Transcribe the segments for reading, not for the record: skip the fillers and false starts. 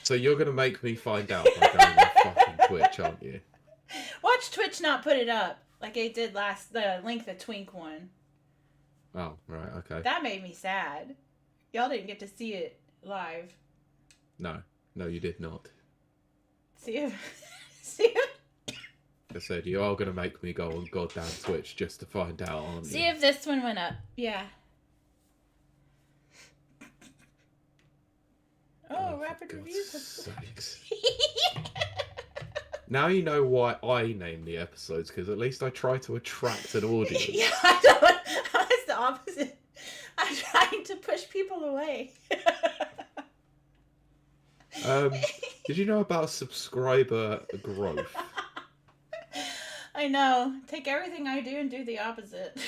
So you're going to make me find out by going on fucking Twitch, aren't you? Watch Twitch not put it up like they did the Link the Twink one. Oh, right, okay. That made me sad. Y'all didn't get to see it live. No, you did not. See if I said, you are going to make me go on goddamn Twitch just to find out, aren't you? See if this one went up. Yeah. Oh, rapid reviews. Sakes. Now you know why I name the episodes, because at least I try to attract an audience. Yeah, I don't. It's the opposite. I'm trying to push people away. Did you know about subscriber growth? I know. Take everything I do and do the opposite.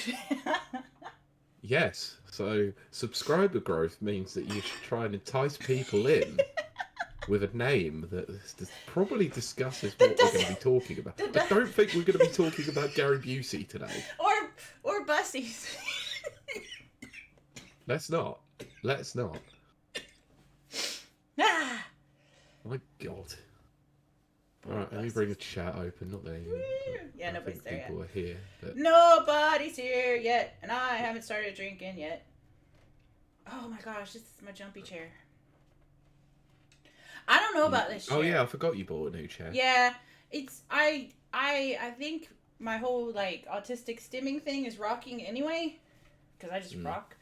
Yes. So subscriber growth means that you should try and entice people in with a name that probably discusses what we're going to be talking about. I don't think we're going to be talking about Gary Busey today. Or Bussies. Let's not. Ah. My God. Alright, let me bring the chat open. Not there. Yeah, nobody's there yet. People are here. But... Nobody's here yet, and I haven't started drinking yet. Oh my gosh, this is my jumpy chair. I don't know about this chair. Oh yeah, I forgot you bought a new chair. Yeah, it's I think my whole like autistic stimming thing is rocking anyway, because I just rock.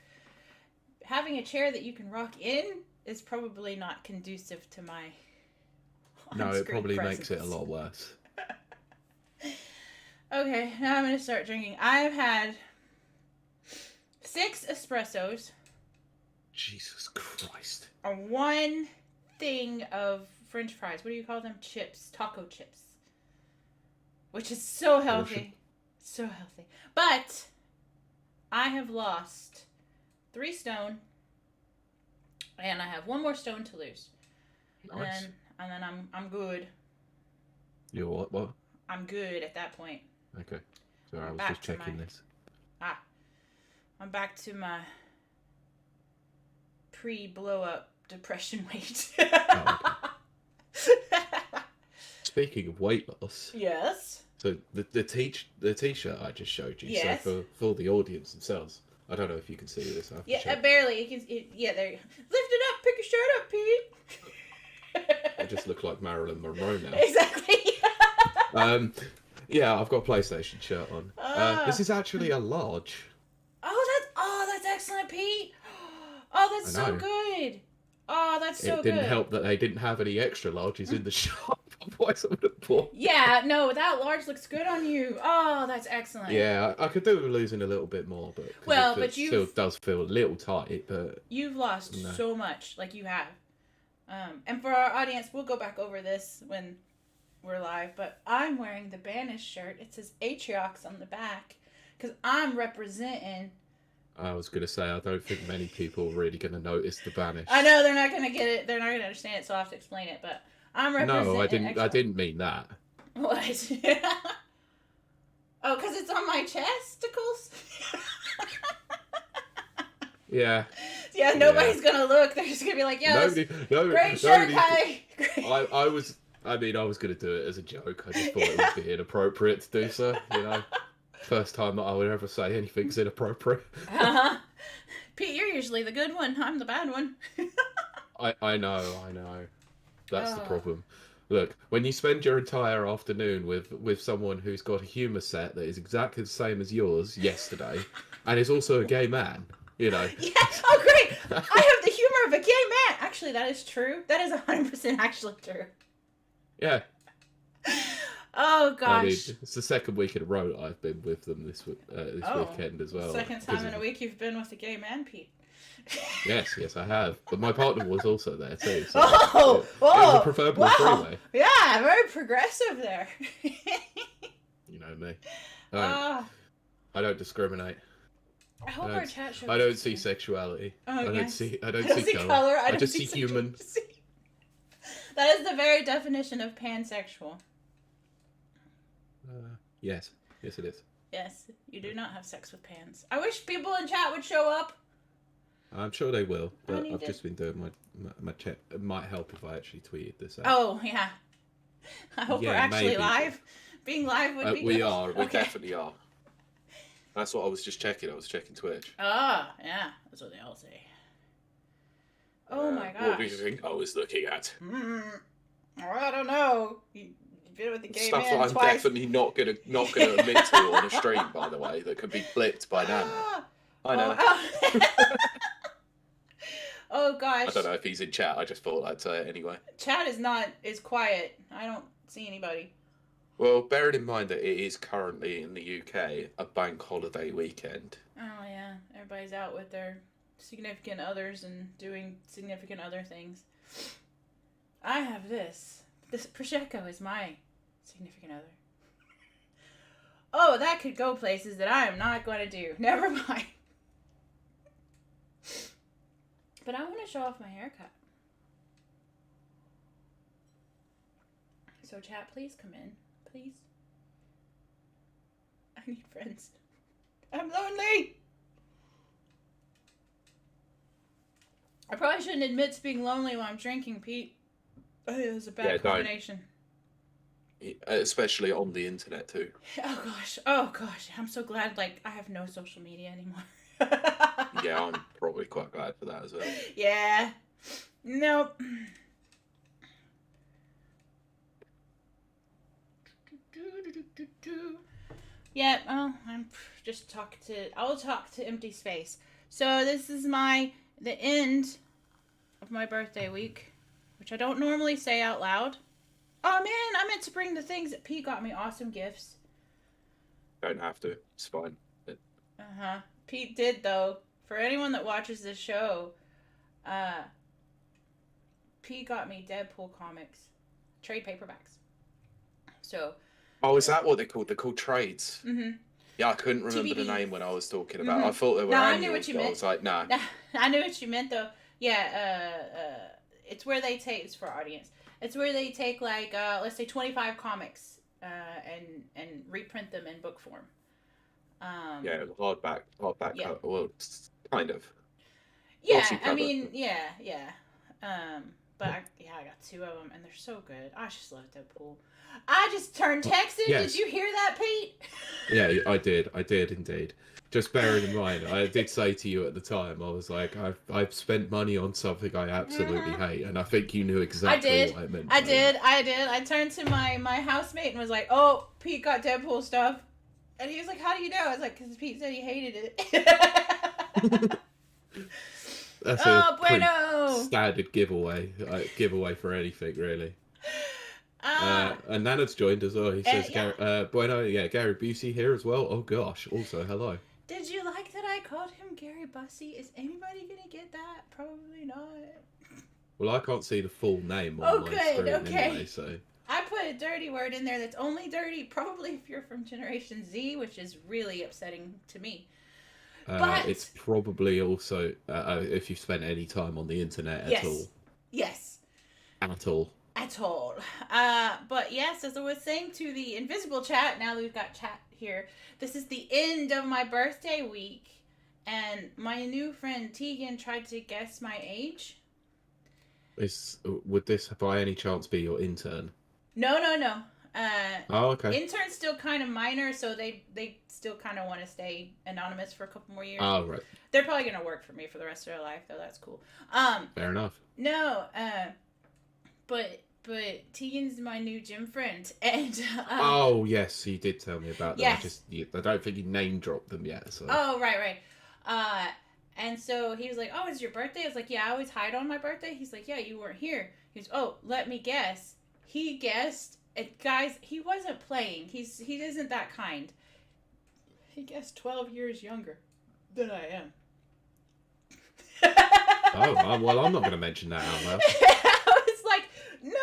Having a chair that you can rock in is probably not conducive to my. No, it probably makes it a lot worse. Okay, now I'm gonna start drinking. I've had 6 espressos. Jesus Christ. And 1 thing of French fries. What do you call them? Chips. Taco chips. Which is so healthy. So healthy. But I have lost 3 stone. And I have 1 more stone to lose. Nice. And then I'm good. You're what? I'm good at that point. Okay. Sorry, I was just checking this. I'm back to my pre-blow-up depression weight. Oh, okay. Speaking of weight loss. Yes. So the t-shirt I just showed you. Yes. So for the audience themselves, I don't know if you can see this. Barely. Yeah, there. Lift it up. Pick your shirt up, Pete. I just look like Marilyn Monroe now. Exactly. Yeah, I've got a PlayStation shirt on. This is actually a large. Oh, that's excellent, Pete. Oh, that's so good. Oh, that's so good. It didn't help that they didn't have any extra larges in the shop. Otherwise, I would have bought. Yeah, no, that large looks good on you. Oh, that's excellent. Yeah, I could do with losing a little bit more, but it still does feel a little tight. But you've lost so much, like you have. And for our audience, we'll go back over this when we're live. But I'm wearing the Banish shirt. It says Atriox on the back because I'm representing. I was going to say, I don't think many people are really going to notice the Banish. I know they're not going to get it. They're not going to understand it, so I'll have to explain it. But I'm representing. No, I didn't mean that. What? Oh, because it's on my chesticles? Yeah. Yeah, nobody's going to look. They're just going to be like, yeah, great shirt, Kai. I was going to do it as a joke. I just thought it would be inappropriate to do so, you know. First time that I would ever say anything's inappropriate. Pete, you're usually the good one. I'm the bad one. I know. That's the problem. Look, when you spend your entire afternoon with someone who's got a humour set that is exactly the same as yours yesterday, and is also a gay man, you know. Yeah. Oh, great. I have the humour of a gay man. Actually, that is true. That is 100% actually true. Yeah. Oh, gosh. I mean, it's the second week in a row that I've been with them this weekend as well. Second time in a week you've been with a gay man, Pete. Yes, I have. But my partner was also there too. So it was a proverbial freeway. Yeah, very progressive there. You know me. I don't discriminate. I hope our chat shows. I don't see sexuality. Oh, I don't see color. color. I just see human. That is the very definition of pansexual. Yes it is. Yes, you do not have sex with pans. I wish people in chat would show up. I'm sure they will, I but need I've to... just been doing my check. It might help if I actually tweeted this out. Oh, yeah. I hope we're Yeah, actually maybe. live. Being live would be We good. are. We Okay. definitely are. That's what I was just checking. I was checking Twitch. Ah, yeah. That's what they all say. Oh my gosh. What do you think I was looking at? I don't know. You've been with the gay Stuff man that I'm twice. definitely not gonna admit to on a stream, by the way, that could be blipped by Nana. I know. Oh. Oh gosh. I don't know if he's in chat. I just thought I'd say it anyway. Chat is quiet. I don't see anybody. Well, bearing in mind that it is currently in the UK a bank holiday weekend. Oh yeah, everybody's out with their significant others and doing significant other things. I have this. This Prosecco is my significant other. Oh, that could go places that I am not going to do. Never mind. But I want to show off my haircut. So chat, please come in. Please. I need friends. I'm lonely! I probably shouldn't admit to being lonely while I'm drinking, Pete. It was a bad combination. Especially on the internet too. Oh gosh. I'm so glad, like, I have no social media anymore. Yeah, I'm probably quite glad for that as well. Yeah. Nope. Yeah, well, I'll talk to empty space. So this is the end of my birthday week, which I don't normally say out loud. Oh man, I meant to bring the things that Pete got me. Awesome gifts. Don't have to. It's fine. Pete did, though. For anyone that watches this show, Pete got me Deadpool comics, trade paperbacks. So. Oh, is that what they're called? They're called trades. Mm-hmm. Yeah, I couldn't remember TBD. the name when I was talking about. I thought they were annual. I knew what you meant. I was like, nah. I knew what you meant, though. Yeah, it's where they take. It's for our audience. It's where they take like let's say 25 comics and reprint them in book form. Yeah, hardback. Yeah. Well, kind of. Yeah, I mean, yeah. But I got 2 of them, and they're so good. I just love Deadpool. I just turned Texan. Yes. Did you hear that, Pete? Yeah, I did indeed. Just bearing in mind, I did say to you at the time, I was like, I've spent money on something I absolutely hate, and I think you knew exactly what I meant. I did. I turned to my housemate and was like, "Oh, Pete got Deadpool stuff," and he was like, "How do you know?" I was like, "Because Pete said he hated it." That's a pretty standard giveaway for anything, really. And Nana's joined as well. He says, bueno, Gary Busey here as well. Oh gosh, also hello. Did you like that I called him Gary Bussey? Is anybody gonna get that? Probably not. Well, I can't see the full name on my screen anyway, so. I put a dirty word in there that's only dirty, probably if you're from Generation Z, which is really upsetting to me. But it's probably also if you've spent any time on the internet at all. Yes. At all. But yes, as I was saying to the invisible chat, now that we've got chat here, this is the end of my birthday week, and my new friend Tegan tried to guess my age. Would this by any chance be your intern? No. Oh, okay. Intern's still kind of minor, so they still kind of want to stay anonymous for a couple more years. Oh, right. They're probably gonna work for me for the rest of their life, though. That's cool. Fair enough. No, but Tegan's my new gym friend, and oh yes, you did tell me about that. Yes. I don't think you name dropped them yet. So. Oh right. And so he was like, "Oh, it's your birthday?" I was like, "Yeah, I always hide on my birthday." He's like, "Yeah, you weren't here." He goes, "Oh, let me guess." He guessed. Guys, he wasn't playing. He isn't that kind. He guessed 12 years younger than I am. Oh, well, I'm not going to mention that out loud. I was like, no.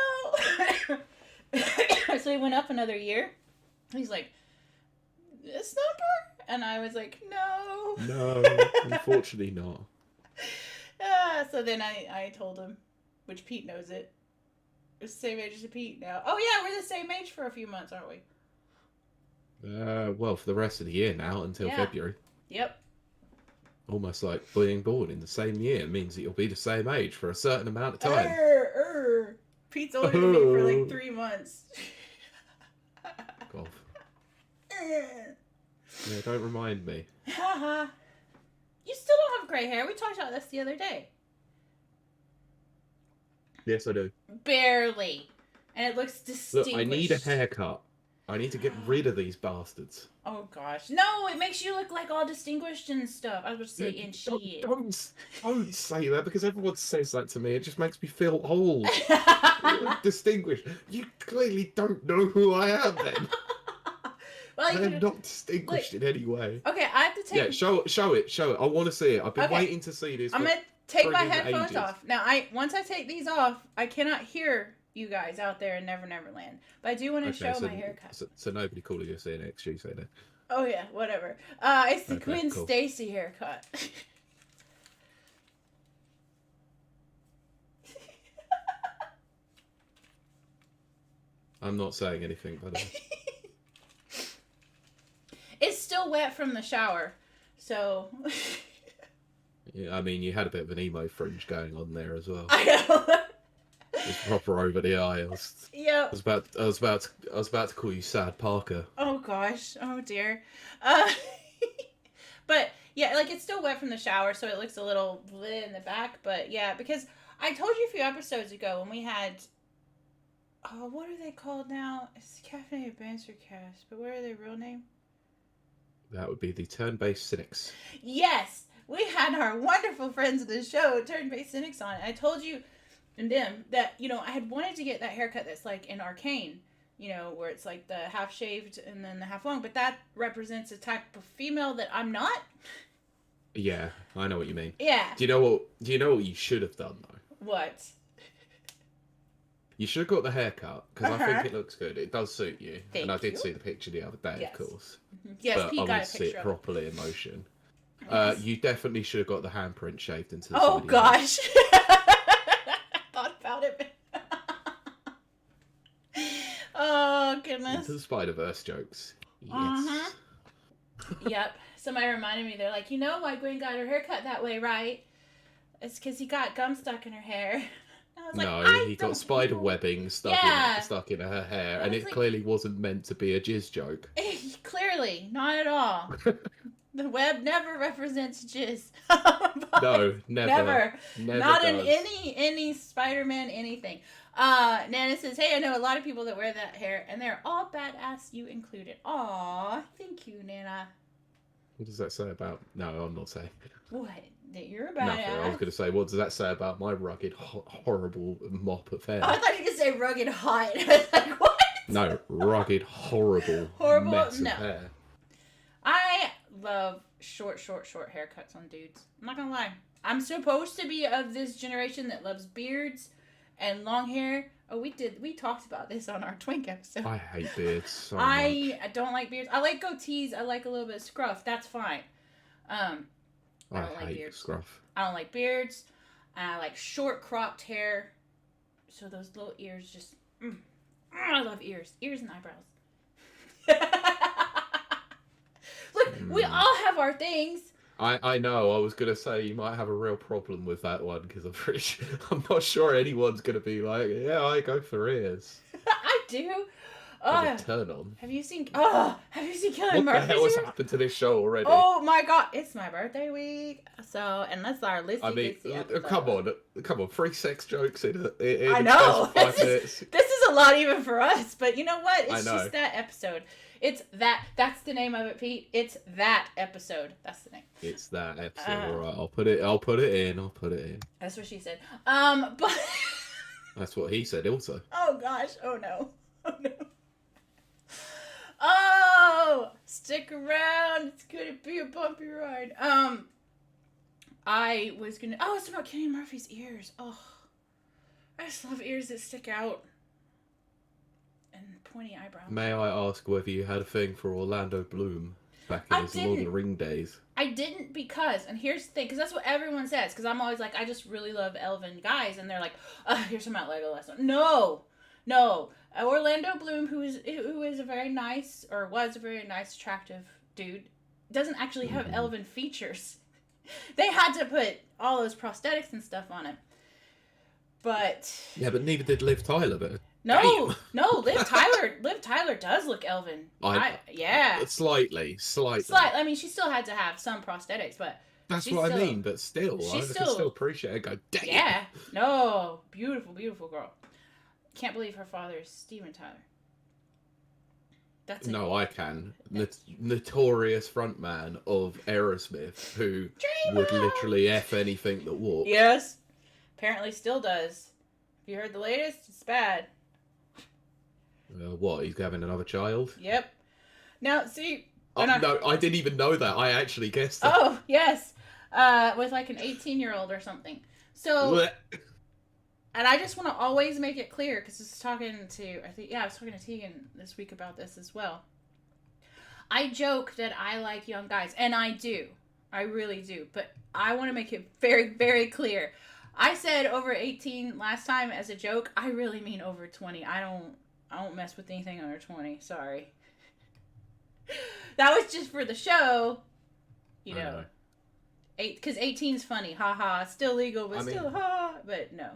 So he went up another year. He's like, this number? And I was like, no. No, unfortunately not. So then I told him, which Pete knows it. We're the same age as Pete now. Oh yeah, we're the same age for a few months, aren't we? Well, for the rest of the year now, until February. Yep. Almost like being born in the same year means that you'll be the same age for a certain amount of time. Pete's older than me for like 3 months. God. Yeah, don't remind me. Haha. You still don't have gray hair. We talked about this the other day. Yes, I do. Barely. And it looks distinguished. Look, I need a haircut. I need to get rid of these bastards. Oh gosh. No, it makes you look like all distinguished and stuff. I was about to say and shit. Don't say that, because everyone says that to me. It just makes me feel old. Distinguished. You clearly don't know who I am then. Well, I'm not distinguished in any way. Okay, I have to take... Yeah, show it. I want to see it. I've been waiting to see this. I'm going to take my headphones off. Now, once I take these off, I cannot hear you guys out there in Never Never Land. But I do want to show my haircut. So nobody calling you saying XG say that. Oh yeah, whatever. It's the Gwen Stacy haircut. I'm not saying anything, by the way. It's still wet from the shower, so... Yeah, I mean, you had a bit of an emo fringe going on there as well. I know. It's proper over the eye. Yep. I was about to call you Sad Parker. Oh gosh. Oh dear. But yeah, like it's still wet from the shower, so it looks a little bleh in the back. But yeah, because I told you a few episodes ago when we had, what are they called now? It's Caffeinated Banter Cast, but what are their real name? That would be the Turn-Based Cynics. Yes, we had our wonderful friends of the show, Turn-Based Cynics, on. I told you and them that, I had wanted to get that haircut that's like in Arcane, where it's like the half shaved and then the half long, but that represents a type of female that I'm not. Yeah, I know what you mean. Yeah. Do you know what you should have done though? What? You should have got the haircut, because I think it looks good. It does suit you. Thank and I did you. see the picture the other day, Yes. of course. Yes, but Pete I got a want to see picture it of it. properly in motion. Yes. You definitely should have got the handprint shaved into the Oh side gosh. I thought about it. Oh goodness. Into the Spider-Verse jokes. Yes. Uh-huh. Yep. Somebody reminded me, they're like, why Gwen got her haircut that way, right? It's because he got gum stuck in her hair. I was No, he got spider webbing stuck in her hair, and it like, clearly wasn't meant to be a jizz joke. Clearly, not at all. The web never represents jizz. No, never. Not does. in any Spider-Man anything. Nana says, hey, I know a lot of people that wear that hair, and they're all badass, you included. Aw, thank you, Nana. What does that say about... No, I'm not saying. What? That you're a badass? Nothing. I was going to say, what does that say about my rugged, horrible mop of hair? Oh, I thought you were going to say rugged hot. I was like, what? No, rugged, horrible mess of hair. I love short haircuts on dudes. I'm not going to lie. I'm supposed to be of this generation that loves beards and long hair. Oh, we talked about this on our Twink episode. I hate beards so much. I don't like beards. I like goatees. I like a little bit of scruff. That's fine. I don't like beards. Scruff. I don't like beards. I like short cropped hair. So those little ears just... I love ears. Ears and eyebrows. Look, we all have our things. I know. I was going to say you might have a real problem with that one, because I'm not sure anyone's going to be like, yeah, I go for ears. I do. Turn on. Have you seen Kiley Murphy? What the hell has happened to this show already? Oh my god, it's my birthday week. So, and that's our list. I mean, come on, 3 sex jokes in I know. 5 minutes. This is a lot even for us, but you know what? It's I know. just that episode. It's that's the name of it, Pete. It's that episode. That's the name. It's that episode. All right, I'll put it in. That's what she said. But that's what he said also. oh gosh, oh no. Oh, stick around. It's gonna be a bumpy ride. I was gonna. Oh, it's about Kenny Murphy's ears. Oh, I just love ears that stick out and pointy eyebrows. May I ask whether you had a thing for Orlando Bloom back in his Lord of the Ring days? I didn't, because, and here's the thing, because that's what everyone says. Because I'm always like, I just really love elven guys, and they're like, here's some about Legolas. No. Orlando Bloom, who is a very nice, or was a very nice, attractive dude, doesn't actually have elven features. They had to put all those prosthetics and stuff on him. But Yeah, but neither did Liv Tyler. But no, damn. no, Liv Tyler does look elven. Yeah. Slightly. I mean, she still had to have some prosthetics, but That's what I mean. But still, I can still appreciate it. Go, damn. Yeah. No, beautiful, beautiful girl. Can't believe her father is Steven Tyler. No, I can. Notorious frontman of Aerosmith, who would literally F anything that walks. Yes. Apparently still does. Have you heard the latest? It's bad. What? He's having another child? Yep. Now, see... No, I didn't even know that. I actually guessed that. Oh, yes. With like an 18-year-old or something. So... And I just want to always make it clear, because I was talking to Tegan this week about this as well. I joke that I like young guys, and I do. I really do. But I want to make it very, very clear. I said over 18 last time as a joke. I really mean over 20. I don't mess with anything under 20. Sorry. That was just for the show. You know. Because 18's funny. Ha. Still legal, but still ha. But no.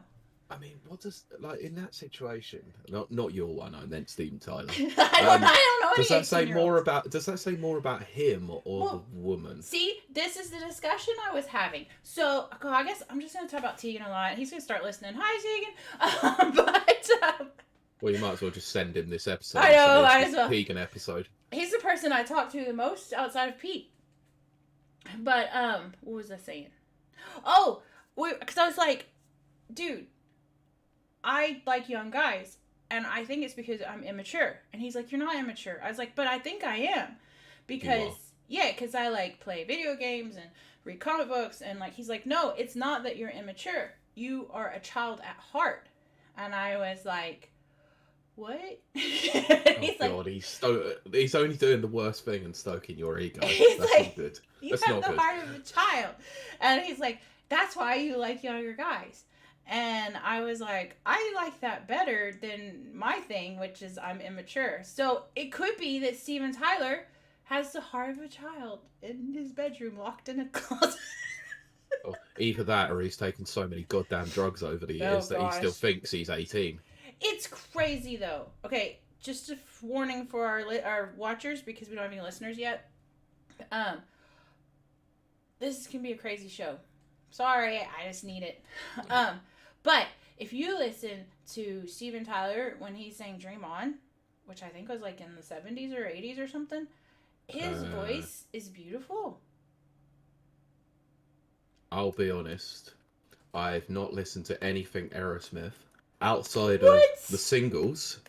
I mean, what does, like, in that situation, not your one, I meant Steven Tyler. I don't know. Does that say more about him or the woman? See, this is the discussion I was having. So, I guess I'm just going to talk about Tegan a lot. He's going to start listening. Hi, Tegan. Well, you might as well just send him this episode. I know, might as well. Tegan episode. He's the person I talk to the most outside of Pete. But, what was I saying? Oh, because I was like, dude, I like young guys, and I think it's because I'm immature. And he's like, you're not immature. I was like, but I think I am. Because I like play video games and read comic books, and like, he's like, no, it's not that you're immature. You are a child at heart. And I was like, what? God, he's only doing the worst thing and stoking your ego. That's not good. You have the heart of a child. And he's like, that's why you like younger guys. And I was like, I like that better than my thing, which is I'm immature. So it could be that Steven Tyler has the heart of a child in his bedroom, locked in a closet. Either that, or he's taken so many goddamn drugs over the years that he still thinks he's 18. It's crazy, though. Okay, just a warning for our watchers, because we don't have any listeners yet. This can be a crazy show. Sorry, I just need it. But if you listen to Steven Tyler when he sang Dream On, which I think was like in the 70s or 80s or something, his voice is beautiful. I'll be honest, I've not listened to anything Aerosmith outside of the singles,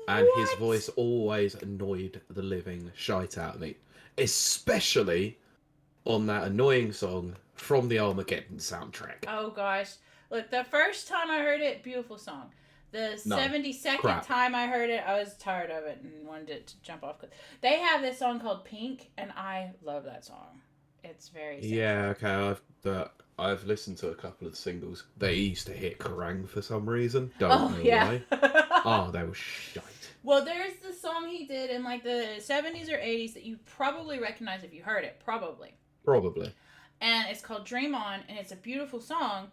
and his voice always annoyed the living shite out of me, especially on that annoying song from the Armageddon soundtrack. Oh gosh. Look, the first time I heard it, beautiful song. The 72nd time I heard it, I was tired of it and wanted it to jump off. They have this song called Pink, and I love that song. It's very sad. Yeah, okay, I've listened to a couple of the singles. They used to hit Kerrang for some reason. Don't know why. Oh, they were shite. Well, there's the song he did in like the 70s or 80s that you probably recognize if you heard it. Probably. And it's called Dream On, and it's a beautiful song.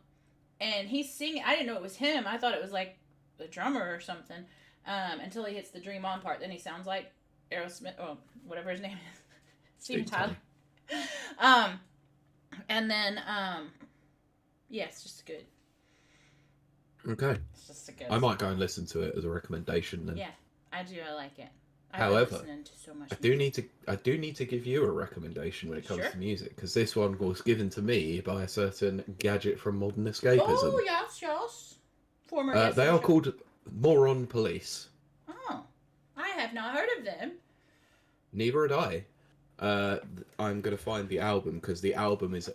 And he's singing. I didn't know it was him. I thought it was like the drummer or something. Until he hits the Dream On part. Then he sounds like Aerosmith, or whatever his name is. Steven Tyler. And then, yeah, it's just good. Okay. It's just a good I might go and listen to it as a recommendation then. Yeah, I do. I like it. However, to so much I do need to give you a recommendation when it comes to music, because this one was given to me by a certain gadget from Modern Escapism. Oh yes. Former. They are called Moron Police. Oh, I have not heard of them. Neither had I. I'm gonna find the album, because the album is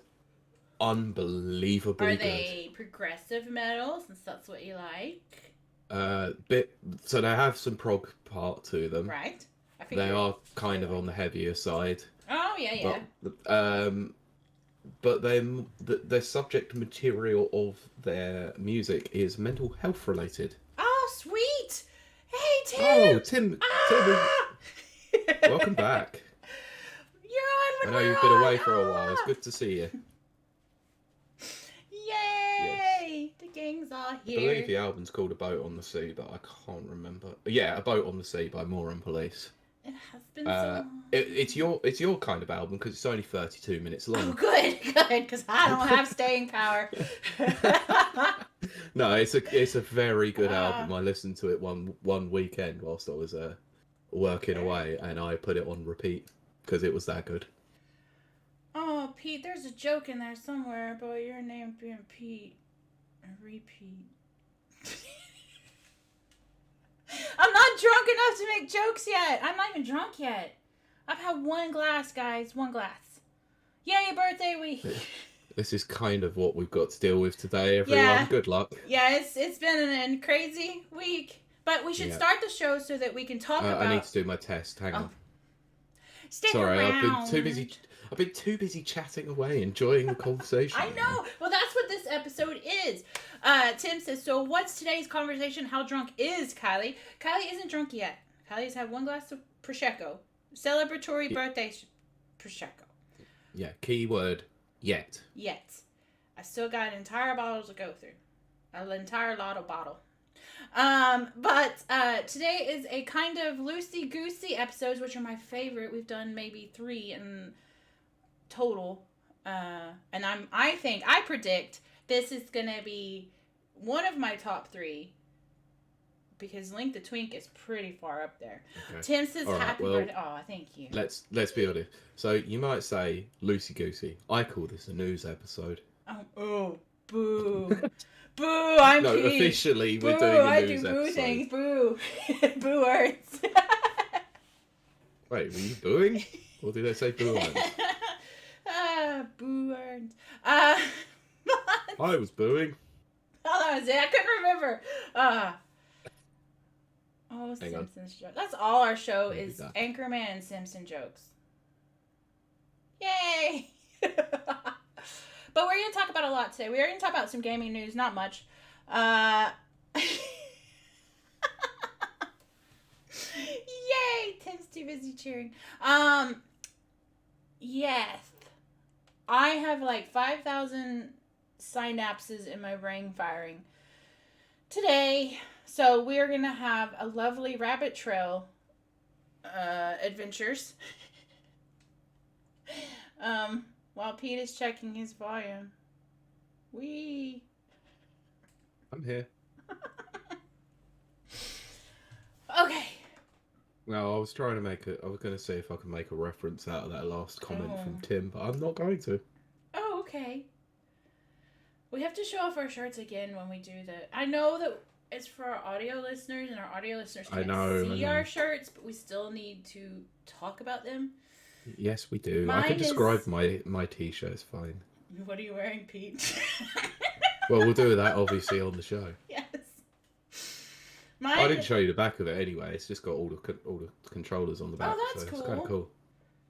unbelievably good. Are they progressive metal, since that's what you like? So they have some prog part to them. Right. They are kind of on the heavier side. Oh yeah. But their subject material of their music is mental health related. Oh sweet! Hey Tim. Oh Tim. Welcome back. You're on I know you've been away for a while. It's good to see you. Yay! Yes. The gang's all I here. believe the album's called A Boat on the Sea, but I can't remember. Yeah, A Boat on the Sea by Moore and Police. It has been so long. It's your kind of album because it's only 32 minutes long. Oh, good, because I don't have staying power. No, it's a very good album. I listened to it one weekend whilst I was working away, and I put it on repeat because it was that good. Oh, Pete, there's a joke in there somewhere about your name being Pete. A repeat. I'm not drunk enough to make jokes yet. I'm not even drunk yet. I've had one glass, guys. One glass. Yay, birthday week. This is kind of what we've got to deal with today, everyone. Yeah. Good luck. Yeah, it's been a crazy week. But we should start the show so that we can talk about... I need to do my test. Hang on. Stick Sorry, around. I've been too busy chatting away, enjoying the conversation. I know. Well, that's what this episode is. Tim says, so what's today's conversation? How drunk is Kiley? Kiley isn't drunk yet. Kiley's had one glass of Prosecco. Celebratory birthday Prosecco. Yeah, keyword, yet. Yet. I still got an entire bottle to go through. An entire lotto bottle. But today is a kind of loosey-goosey episodes, which are my favorite. We've done maybe 3 in total. And I predict this is gonna be one of my top 3 because Link the Twink is pretty far up there. Okay. Tim says happy birthday. Oh, thank you. Let's be honest. So you might say loosey goosey. I call this a news episode. Oh, boo. Boo, I'm No, Pete. Officially we're boo, doing a I news do boo episode. things. Boo. Boo words. Wait, were you booing? Or did I say boo words? Boo words. I was booing. Oh, that was it. I couldn't remember. Hang Simpsons jokes. That's all our show Maybe is that. Anchorman and Simpson jokes. Yay! But we're going to talk about a lot today. We're going to talk about some gaming news. Not much. Yay! Tim's too busy cheering. Yes. I have like 5,000 synapses in my brain firing today. So we're going to have a lovely rabbit trail adventures. While Pete is checking his volume. I'm here. Okay. No, I was trying to I was going to see if I could make a reference out of that last comment from Tim, but I'm not going to. Oh, okay. We have to show off our shirts again when we do the... I know that it's for our audio listeners, and our audio listeners can't see our shirts, but we still need to talk about them. Yes, we do. Mine I can describe my t-shirt, it's fine. What are you wearing, Pete? Well, we'll do that obviously on the show. Yes. I didn't show you the back of it anyway. It's just got all the controllers on the back. Oh, that's so cool. It's kind of cool.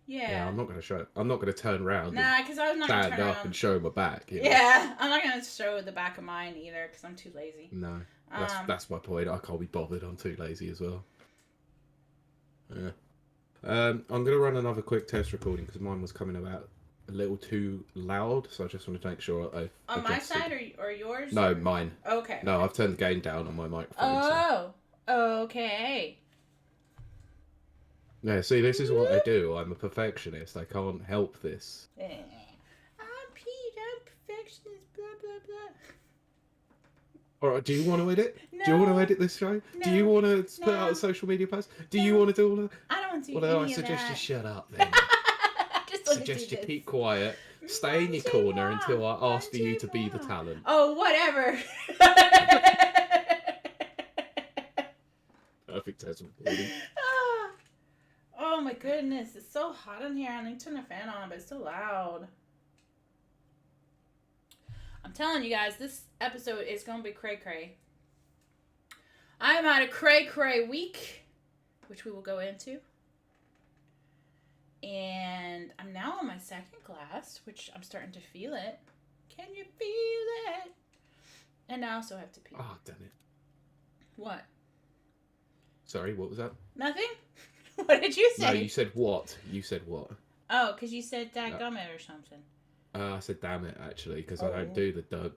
Yeah. I'm not going to show it. I'm not going to turn around. Nah, because I was not going to turn stand up around. and show my back. You know? Yeah, I'm not going to show the back of mine either because I'm too lazy. No, that's my point. I can't be bothered. I'm too lazy as well. Yeah. I'm going to run another quick test recording because mine was coming out a little too loud, so I just want to make sure I've on my side or yours? No, mine. Okay. No, I've turned the gain down on my microphone. Oh, okay. Yeah, see, this is what I do. I'm a perfectionist. I can't help this. I'm Pete. I'm perfectionist. Blah blah blah. All right, do you want to edit? No. Do you want to edit this show? No. Do you want to put No. out a social media post? Do No. you want to do all of that? I don't want to do Well, any I suggest of you that. shut up then. Just I suggest you keep quiet, stay in your corner until I ask for you to be the talent. Oh, whatever. Perfect test recording. Oh my goodness, it's so hot in here. I need to turn the fan on, but it's so loud. I'm telling you guys, this episode is going to be cray-cray. I'm at a cray-cray week, which we will go into. And I'm now on my second glass, which I'm starting to feel it. Can you feel it? And I also have to pee. Oh, damn it. What? Sorry, what was that? Nothing? What did you say? No, you said what? You said what? Oh, because you said dadgummit or something. I said damn it, actually, because I don't do the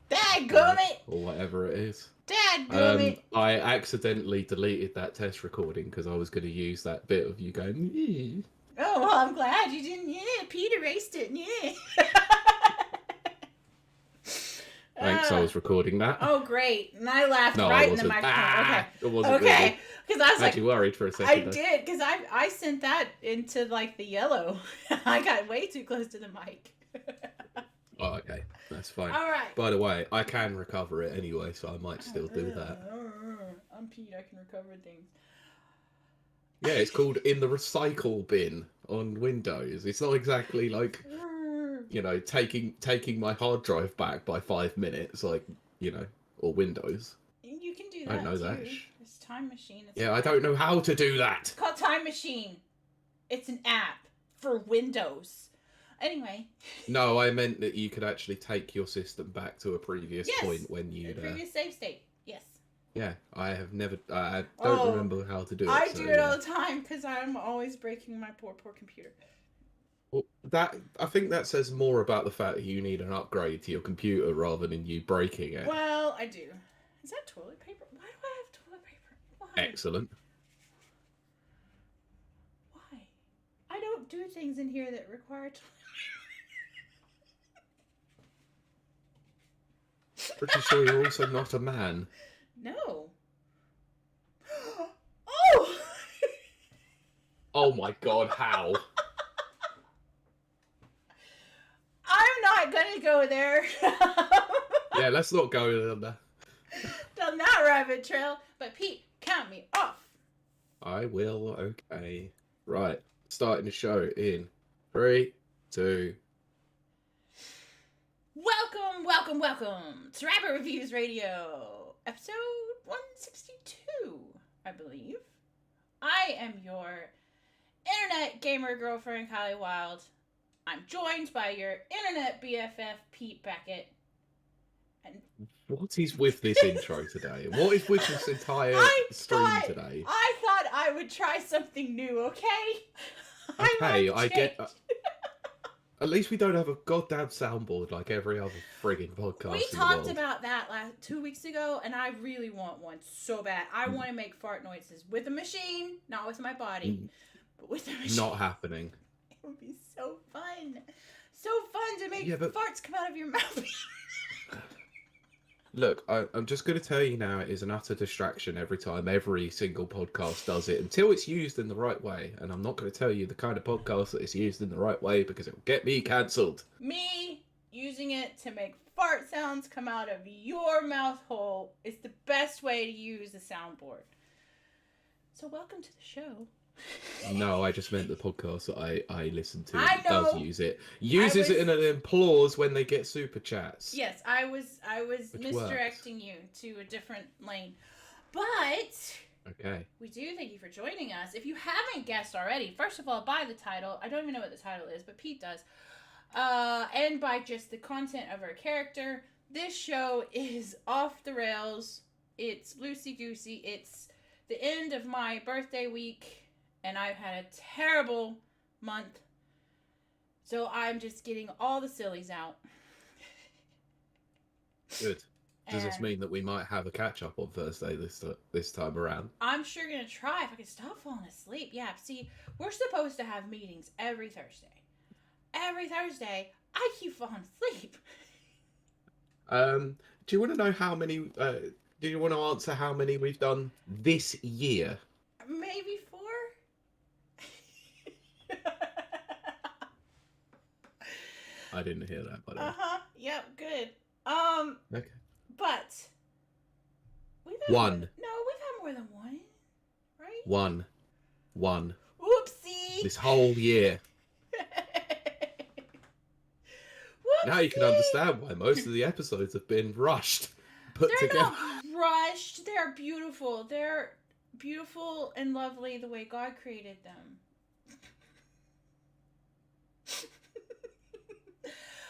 Dadgummit! or whatever it is. Dadgummit! I accidentally deleted that test recording because I was going to use that bit of you going, "Yee." Oh, well, I'm glad you didn't. Yeah, Pete erased it. Yeah. Thanks, I was recording that. Oh, great. And I laughed No, right I in the wasn't. microphone. Okay. It wasn't Okay. really. Because I was Had you worried for a second? I did, because I sent that into, like, the yellow. I got way too close to the mic. Oh, okay. That's fine. All right. By the way, I can recover it anyway, so I might still do that. I'm Pete. I can recover things. Yeah, it's called in the recycle bin on Windows. It's not exactly like, you know, taking my hard drive back by 5 minutes, like, you know, or Windows. You can do that. I don't know too. that. It's Time Machine. It's Yeah, I don't know how to do that. It's called Time Machine. It's an app for Windows. Anyway. No, I meant that you could actually take your system back to a previous point when you... previous save state. Yes. Yeah, I have never... I don't remember how to do it. I do it all the time because I'm always breaking my poor computer. Well, I think that says more about the fact that you need an upgrade to your computer rather than you breaking it. Well, I do. Is that toilet paper? Why do I have toilet paper? Why? Excellent. Why? I don't do things in here that require toilet paper. Pretty sure you're also not a man. No. Oh! Oh my god, how? I'm not gonna go there. Yeah, let's not go there. Down that rabbit trail. But Pete, count me off. I will, okay. Right, starting the show in 3, 2... Welcome to Rabbit Reviews Radio, episode 162, I believe. I am your internet gamer girlfriend, Kiley Wilde. I'm joined by your internet BFF, Pete Beckett. And what is with this intro today? What is with this entire stream today? I thought I would try something new, okay? Okay, I get... At least we don't have a goddamn soundboard like every other friggin' podcast. We talked about that 2 weeks ago, and I really want one so bad. I want to make fart noises with a machine, not with my body, but with a machine. Not happening. It would be so fun. So fun to make farts come out of your mouth. Look, I'm just going to tell you now, it is an utter distraction every time every single podcast does it until it's used in the right way. And I'm not going to tell you the kind of podcast that is used in the right way because it will get me cancelled. Me using it to make fart sounds come out of your mouth hole is the best way to use a soundboard. So welcome to the show. No, I just meant the podcast that I listen to does use it. Uses it in an applause when they get super chats. Yes, I was misdirecting you to a different lane. But okay. We do thank you for joining us. If you haven't guessed already, first of all, by the title, I don't even know what the title is, but Pete does. And by just the content of our character, this show is off the rails. It's loosey-goosey. It's the end of my birthday week. And I've had a terrible month. So I'm just getting all the sillies out. Good. Does this mean that we might have a catch-up on Thursday this time around? I'm sure going to try if I can stop falling asleep. Yeah, see, we're supposed to have meetings every Thursday. Every Thursday, I keep falling asleep. Do you want to know how many... do you want to answer how many we've done this year? Maybe 4? I didn't hear that, by the way. Yep, good. Okay. But we've had we've had more than one, right? One. Oopsie. This whole year. Now you can understand why most of the episodes have been rushed, put together. They're not rushed. They're beautiful. They're beautiful and lovely the way God created them.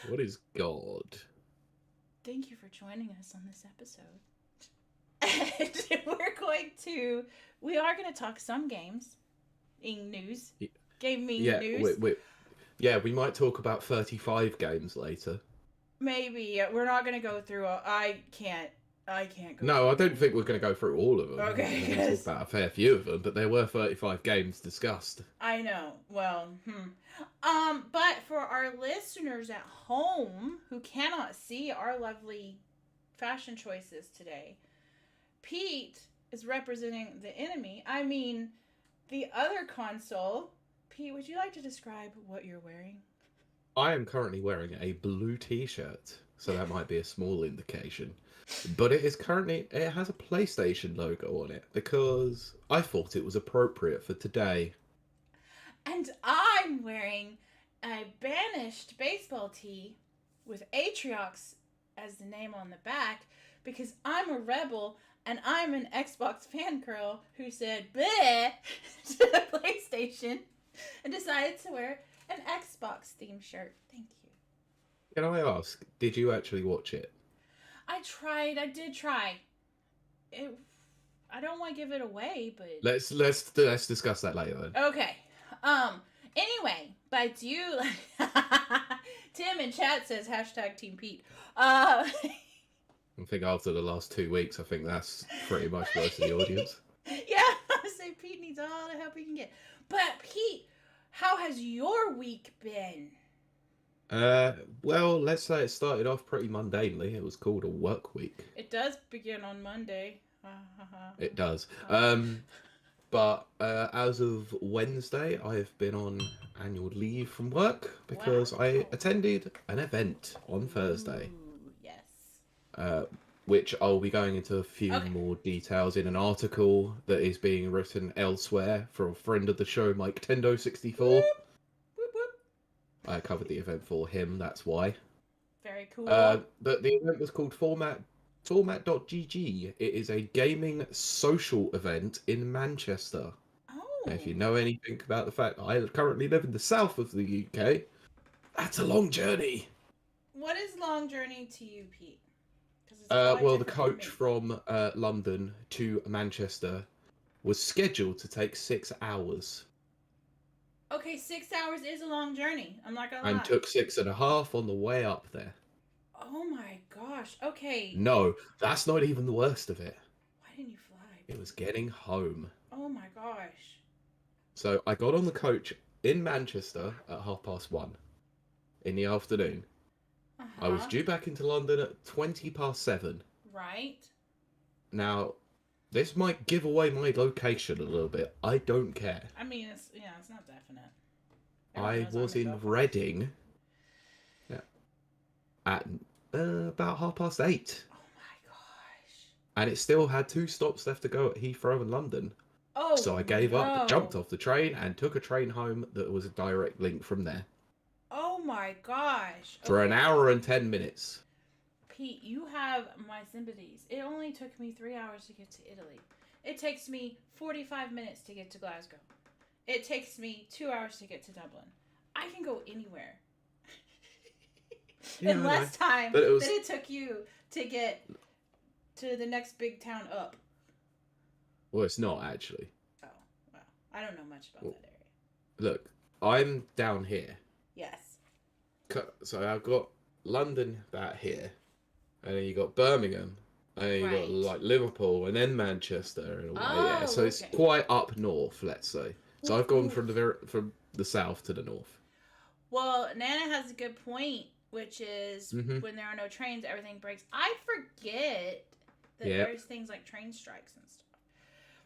What is God? Thank you for joining us on this episode. And we are going to talk some games in news. gaming Yeah, news. we might talk about 35 games later. Maybe we're not gonna go through. I can't. I can't go. No, through I don't think we're going to go through all of them. Okay, We're going to talk about a fair few of them, but there were 35 games discussed. I know. Well, but for our listeners at home who cannot see our lovely fashion choices today, Pete is representing the enemy. I mean, the other console. Pete, would you like to describe what you're wearing? I am currently wearing a blue t-shirt, so that might be a small indication. But it has a PlayStation logo on it because I thought it was appropriate for today. And I'm wearing a banished baseball tee with Atriox as the name on the back because I'm a rebel and I'm an Xbox fangirl who said bleh to the PlayStation and decided to wear an Xbox themed shirt. Thank you. Can I ask, did you actually watch it? I did try. I don't want to give it away, but Let's discuss that later then. okay. Anyway, but you Tim in chat says hashtag Team Pete. I think after the last 2 weeks, I think that's pretty much most of the audience. Yeah, I say Pete needs all the help he can get. But Pete, how has your week been? Well, let's say it started off pretty mundanely. It was called a work week. It does begin on Monday. It does. But as of Wednesday, I have been on annual leave from work because I attended an event on Thursday. Ooh, yes. Which I'll be going into a few more details in an article that is being written elsewhere for a friend of the show, Mike Tendo64. Whoop, whoop. I covered the event for him, that's why. Very cool. But the event was called Format.gg. It is a gaming social event in Manchester. Oh. Now, if you know anything about the fact that I currently live in the south of the UK, that's a long journey. What is long journey to you, Pete? Well, the coach from London to Manchester was scheduled to take 6 hours. Okay, 6 hours is a long journey. I'm not gonna lie. And took 6.5 on the way up there. Oh my gosh. Okay. No, that's not even the worst of it. Why didn't you fly? It was getting home. Oh my gosh. So I got on the coach in Manchester at 1:30 in the afternoon. I was due back into London at 7:20. Right. Now, this might give away my location a little bit. I don't care. I mean, it's not definite. I was in Reading at about 8:30. Oh my gosh. And it still had 2 stops left to go at Heathrow and London. Oh, so I gave up, jumped off the train, and took a train home that was a direct link from there. Oh my gosh. For an hour and 10 minutes. Pete, you have my sympathies. It only took me 3 hours to get to Italy. It takes me 45 minutes to get to Glasgow. It takes me 2 hours to get to Dublin. I can go anywhere. In less time than it took you to get to the next big town up. Well, it's not actually. Oh, wow. I don't know much about that area. Look, I'm down here. Yes. So I've got London about here, and then you got Birmingham, and then you got like Liverpool, and then Manchester, and all that. Yeah, so it's quite up north, let's say. So I've gone from the south to the north. Well, Nana has a good point, which is when there are no trains, everything breaks. I forget that there's things like train strikes and stuff.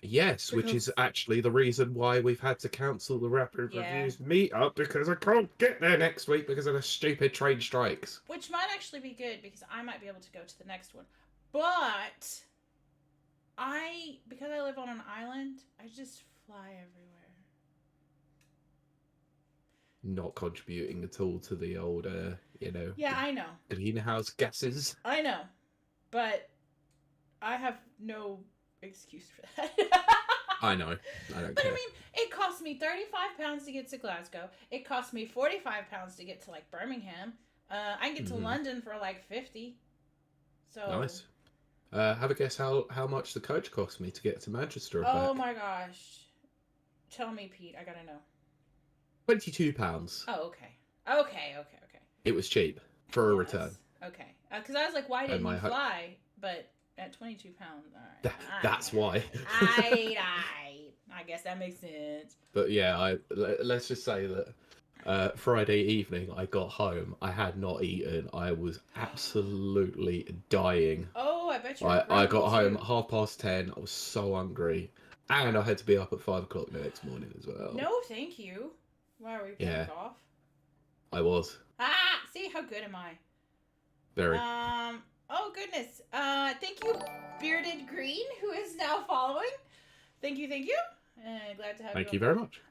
Yes, which is actually the reason why we've had to cancel the Rapid Reviews meetup, because I can't get there next week because of the stupid train strikes. Which might actually be good because I might be able to go to the next one. But because I live on an island, I just fly everywhere. Not contributing at all to the old, Yeah, I know. greenhouse gases. I know. But I have no excuse for that. I know. I don't care. I mean, it cost me £35 to get to Glasgow. It cost me £45 to get to like Birmingham. I can get to London for like 50. So nice. Have a guess how much the coach cost me to get to Manchester. Oh my gosh! Tell me, Pete. I gotta know. £22. Oh, okay. Okay. It was cheap for a Yes. return. Okay. Because I was like, why And didn't you fly? But at 22 pounds, all right. That's why. I guess that makes sense. But yeah, let's just say that Friday evening I got home. I had not eaten. I was absolutely dying. Oh, I bet you're I got home too. at 10:30. I was so hungry, and I had to be up at 5 o'clock the next morning as well. No, thank you. Why were you playing golf? I was. See how good am I? Very. Oh goodness. Thank you, Bearded Green, who is now following. Thank you. Glad to have you. Thank you very much.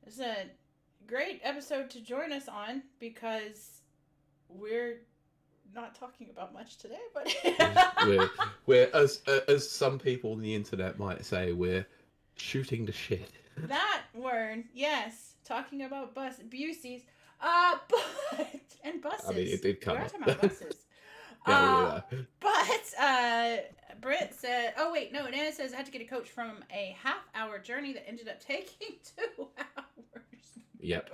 It's a great episode to join us on because we're not talking about much today, but we're as some people on the internet might say, we're shooting the shit. That word, yes, talking about Buseys, and buses. I mean, it did come We're up. talking about buses. But Britt said, "Oh wait, no." Nana says I had to get a coach from a half-hour journey that ended up taking 2 hours. Yep,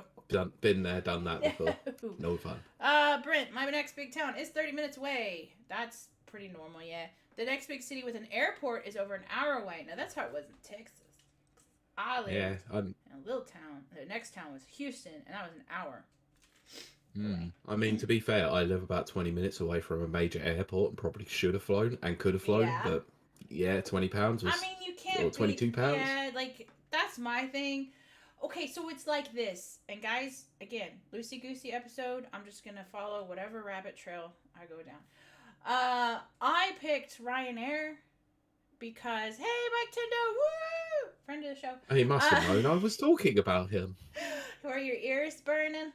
been there, done that before. No fun. Brent, my next big town is 30 minutes away. That's pretty normal, yeah. The next big city with an airport is over an hour away. Now that's how it was in Texas. I lived in a little town. The next town was Houston, and that was an hour. I mean, to be fair, I live about 20 minutes away from a major airport and probably should have flown and could have flown, but yeah, £20 was. I mean, you can't. Or £22. Yeah, like that's my thing. Okay, so it's like this, and guys, again, loosey goosey episode. I'm just gonna follow whatever rabbit trail I go down. I picked Ryanair because hey, Mike Tindo, woo, friend of the show. He must have known I was talking about him. Were your ears burning?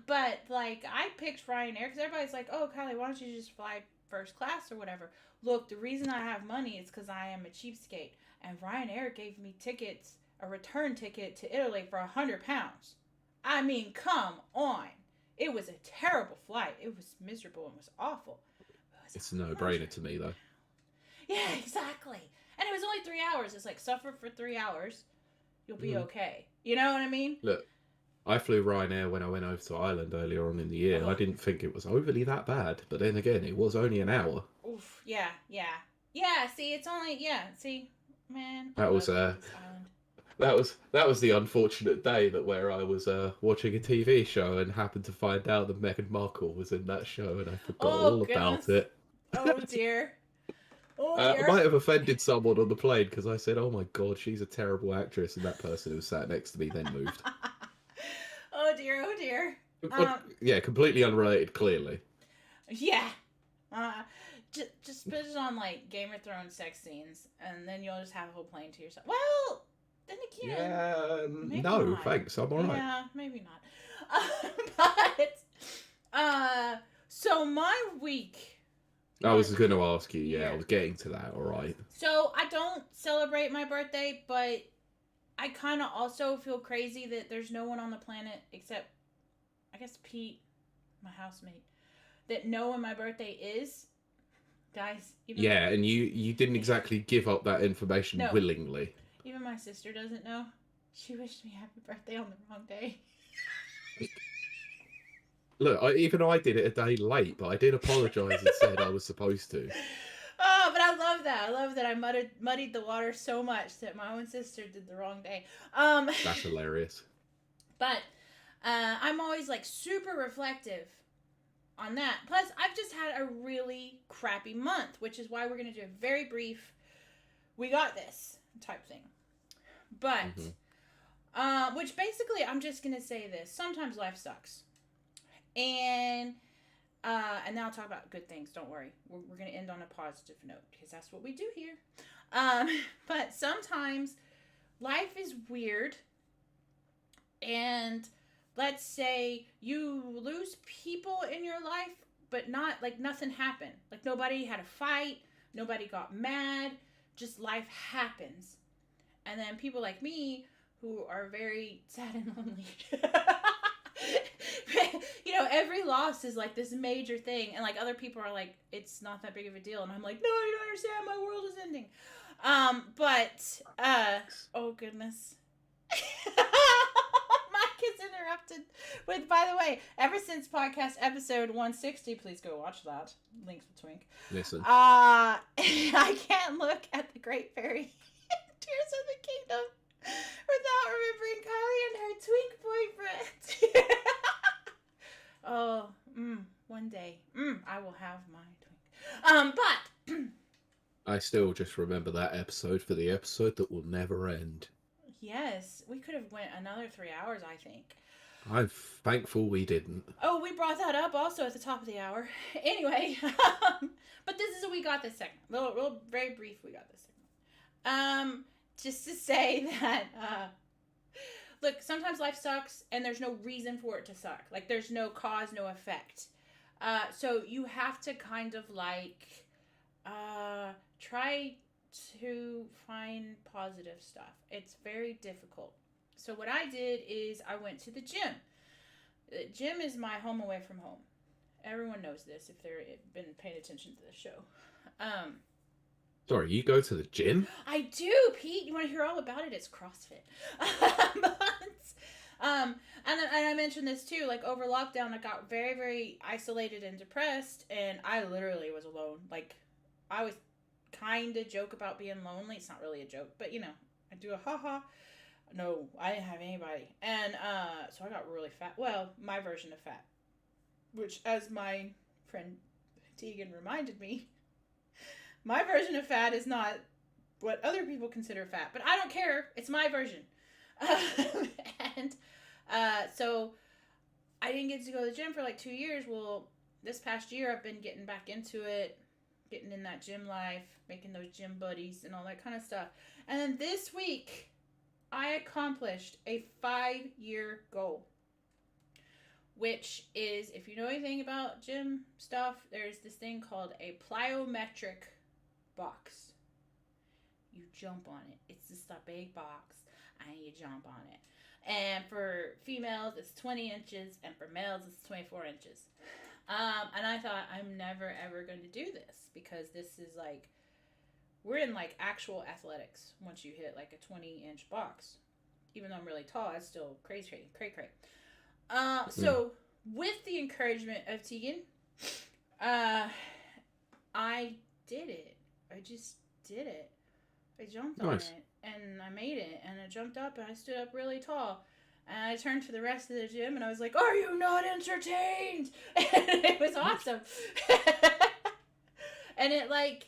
But like I picked Ryanair because everybody's like, oh, Kylie, why don't you just fly first class or whatever? Look, the reason I have money is because I am a cheapskate, and Ryanair gave me tickets, a return ticket to Italy for £100. I mean, come on. It was a terrible flight. It was miserable and was awful. It's a no-brainer to me, though. Yeah, exactly. And it was only 3 hours. It's like, suffer for 3 hours. You'll be okay. You know what I mean? Look, I flew Ryanair when I went over to Ireland earlier on in the year. I didn't think it was overly that bad. But then again, it was only an hour. Oof, yeah. Yeah, see, it's only, see, man. That was the unfortunate day where I was watching a TV show and happened to find out that Meghan Markle was in that show, and I forgot all about it. Oh dear. I might have offended someone on the plane because I said, "Oh my god, she's a terrible actress," and that person who was sat next to me then moved. Oh dear. Yeah, completely unrelated, clearly. Yeah. Just put it on like Game of Thrones sex scenes, and then you'll just have a whole plane to yourself. Well, then again. Yeah, no, not. thanks. I'm alright. Yeah, maybe not. But so my week. I was going to ask you. Yeah, I was getting to that. All right. So I don't celebrate my birthday, but I kind of also feel crazy that there's no one on the planet except, I guess, Pete, my housemate, that know when my birthday is. Guys. And you didn't exactly give up that information willingly. Even my sister doesn't know. She wished me happy birthday on the wrong day. Look, even I did it a day late, but I did apologise and said I was supposed to. Oh, but I love that. I love that I muddied the water so much that my own sister did the wrong day. That's hilarious. But I'm always like super reflective on that. Plus, I've just had a really crappy month, which is why we're going to do a very brief, we got this type thing. But, which basically, I'm just going to say this. Sometimes life sucks. And then I'll talk about good things. Don't worry. We're going to end on a positive note because that's what we do here. But sometimes life is weird. And let's say you lose people in your life, but not like nothing happened. Like nobody had a fight. Nobody got mad. Just life happens. And then people like me who are very sad and lonely. Every loss is like this major thing. And like other people are like, it's not that big of a deal. And I'm like, no, you don't understand. My world is ending. Oh goodness. gets interrupted with, by the way, ever since podcast episode 160, please go watch that. Links with Twink. Listen. I can't look at the Great Fairy Tears of the Kingdom without remembering Kylie and her twink boyfriend. Oh, one day, I will have my twink. But I still just remember that episode for the episode that will never end. yes, we could have went another 3 hours, I think. I'm thankful we didn't. Oh, we brought that up also at the top of the hour. Anyway, but this is we got this segment. Real, very brief. We got this segment. Just to say that, look, sometimes life sucks, and there's no reason for it to suck. Like, there's no cause, no effect. So you have to kind of like try to find positive stuff. It's very difficult. So what I did is I went to the gym. The gym is my home away from home. Everyone knows this if they've been paying attention to the show. Sorry, you go to the gym? I do, Pete. You want to hear all about it? It's CrossFit. And I mentioned this too. Like over lockdown, I got very, very isolated and depressed, and I literally was alone. Like I always kind of joke about being lonely. It's not really a joke, but you know, I do a haha. No, I didn't have anybody, and so I got really fat. Well, my version of fat, which, as my friend Tegan reminded me, my version of fat is not what other people consider fat, but I don't care. It's my version. And so I didn't get to go to the gym for like 2 years. Well, this past year I've been getting back into it, getting in that gym life, making those gym buddies and all that kind of stuff. And then this week I accomplished a 5-year goal, which is, if you know anything about gym stuff, there's this thing called a plyometric box. You jump on it. It's just a big box, and you jump on it. And for females, it's 20 inches, and for males, it's 24 inches. And I thought, I'm never, ever going to do this, because this is like, we're in like actual athletics once you hit like a 20-inch box. Even though I'm really tall, it's still cray. So with the encouragement of Tegan, I did it. I just did it. I jumped on it, and I made it, and I jumped up, and I stood up really tall. And I turned to the rest of the gym, and I was like, "Are you not entertained?" And it was awesome. And it like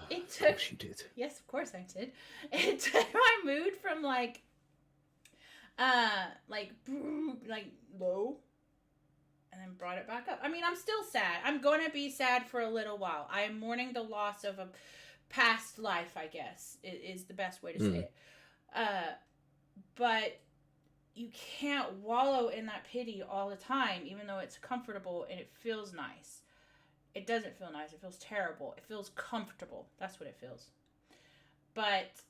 it took. Of course you did. Yes, of course I did. It took my mood from like low, and then brought it back up. I mean, I'm still sad. I'm gonna be sad for a little while. I am mourning the loss of a past life, I guess, is the best way to say it. But you can't wallow in that pity all the time, even though it's comfortable and it feels nice. It doesn't feel nice. It feels terrible. It feels comfortable. That's what it feels. But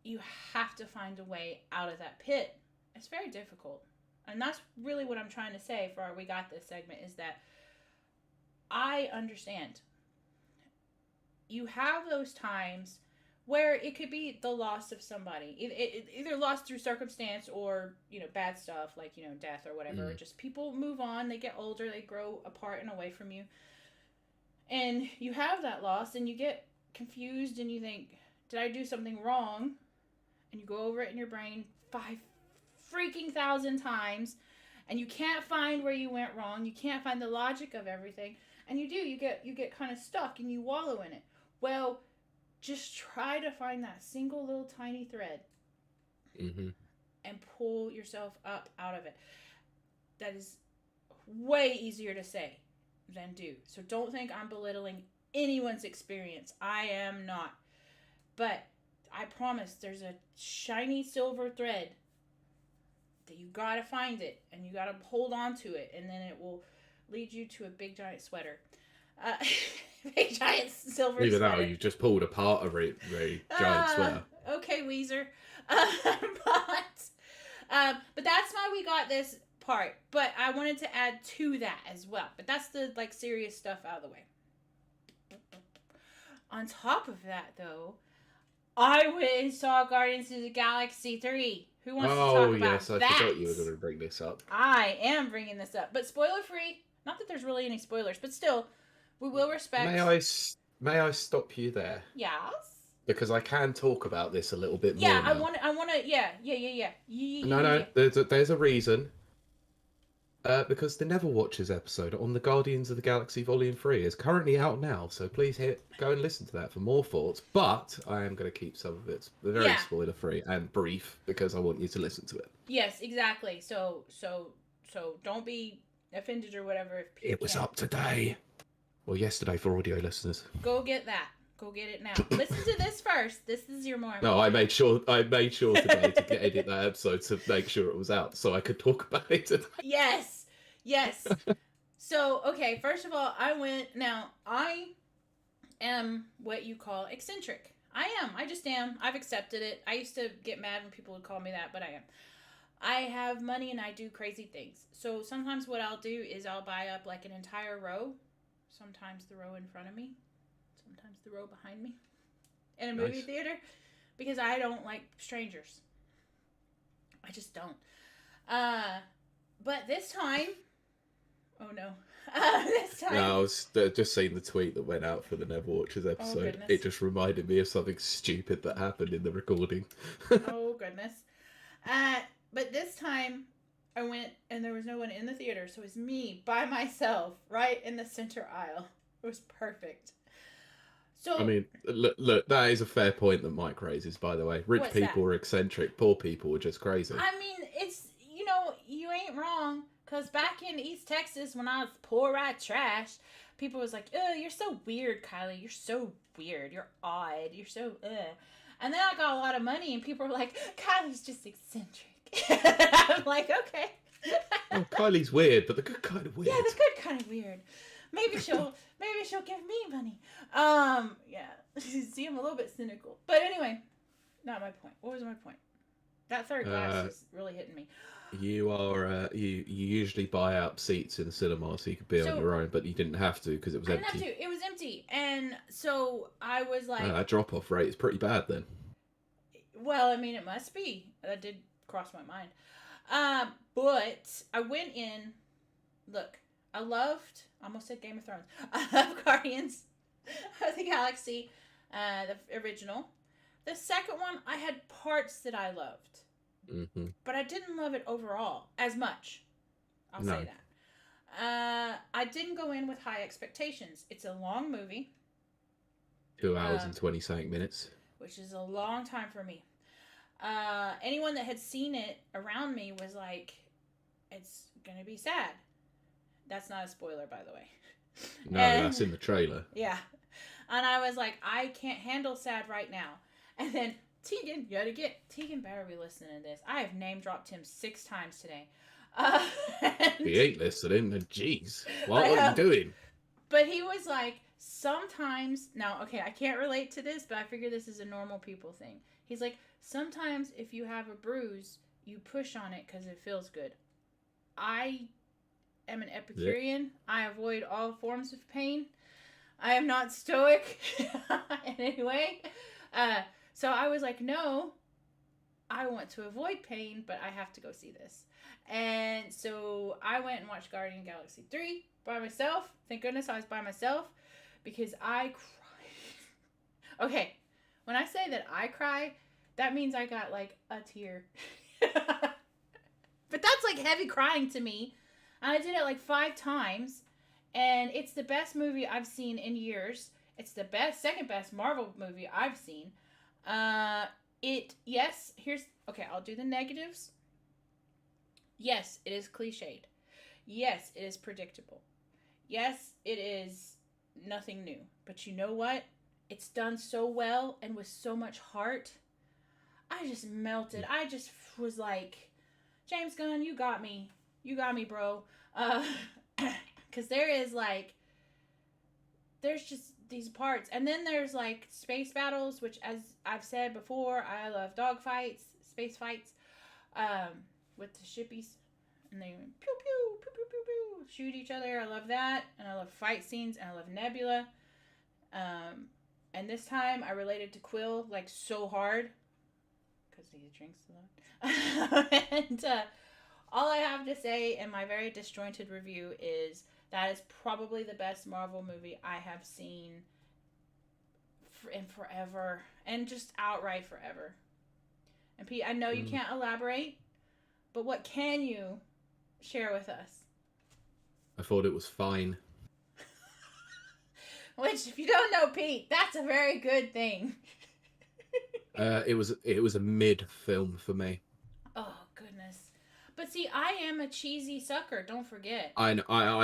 you have to find a way out of that pit. It's very difficult. And that's really what I'm trying to say for our We Got This segment, is that I understand. You have those times where it could be the loss of somebody. Either lost through circumstance or, you know, bad stuff like, you know, death or whatever. Just people move on. They get older. They grow apart and away from you. And you have that loss and you get confused and you think, did I do something wrong? And you go over it in your brain 5,000 times and you can't find where you went wrong. You can't find the logic of everything. And you get kind of stuck and you wallow in it. Well, just try to find that single little tiny thread and pull yourself up out of it. That is way easier to say than do. So don't think I'm belittling anyone's experience. I am not. But I promise there's a shiny silver thread that you gotta find it and you gotta hold on to it, and then it will lead you to a big giant sweater. Big giant silver Even sweater. though you just pulled apart a very giant sweater. Okay, Weezer. But that's why we got this part. But I wanted to add to that as well. But that's the like serious stuff out of the way. On top of that, though, I went and saw Guardians of the Galaxy 3 Who wants to Oh talk about yes, I that? forgot you were going to bring this up. I am bringing this up, but spoiler free. Not that there's really any spoilers, but still, we will May respect. I may I stop you there Yes. because I can talk about this a little bit Yeah, more I now. want to. I want to. Yeah, yeah, yeah, yeah, yeah, No, yeah, no, yeah. there's a reason. Because the Never Watchers episode on the Guardians of the Galaxy Volume 3 is currently out now, so please go and listen to that for more thoughts. But I am going to keep some of it very Yeah. spoiler free and brief because I want you to listen to it. Yes, exactly. So don't be offended or whatever if people It was can't. up today. Well, yesterday for audio listeners. Go get that. Go get it now. Listen to this first. This is your more. No, I made sure today to edit that episode to make sure it was out so I could talk about it today. Yes. Yes. So, okay, first of all, I am what you call eccentric. I am. I just am. I've accepted it. I used to get mad when people would call me that, but I am. I have money and I do crazy things. So sometimes what I'll do is I'll buy up like an entire row. Sometimes the row in front of me. Sometimes the row behind me. In a movie theater. Because I don't like strangers. I just don't. But this time... Oh no. This time... No, I was just seeing the tweet that went out for the Never Watchers episode. goodness. It just reminded me of something stupid that happened in the recording. Oh goodness. But this time I went and there was no one in the theater, so it was me by myself, right in the center aisle. It was perfect. So I mean, look, that is a fair point that Mike raises, by the way. Rich What's people that? are eccentric, poor people are just crazy. I mean, it's you ain't wrong. Cause back in East Texas when I was poor right trash, people was like, "Oh, you're so weird, Kiley. You're so weird. You're odd. You're so And then I got a lot of money, and people were like, "Kylie's just eccentric." I'm like, okay. Oh, Kylie's weird, but the good kind of weird. Yeah, the good kind of weird. Maybe she'll give me money. Yeah. See, I'm a little bit cynical, but anyway, not my point. What was my point? That third glass is really hitting me. You are you usually buy up seats in the cinema so you could be on your own, but you didn't have to because it was empty. I didn't have to. It was empty, and so I was like, that drop-off rate is pretty bad then. well, I mean, it must be. That did cross my mind. But I went in. Look, I almost said Game of Thrones. I love Guardians of the Galaxy, the original. The second one, I had parts that I loved. Mm-hmm. But I didn't love it overall as much. I'll say that. I didn't go in with high expectations. It's a long movie. 2 hours and 20-something minutes. Which is a long time for me. Anyone that had seen it around me was like, it's going to be sad. That's not a spoiler, by the way. No, that's in the trailer. Yeah. And I was like, I can't handle sad right now. And then Tegan, Tegan better be listening to this. I have name dropped him 6 times today. He ain't listening, then jeez. What are you doing? But he was like, sometimes, now, okay, I can't relate to this, but I figure this is a normal people thing. He's like, sometimes if you have a bruise, you push on it because it feels good. I am an Epicurean. Yep. I avoid all forms of pain. I am not stoic in any way. So I was like, no, I want to avoid pain, but I have to go see this. And so I went and watched Guardian of the Galaxy 3 by myself. Thank goodness I was by myself because I cried. Okay, when I say that I cry, that means I got like a tear. But that's like heavy crying to me. And I did it like 5 times. And it's the best movie I've seen in years. It's the second best Marvel movie I've seen. Okay, I'll do the negatives. Yes, it is cliched. Yes, it is predictable. Yes, it is nothing new. But you know what? It's done so well and with so much heart. I just melted. I just was like, James Gunn, you got me. You got me, bro. Because there's just these parts. And then there's like space battles, which as I've said before, I love dog fights, space fights, with the shippies. And they pew, pew, pew, pew, pew, pew, shoot each other. I love that. And I love fight scenes. And I love Nebula. And this time I related to Quill like so hard. because he drinks a lot. And all I have to say in my very disjointed review is that is probably the best Marvel movie I have seen in forever. And just outright forever. And Pete, I know you can't elaborate, but what can you share with us? I thought it was fine. Which, if you don't know Pete, that's a very good thing. It was a mid film for me. Oh, goodness. But see, I am a cheesy sucker, don't forget. I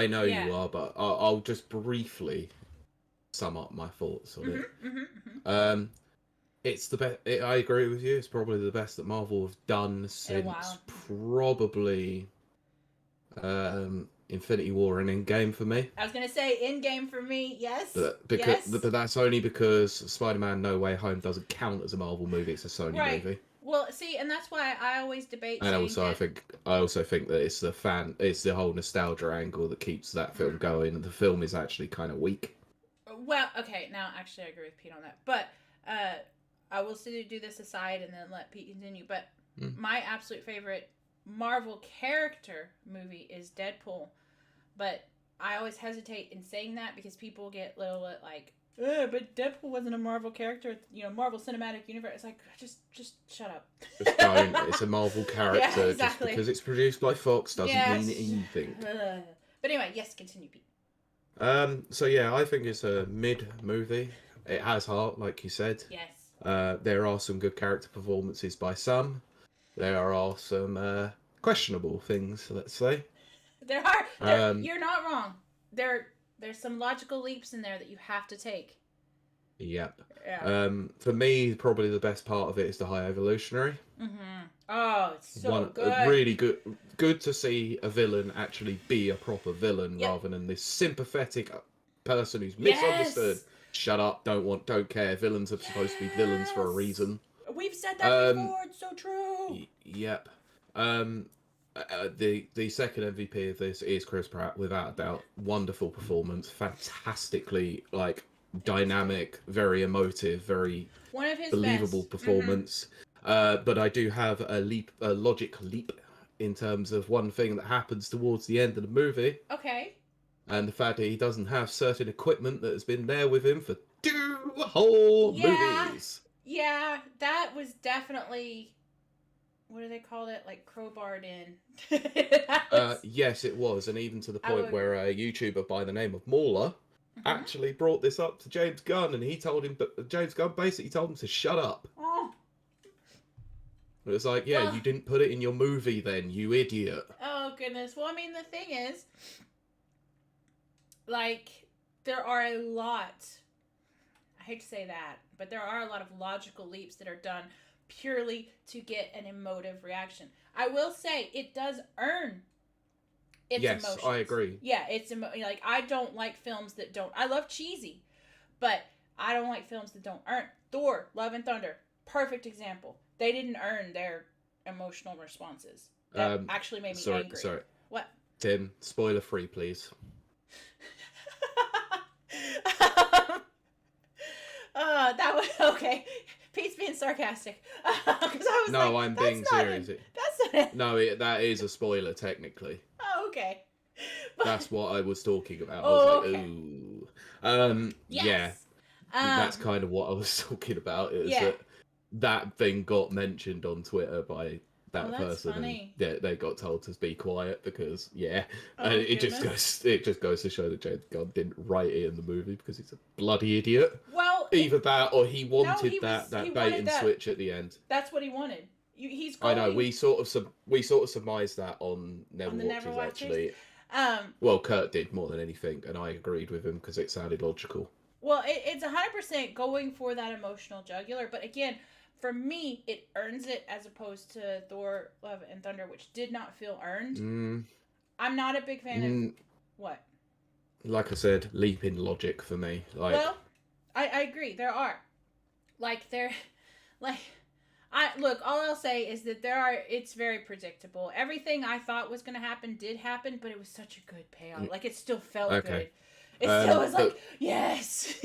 know you are, but I'll just briefly sum up my thoughts on it. It's the best. I agree with you. It's probably the best that Marvel have done since probably Infinity War and Endgame for me. I was gonna say Endgame for me, yes. But that's only because Spider-Man: No Way Home doesn't count as a Marvel movie. It's a Sony movie. Well, see, and that's why I always debate. And also, I also think that it's the whole nostalgia angle that keeps that film going. And the film is actually kind of weak. Well, okay, now actually I agree with Pete on that, but I will still do this aside and then let Pete continue. But my absolute favorite Marvel character movie is Deadpool, but I always hesitate in saying that because people get little like, but Deadpool wasn't a Marvel character, Marvel Cinematic Universe. It's like, just shut up. Just don't. It's a Marvel character. Yeah, exactly. Just because it's produced by Fox doesn't mean anything. But anyway, yes, continue, Pete. So yeah, I think it's a mid movie. It has heart, like you said. Yes. There are some good character performances by some. There are some questionable things, let's say. There are. You're not wrong. There's some logical leaps in there that you have to take. Yep. Yeah. For me, probably the best part of it is the High Evolutionary. Oh, it's so good. Really good to see a villain actually be a proper villain rather than this sympathetic person who's misunderstood. Yes. Shut up! Don't care. Villains are supposed to be villains for a reason. We've said that before. It's so true. Yep. The second MVP of this is Chris Pratt, without a doubt. Wonderful performance, fantastically dynamic, very emotive, very one of his believable best. performance. But I do have a logic leap in terms of one thing that happens towards the end of the movie. Okay. And the fact that he doesn't have certain equipment that has been there with him for 2 whole movies. Yeah, that was definitely, what do they call it? Like crowbarred in. Yes, it was. And even to the point where a YouTuber by the name of Mauler actually brought this up to James Gunn, and James Gunn basically told him to shut up. Oh. It was like, you didn't put it in your movie then, you idiot. Oh, goodness. Well, I mean, the thing is, there are a lot, I hate to say that, but there are a lot of logical leaps that are done purely to get an emotive reaction. I will say, it does earn its emotions. Yes, I agree. Yeah, I don't like films that don't, I love cheesy, but I don't like films that don't earn. Thor, Love and Thunder, perfect example. They didn't earn their emotional responses. That actually made me angry. Sorry. What? Tim, spoiler free, please. That was okay. Pete's being sarcastic. I'm being serious. That's not it. No, that is a spoiler technically. Oh, okay. That's what I was talking about. Ooh. Yes. Yeah. That's kind of what I was talking about. Is that thing got mentioned on Twitter by that person, funny. And they got told to be quiet because it just goes to show that James Gunn didn't write it in the movie because he's a bloody idiot. Well, either that or he wanted that bait and switch at the end. That's what he wanted. I know we sort of surmised that on Never Watches actually. Well, Kurt did more than anything, and I agreed with him because it sounded logical. Well, it's 100% going for that emotional jugular, but again, for me, it earns it as opposed to Thor, Love and Thunder, which did not feel earned. I'm not a big fan of what? Like I said, leap in logic for me. Well, I agree. There are. Look, all I'll say is that it's very predictable. Everything I thought was going to happen did happen, but it was such a good payoff. It still felt good. It still was yes.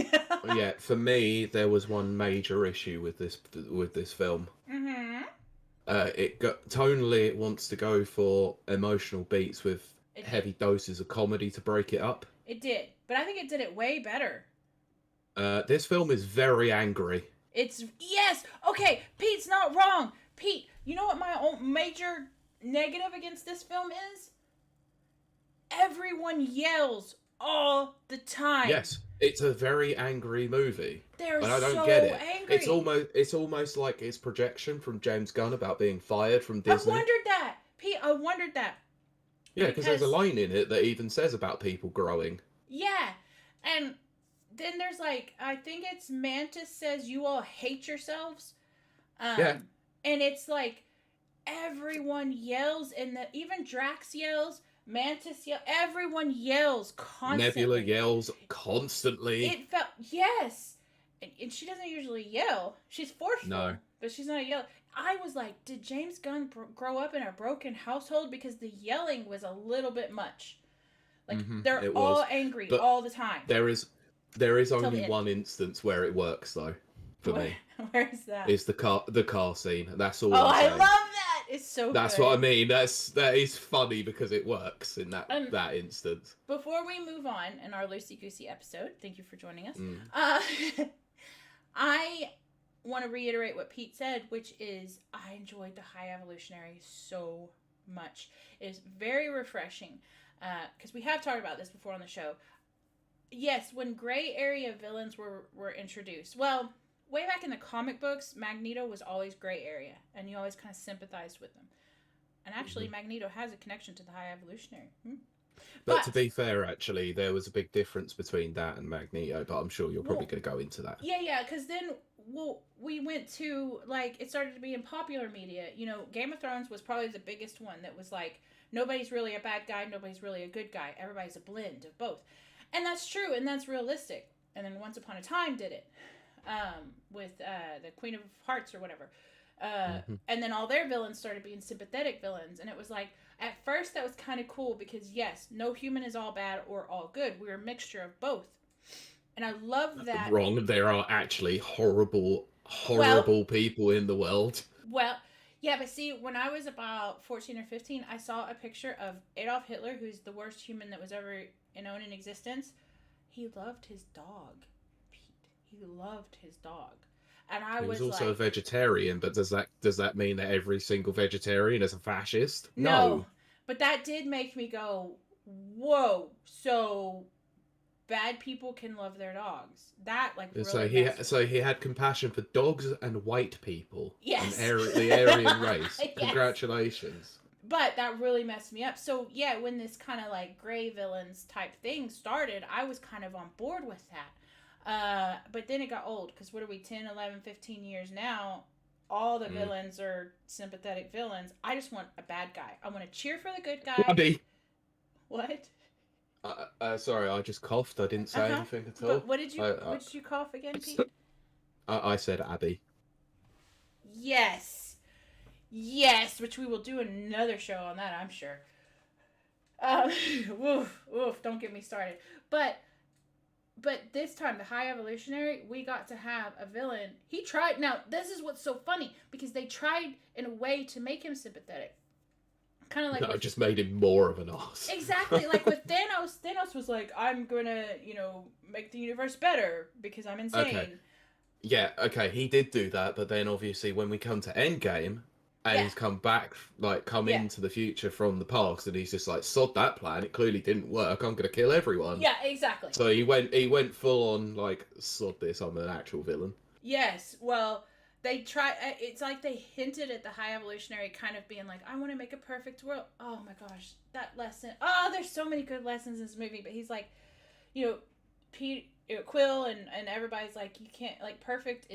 Yeah, for me, there was one major issue with this film. Tonally, it wants to go for emotional beats with It did. heavy doses of comedy to break it up. It did. But I think it did it way better. This film is very angry. It's yes. Okay, Pete's not wrong. Pete, you know what my own major negative against this film is? Everyone yells all the time. Yes, it's a very angry movie. They're And I don't so get it. angry. It's almost like it's projection from James Gunn about being fired from Disney. I wondered that. Pete, I wondered that. Yeah, because there's a line in it that even says about people growing. Yeah. And then there's like, I think it's Mantis says you all hate yourselves. Yeah. And it's like everyone yells, and even Drax yells, Mantis yells, everyone yells constantly. Nebula yells constantly. It felt, yes. And she doesn't usually yell. She's forceful. No. But she's not a yeller. I was like, did James Gunn grow up in a broken household? Because the yelling was a little bit much. Like, they're all angry all the time. There is only one instance where it works, though, for me. Where's that? It's the car scene. That's all. I love that. It's so That's good. what I mean. That is funny because it works in that instance. Before we move on in our loosey goosey episode, thank you for joining us. I want to reiterate what Pete said, which is I enjoyed the High Evolutionary so much. It is very refreshing because we have talked about this before on the show. Yes, when gray area villains were introduced, well, way back in the comic books, Magneto was always gray area, and you always kind of sympathized with them. And actually, Magneto has a connection to the High Evolutionary. But to be fair, actually, there was a big difference between that and Magneto, but I'm sure you're probably going to go into that. Yeah, because then we went to, like, it started to be in popular media. You know, Game of Thrones was probably the biggest one that was like, nobody's really a bad guy, nobody's really a good guy. Everybody's a blend of both. And that's true, and that's realistic. And then Once Upon a Time did it with the Queen of Hearts or whatever. And then all their villains started being sympathetic villains. And it was like, at first that was kind of cool because, yes, no human is all bad or all good. We're a mixture of both. And I love that. Wrong. There are actually horrible people in the world. Well, yeah, but see, when I was about 14 or 15, I saw a picture of Adolf Hitler, who's the worst human that was ever known in existence. He loved his dog, Pete. He loved his dog. And I was also like, a vegetarian, but does that mean that every single vegetarian is a fascist? No. But that did make me go, whoa, so bad people can love their dogs. That, like, really so he had compassion for dogs and white people. Yes. And the Aryan race. Yes. Congratulations. But that really messed me up. So, yeah, when this kind of, like, gray villains type thing started, I was kind of on board with that. But then it got old, because what are we, 10, 11, 15 years now? All the villains are sympathetic villains. I just want a bad guy. I want to cheer for the good guy. Abby. What? Sorry, I just coughed. I didn't say anything at all. But what did you cough again, Pete? I said Abby. Yes, which we will do another show on that, I'm sure. Woof, don't get me started. But this time, the High Evolutionary, we got to have a villain. He tried. Now, this is what's so funny, because they tried in a way to make him sympathetic. Kind of like... No, just made him more of an ass. Exactly. Like with Thanos. Thanos was like, I'm going to, make the universe better because I'm insane. Okay. Yeah, okay, he did do that, but then obviously when we come to Endgame, and he's come back, into the future from the past, and he's just like, sod that plan, it clearly didn't work, I'm gonna kill everyone. Yeah, exactly. So he went full on, like, sod this, I'm an actual villain. Yes, well, they try, it's like they hinted at the High Evolutionary kind of being like, I want to make a perfect world. Oh my gosh, that lesson. Oh, there's so many good lessons in this movie, but he's like, Pete, Quill and everybody's like, you can't, like, perfect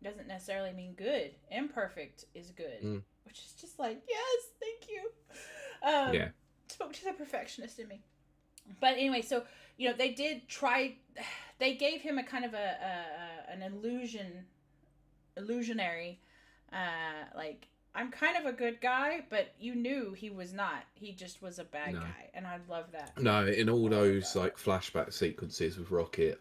doesn't necessarily mean good. Imperfect is good. Which is just like, yes, thank you. Yeah. Spoke to the perfectionist in me. But anyway, so, they did try, they gave him a kind of an illusionary, like, I'm kind of a good guy, but you knew he was not. He just was a bad No. guy, and I love that. No, in all I love those that. like flashback sequences with Rocket,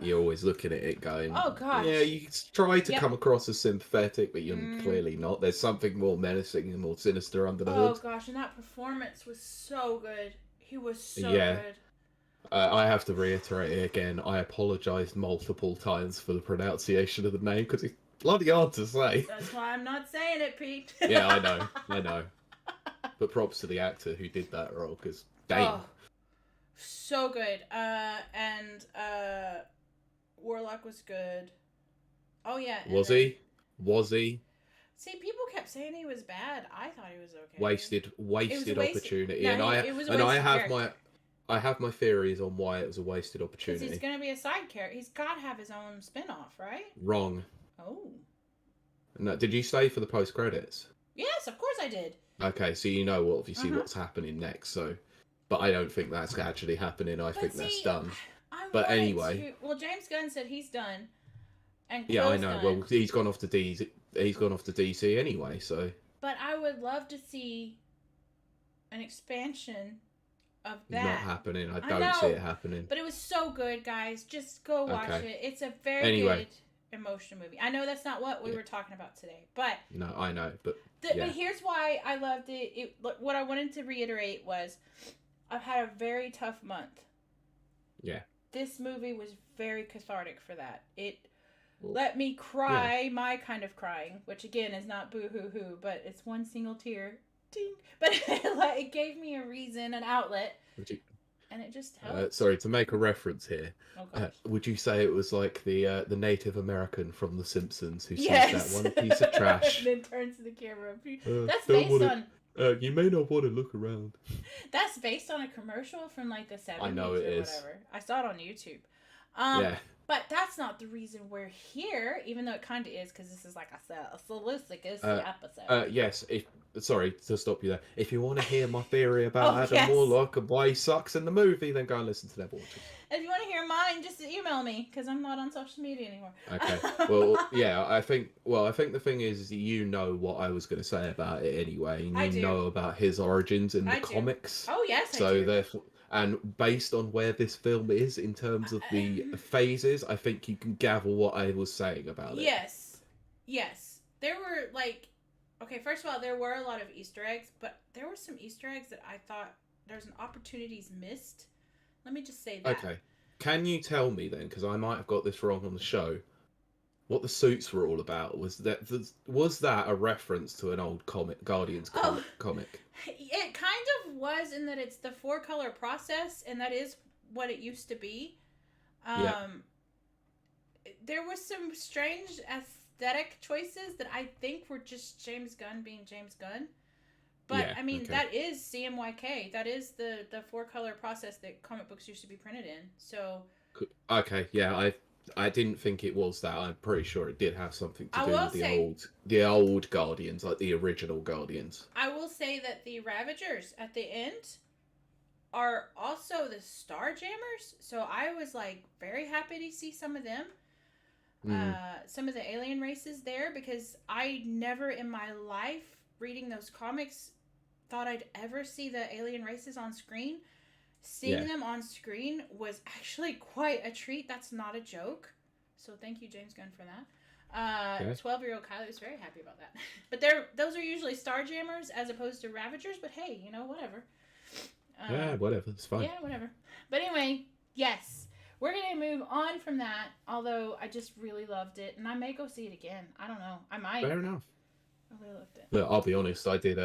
you're always looking at it going, Oh yeah, gosh. you try to Yep. come across as sympathetic, but you're Mm. clearly not. There's something more menacing and more sinister under the Oh hood. gosh, and that performance was so good. He was so Yeah, good. I have to reiterate it again. I apologised multiple times for the pronunciation of the name because it's bloody hard to say. That's why I'm not saying it, Pete. Yeah, I know. But props to the actor who did that role because damn, Oh, so good. And Warlock was good. Oh yeah, and was then he? Was he? see, people kept saying he was bad. I thought he was okay. It was a Wasted wasted. opportunity, No, and it was a wasted character. I have my theories on why it was a wasted Because he's opportunity. gonna be a side character. He's got to have his own spin-off, right? Wrong. Oh. No, did you stay for the post credits? Yes, of course I did. Okay, so you know obviously Uh-huh. what's happening next. So, but I don't think that's actually happening. I But think that's see, done. I But wanted anyway, to. Well, James Gunn said he's done, and yeah, I Quill's know. Well, done. he's gone off to DC. He's gone off to DC anyway. So But I would love to see an expansion of not that. happening. I I don't see it know, happening. but it was so good, guys. Just go watch Okay. it. It's a very Anyway, good emotional movie. I know that's not what we yeah. were talking about today, but No, I know, but but yeah, here's why I loved it. What I wanted to reiterate was I've had a very tough month. yeah. This movie was very cathartic for that. It Well, let me yeah. cry my kind of crying, which again is not boo hoo hoo, but it's one single tear. Ding. But it gave me a reason, an outlet, Would you, and it just helped. sorry to make a reference here. Oh gosh. Would you say it was like the Native American from The Simpsons who sees Yes. that one piece of trash? And then turns to the camera. That's Don't based wanna, on. you may not want to look around. That's based on a commercial from like the 70s I know or it is. whatever. I saw it on YouTube. Um, Yeah. But that's not the reason we're here, even though it kind of is, because this is like a solicitous episode. Yes. Sorry to stop you there. If you want to hear my theory about Oh, Adam yes. Warlock and why he sucks in the movie, then go and listen to their watches. If you want to hear mine, just email me, because I'm not on social media anymore. Okay. Well, yeah. I think the thing is, you know what I was going to say about it anyway, and I you do. know about his origins in the I do. comics. Oh, yes, I So do. therefore, and based on where this film is in terms of the phases, I think you can gather what I was saying about it. Yes. Yes. There were, like, okay, first of all, there were a lot of Easter eggs, but there were some Easter eggs that I thought there's an opportunities missed. Let me just say that. Okay. Can you tell me then, because I might have got this wrong on the show, what the suits were all about? Was that a reference to an old Guardians comic? It kind of was in that it's the 4-color process, and that is what it used to be. Yeah. There was some strange aesthetic choices that I think were just James Gunn being James Gunn. But, Yeah, I mean, okay. that is CMYK. That is the 4-color process that comic books used to be printed in. So, Okay, yeah, I didn't think it was that. I'm pretty sure it did have something to I do will with say- the old Guardians, like the original Guardians. I will say that the Ravagers at the end are also the Starjammers. So, I was, like, very happy to see some of them. Some of the alien races there, because I never in my life reading those comics thought I'd ever see the alien races on screen. Seeing them on screen was actually quite a treat. That's not a joke. So thank you, James Gunn, for that. 12-year-old Kiley was very happy about that. But those are usually Starjammers as opposed to Ravagers. But hey, whatever. Yeah, whatever. It's fine. Yeah, whatever. But anyway, yes. We're going to move on from that, although I just really loved it. And I may go see it again. I don't know. I might. Fair enough. I really loved it. Look, I'll be honest. I did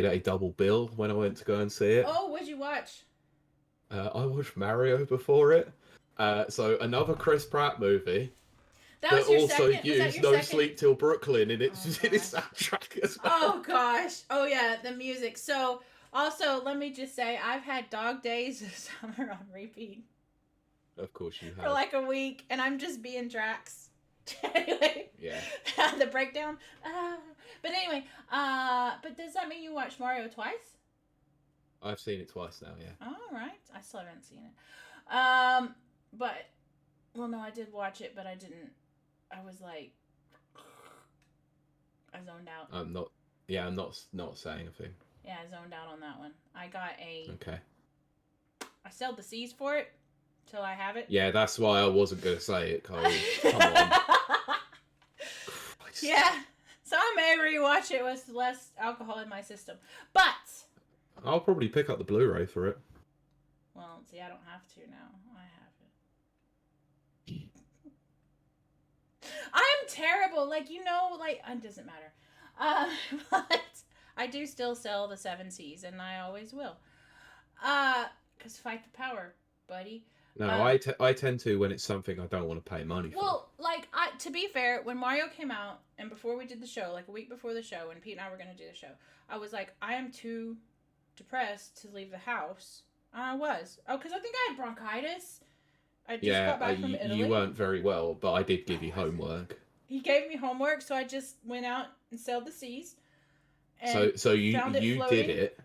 a double bill when I went to go and see it. Oh, what'd you watch? I watched Mario before it. So another Chris Pratt movie. That was your also second? Was that used your No second? Sleep Till Brooklyn in its Oh, in its soundtrack as well. Oh, gosh. Oh, yeah, the music. So, also, let me just say, I've had Dog Days of Summer on repeat Of course you have. for like a week, and I'm just being Drax. Anyway. Yeah. The breakdown. But anyway, but does that mean you watched Mario twice? I've seen it twice now, yeah. All right. I still haven't seen it. But, well, no, I did watch it, but I didn't. I was like, I zoned out. I'm not. Yeah, I'm not saying a thing. Yeah, I zoned out on that one. I got a. Okay. I sold the C's for it till I have it. Yeah, that's why I wasn't gonna say it, Kylie. Come on. Christ. Yeah. So I may rewatch it with less alcohol in my system. But I'll probably pick up the Blu-ray for it. well, see, I don't have to now. I have it. I'm terrible. Like, you know, like, it doesn't matter. But I do still sell the 7Cs, and I always will. Because fight the power, buddy. No, I tend to when it's something I don't want to pay money for. Well, like, to be fair, when Mario came out, and before we did the show, like a week before the show, when Pete and I were going to do the show, I was like, I am too depressed to leave the house. And I was. Oh, because I think I had bronchitis. I just got back from Italy. You weren't very well, but I did give you homework. He gave me homework, so I just went out and sold the C's. And so you floating. did it.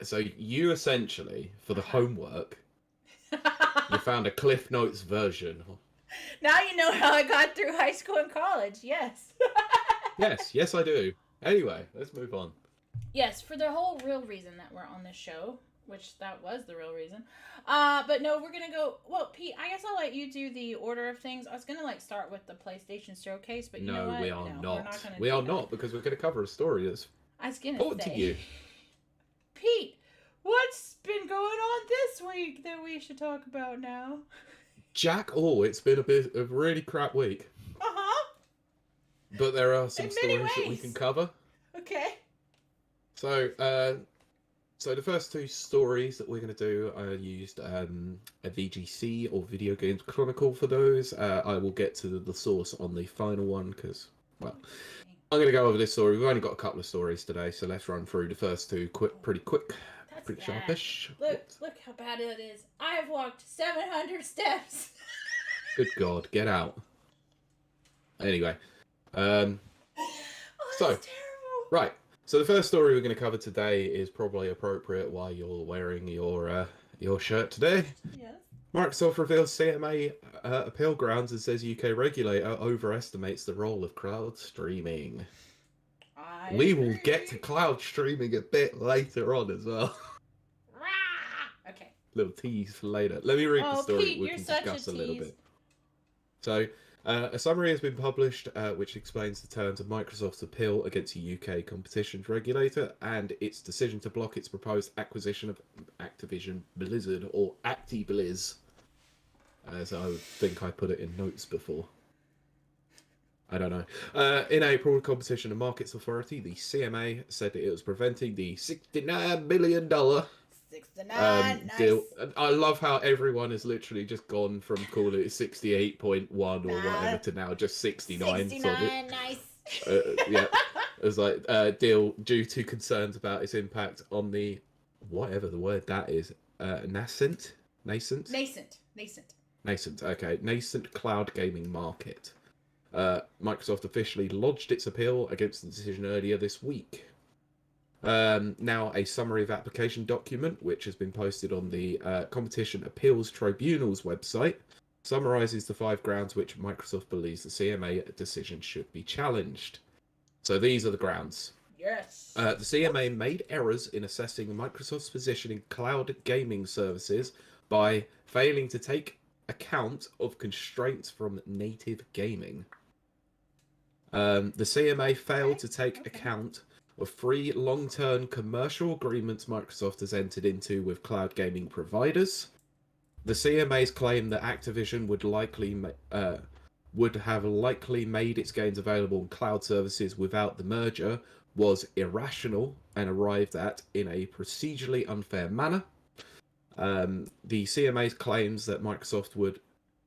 So you essentially, for the homework, you found a Cliff Notes version. Now you know how I got through high school and college. Yes. Yes, I do. Anyway, let's move on. Yes, for the whole real reason that we're on this show, which that was the real reason. But no, we're gonna go. Well, Pete, I guess I'll let you do the order of things. I was gonna start with the PlayStation Showcase, but you know what? We are no, not. We're not gonna we are not because we're gonna cover a story that's I was gonna important say, to you. Pete, what's been going on this week that we should talk about now? Jack, it's been a really crap week. But there are some stories that we can cover. Okay. So the first two stories that we're going to do, I used a VGC or Video Games Chronicle for those. I will get to the source on the final one because, well, I'm going to go over this story. We've only got a couple of stories today, so let's run through the first two pretty quick. That's pretty bad. sharpish. Look how bad it is. I have walked 700 steps. Good God, get out. Anyway, that's terrible. Right. So the first story we're going to cover today is probably appropriate while you're wearing your shirt today. Yes. Microsoft reveals CMA appeal grounds and says UK regulator overestimates the role of cloud streaming. We will get to cloud streaming a bit later on as well. Okay. Little tease for later. Let me read the story. Pete, we you're can such discuss a little tease. bit. So, a summary has been published which explains the terms of Microsoft's appeal against the UK competition regulator and its decision to block its proposed acquisition of Activision Blizzard, or ActiBliz, as I would think I put it in notes before. I don't know. In April, the Competition and Markets Authority, the CMA, said that it was preventing the $69 million 69, deal. nice. I love how everyone has literally just gone from calling it 68.1 or whatever to now just 69. 69, nice. Yeah, it was like deal due to concerns about its impact on the whatever the word that is, nascent. Okay, nascent cloud gaming market. Microsoft officially lodged its appeal against the decision earlier this week. Now, a summary of application document, which has been posted on the Competition Appeals Tribunal's website, summarizes the 5 grounds which Microsoft believes the CMA decision should be challenged. So these are the grounds. Yes. The CMA made errors in assessing Microsoft's position in cloud gaming services by failing to take account of constraints from native gaming. The CMA failed to take account of 3 long-term commercial agreements Microsoft has entered into with cloud gaming providers. The CMA's claim that Activision would have likely made its games available on cloud services without the merger was irrational and arrived at in a procedurally unfair manner. The CMA's claims that Microsoft would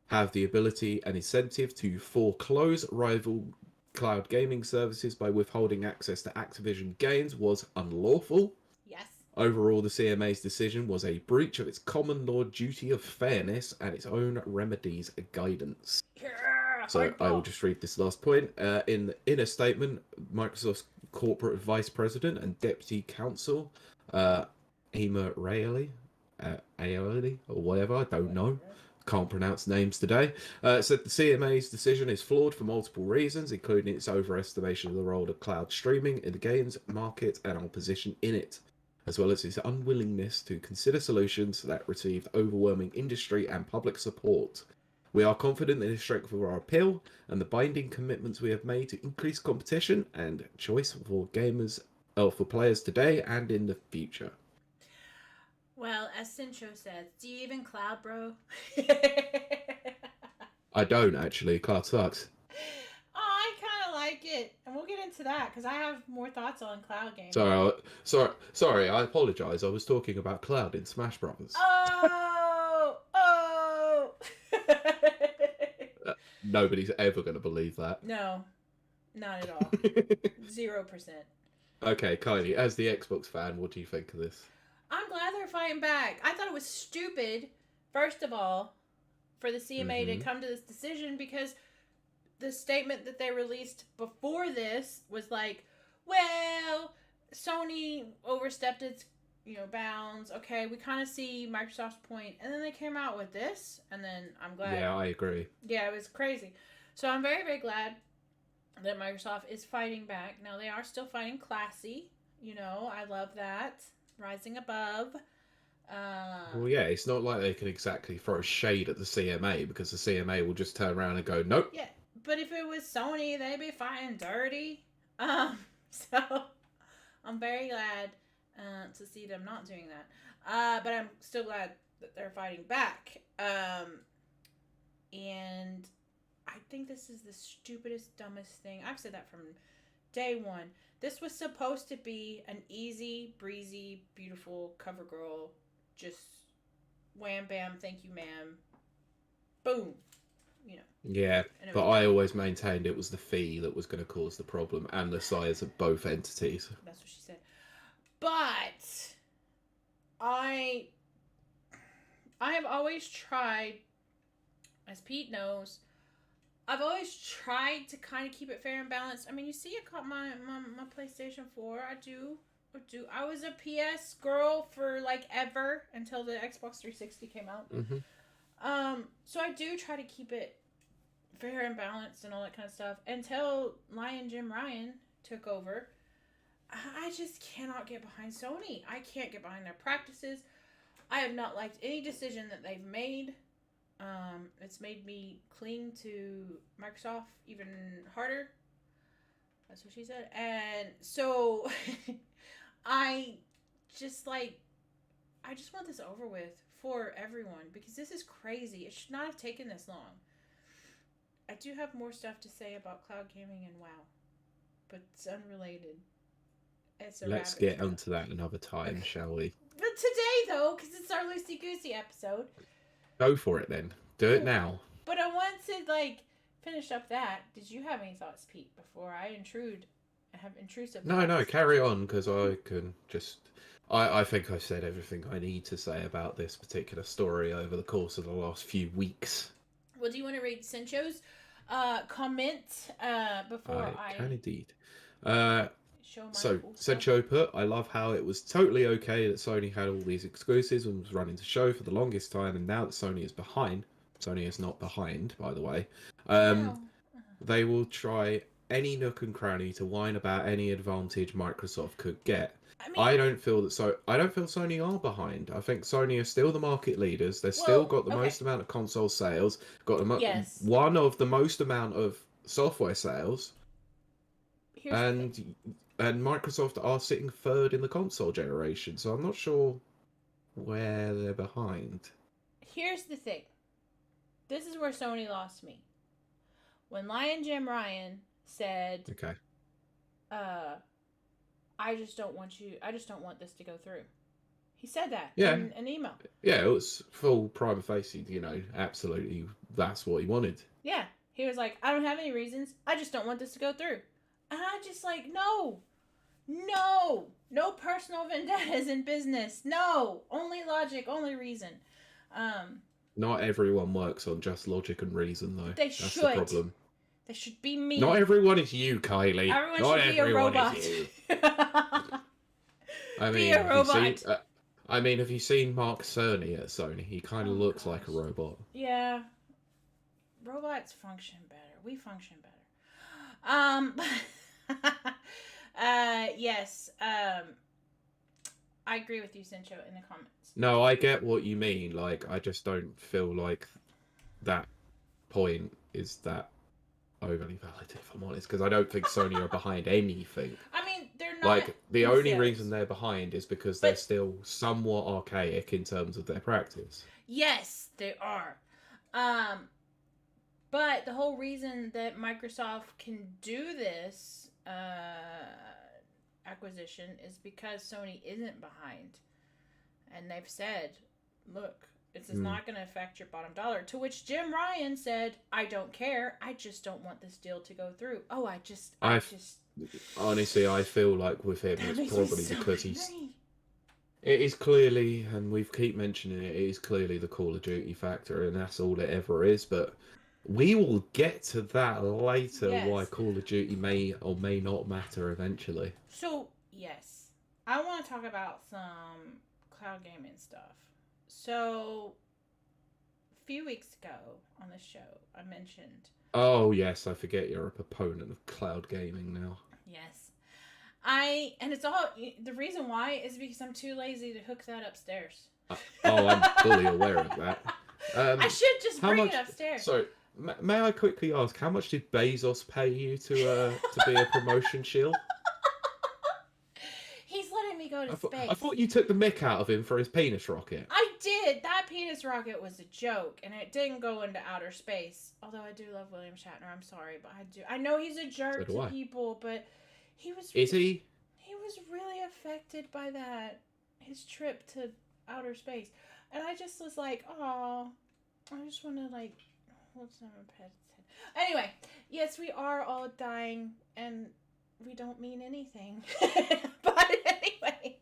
have the ability and incentive to foreclose rival cloud gaming services by withholding access to Activision games was unlawful. Yes. Overall, the CMA's decision was a breach of its common law duty of fairness and its own remedies guidance. Yeah, so I will just read this last point. In a statement, Microsoft's corporate vice president and deputy counsel, Ema Rayleigh, or whatever, I don't know, can't pronounce names today, said the CMA's decision is flawed for multiple reasons, including its overestimation of the role of cloud streaming in the games market and our position in it, as well as its unwillingness to consider solutions that received overwhelming industry and public support. We are confident in the strength of our appeal and the binding commitments we have made to increase competition and choice for for players today and in the future. Well, as Sincho says, do you even cloud, bro? I don't actually. Cloud sucks. Oh, I kind of like it, and we'll get into that because I have more thoughts on cloud gaming. Sorry. I apologise. I was talking about Cloud in Smash Brothers. Oh. Nobody's ever going to believe that. No, not at all. 0%. Okay, Kylie, as the Xbox fan, what do you think of this? I'm glad they're fighting back. I thought it was stupid, first of all, for the CMA to come to this decision because the statement that they released before this was like, well, Sony overstepped its bounds. Okay, we kind of see Microsoft's point, and then they came out with this, and then I'm glad. Yeah, I agree. Yeah, it was crazy. So I'm very, very glad that Microsoft is fighting back. Now they are still fighting classy. I love that. Rising above. Well, yeah, it's not like they can exactly throw shade at the CMA because the CMA will just turn around and go, nope. Yeah, but if it was Sony, they'd be fighting dirty. So I'm very glad to see them not doing that. But I'm still glad that they're fighting back. And I think this is the stupidest, dumbest thing. I've said that from day one. This was supposed to be an easy, breezy, beautiful cover girl. Just wham, bam, thank you, ma'am. Boom. Yeah, but I always maintained it was the fee that was going to cause the problem and the size of both entities. That's what she said. But I have always tried, as Pete knows, I've always tried to kind of keep it fair and balanced. I mean, you see, I got my PlayStation 4. I do. I was a PS girl for like ever until the Xbox 360 came out. So I do try to keep it fair and balanced and all that kind of stuff until Lion Jim Ryan took over. I just cannot get behind Sony. I can't get behind their practices. I have not liked any decision that they've made. It's made me cling to Microsoft even harder. That's what she said. And so I just want this over with for everyone because this is crazy. It should not have taken this long. I do have more stuff to say about cloud gaming and WoW, but it's unrelated. Let's get onto that another time, shall we? But today, though, because it's our loosey-goosey episode. Go for it, then. Do it now. But I want to, finish up that. Did you have any thoughts, Pete, before I have intrusive thoughts? No, carry on, because I can just... I think I've said everything I need to say about this particular story over the course of the last few weeks. Well, do you want to read Sincho's comment before I can indeed. So, Sencho put, I love how it was totally okay that Sony had all these exclusives and was running the show for the longest time, and now that Sony is behind, Sony is not behind, by the way, they will try any nook and cranny to whine about any advantage Microsoft could get. I don't feel Sony are behind. I think Sony are still the market leaders. They've still got the most amount of console sales, got one of the most amount of software sales. And Microsoft are sitting third in the console generation, so I'm not sure where they're behind. Here's the thing. This is where Sony lost me. When Lion Jim Ryan said, "Okay, I just don't want this to go through." He said that in an email. Yeah, it was full prima facie, absolutely that's what he wanted. Yeah. He was like, I don't have any reasons. I just don't want this to go through. And I just no personal vendettas in business. No, only logic, only reason. Not everyone works on just logic and reason, though. That's the problem. They should be me. Not everyone is you, Kylie. Everyone should be a robot. I mean, be a robot. I mean, have you seen Mark Cerny at Sony? He kind of Oh looks like a gosh. robot. Yeah, robots function better. We function better. Yes. I agree with you, Cincho, in the comments. No, I get what you mean. Like, I just don't feel like that point is that overly valid, if I'm honest, because I don't think Sony are behind anything. I mean, they're not Like, the in only reason sales, they're behind is because they're but still somewhat archaic in terms of their practice. yes, they are. Um, but the whole reason that Microsoft can do this acquisition is because Sony isn't behind. And they've said, look, this is not going to affect your bottom dollar. To which Jim Ryan said, I don't care. I just don't want this deal to go through. Oh, I just. Honestly, I feel like with him, That it's makes me probably so because angry. it is clearly, and we've keep mentioning it, it is clearly the Call of Duty factor, and that's all it ever is. But we will get to that later. Why Yes. Call of Duty may or may not matter eventually. So, yes. I want to talk about some cloud gaming stuff. So, a few weeks ago on the show, I mentioned. Oh yes, I forget you're a proponent of cloud gaming now. Yes. And it's all, the reason why is because I'm too lazy to hook that upstairs. Oh, I'm fully aware of that. I should just how bring much? it upstairs. So, may I quickly ask, how much did Bezos pay you to be a promotion shield? He's letting me go to space. I thought you took the mick out of him for his penis rocket. I did. That penis rocket was a joke, and it didn't go into outer space. Although I do love William Shatner. I'm sorry, but I do. I know he's a jerk to people, but he was. Is he? He was really affected by that. His trip to outer space, and I just was like, oh, I just want to like, what's my pet's head? Anyway, yes, we are all dying, and we don't mean anything. But anyway.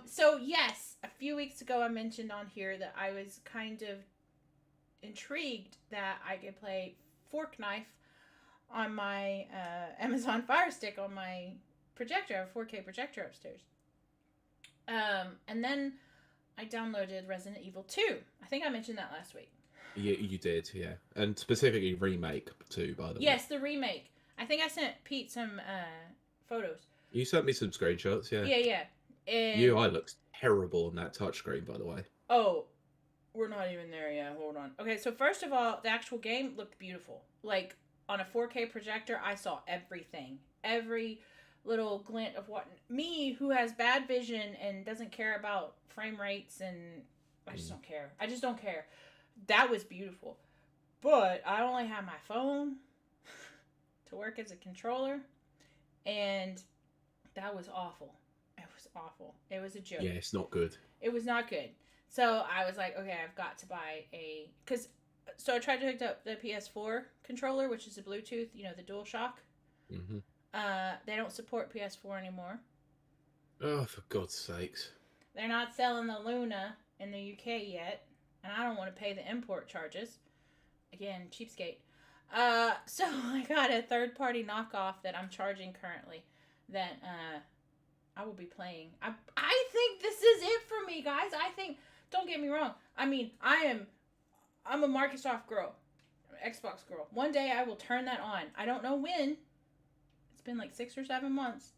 So yes, a few weeks ago I mentioned on here that I was kind of intrigued that I could play Fork Knife on my Amazon Fire Stick on my projector. I have a 4K projector upstairs. And then I downloaded Resident Evil 2. I think I mentioned that last week. You did, yeah. And specifically remake too, by the way. Yes, the remake. I think I sent Pete some photos. You sent me some screenshots, yeah. Yeah. And UI looks terrible on that touchscreen, by the way. Oh, we're not even there yet. Hold on. Okay, so first of all, the actual game looked beautiful. Like, on a 4K projector, I saw everything. Every little glint of what... Me, who has bad vision and doesn't care about frame rates, and I just don't care. I just don't care. That was beautiful. But I only have my phone to work as a controller, and that was awful. It was awful. It was a joke. Yeah, it's not good. It was not good. So I was like, okay, I've got to buy so I tried to hook up the PS4 controller, which is a Bluetooth, the DualShock. Mm-hmm. They don't support PS4 anymore. Oh, for God's sakes. They're not selling the Luna in the UK yet, and I don't want to pay the import charges. Again, cheapskate. So I got a third-party knockoff that I'm charging currently that I will be playing. I think this is it for me, guys. Don't get me wrong. I mean, I'm a Microsoft girl. I'm an Xbox girl. One day I will turn that on. I don't know when. It's been like 6 or 7 months.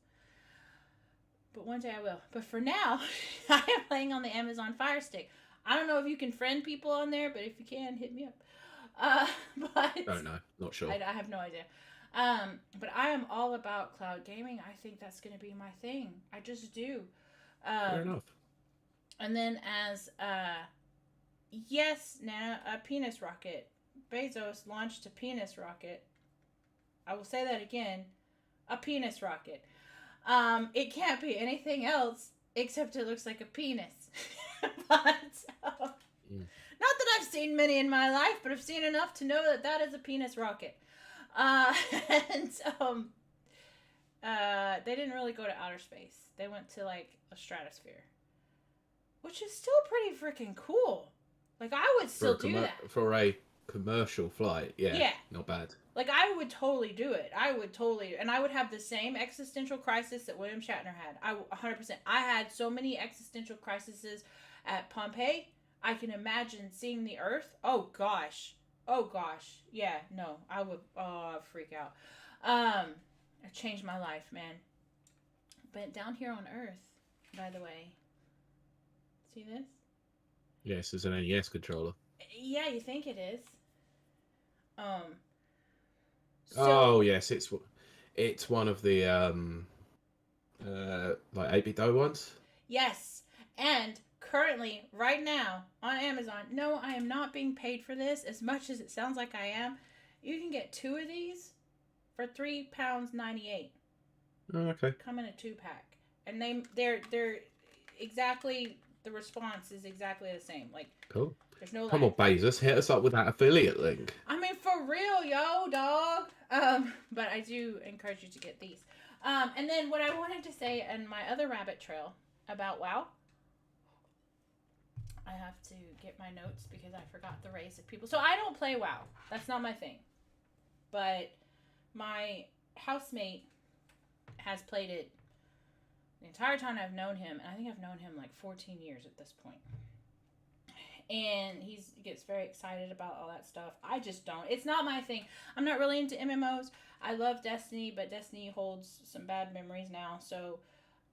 But one day I will. But for now, I am playing on the Amazon Fire Stick. I don't know if you can friend people on there, but if you can, hit me up. But Oh no, not sure. I have no idea. But I am all about cloud gaming. I think that's going to be my thing. I just do. Fair enough. And then yes, Nana, a penis rocket. Bezos launched a penis rocket. I will say that again. A penis rocket. It can't be anything else except it looks like a penis. But not that I've seen many in my life, but I've seen enough to know that is a penis rocket. And they didn't really go to outer space. They went to like a stratosphere, which is still pretty freaking cool. Like I would still do that for a commercial flight. Yeah, not bad. Like, I would totally do it. And I would have the same existential crisis that William Shatner had. 100%. I had so many existential crises at Pompeii. I can imagine seeing the Earth. Oh gosh. Oh gosh. Yeah. No, I would. Oh, I'd freak out. It changed my life, man. But down here on Earth, by the way, see this? Yes, it's an NES controller. Yeah, you think it is. Um. Oh So yes, it's one of the like 8-bit dough ones. yes, and currently, right now on Amazon. No, I am not being paid for this. As much as it sounds like I am, you can get 2 of these for £3.98. Oh, okay. Come in a 2-pack, and they're exactly, the response is exactly the same. Like, Cool. there's no Come on, lag. Bezos, hit us up with that affiliate link. I mean, for real, yo, dog. But I do encourage you to get these. And then what I wanted to say in my other rabbit trail about WoW, I have to get my notes because I forgot the race of people. So I don't play WoW. That's not my thing. But my housemate has played it the entire time I've known him, and I think I've known him like 14 years at this point. And he gets very excited about all that stuff. I just don't. It's not my thing. I'm not really into MMOs. I love Destiny, but Destiny holds some bad memories now, so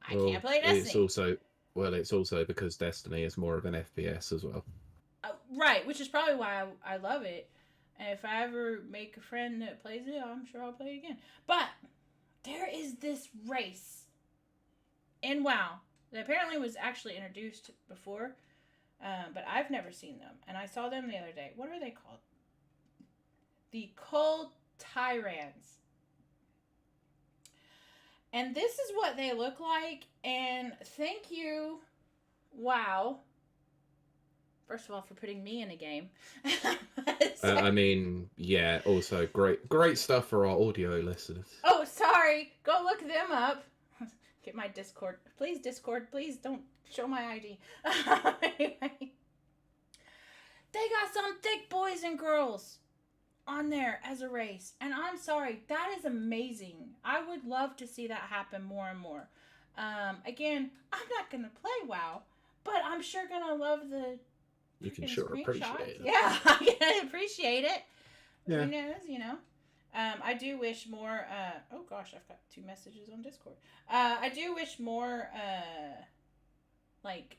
I can't play Destiny. It's also because Destiny is more of an FPS as well. Right, which is probably why I love it. And if I ever make a friend that plays it, I'm sure I'll play it again. But there is this race in WoW that apparently was actually introduced before, but I've never seen them. And I saw them the other day. What are they called? The Cold Tyrants. And this is what they look like. And thank you, WoW, first of all, for putting me in a game. I mean, yeah. Also, great stuff for our audio listeners. Oh, sorry. Go look them up. Get my Discord. Please, Discord. Please don't show my ID. Anyway, they got some thick boys and girls on there as a race. And I'm sorry. That is amazing. I would love to see that happen more and more. Again, I'm not going to play WoW, but I'm sure going to love the You can sure appreciate it. Yeah, I can appreciate it. Yeah. Who knows, you know? I do wish more, oh gosh, I've got 2 messages on Discord. I do wish more, like,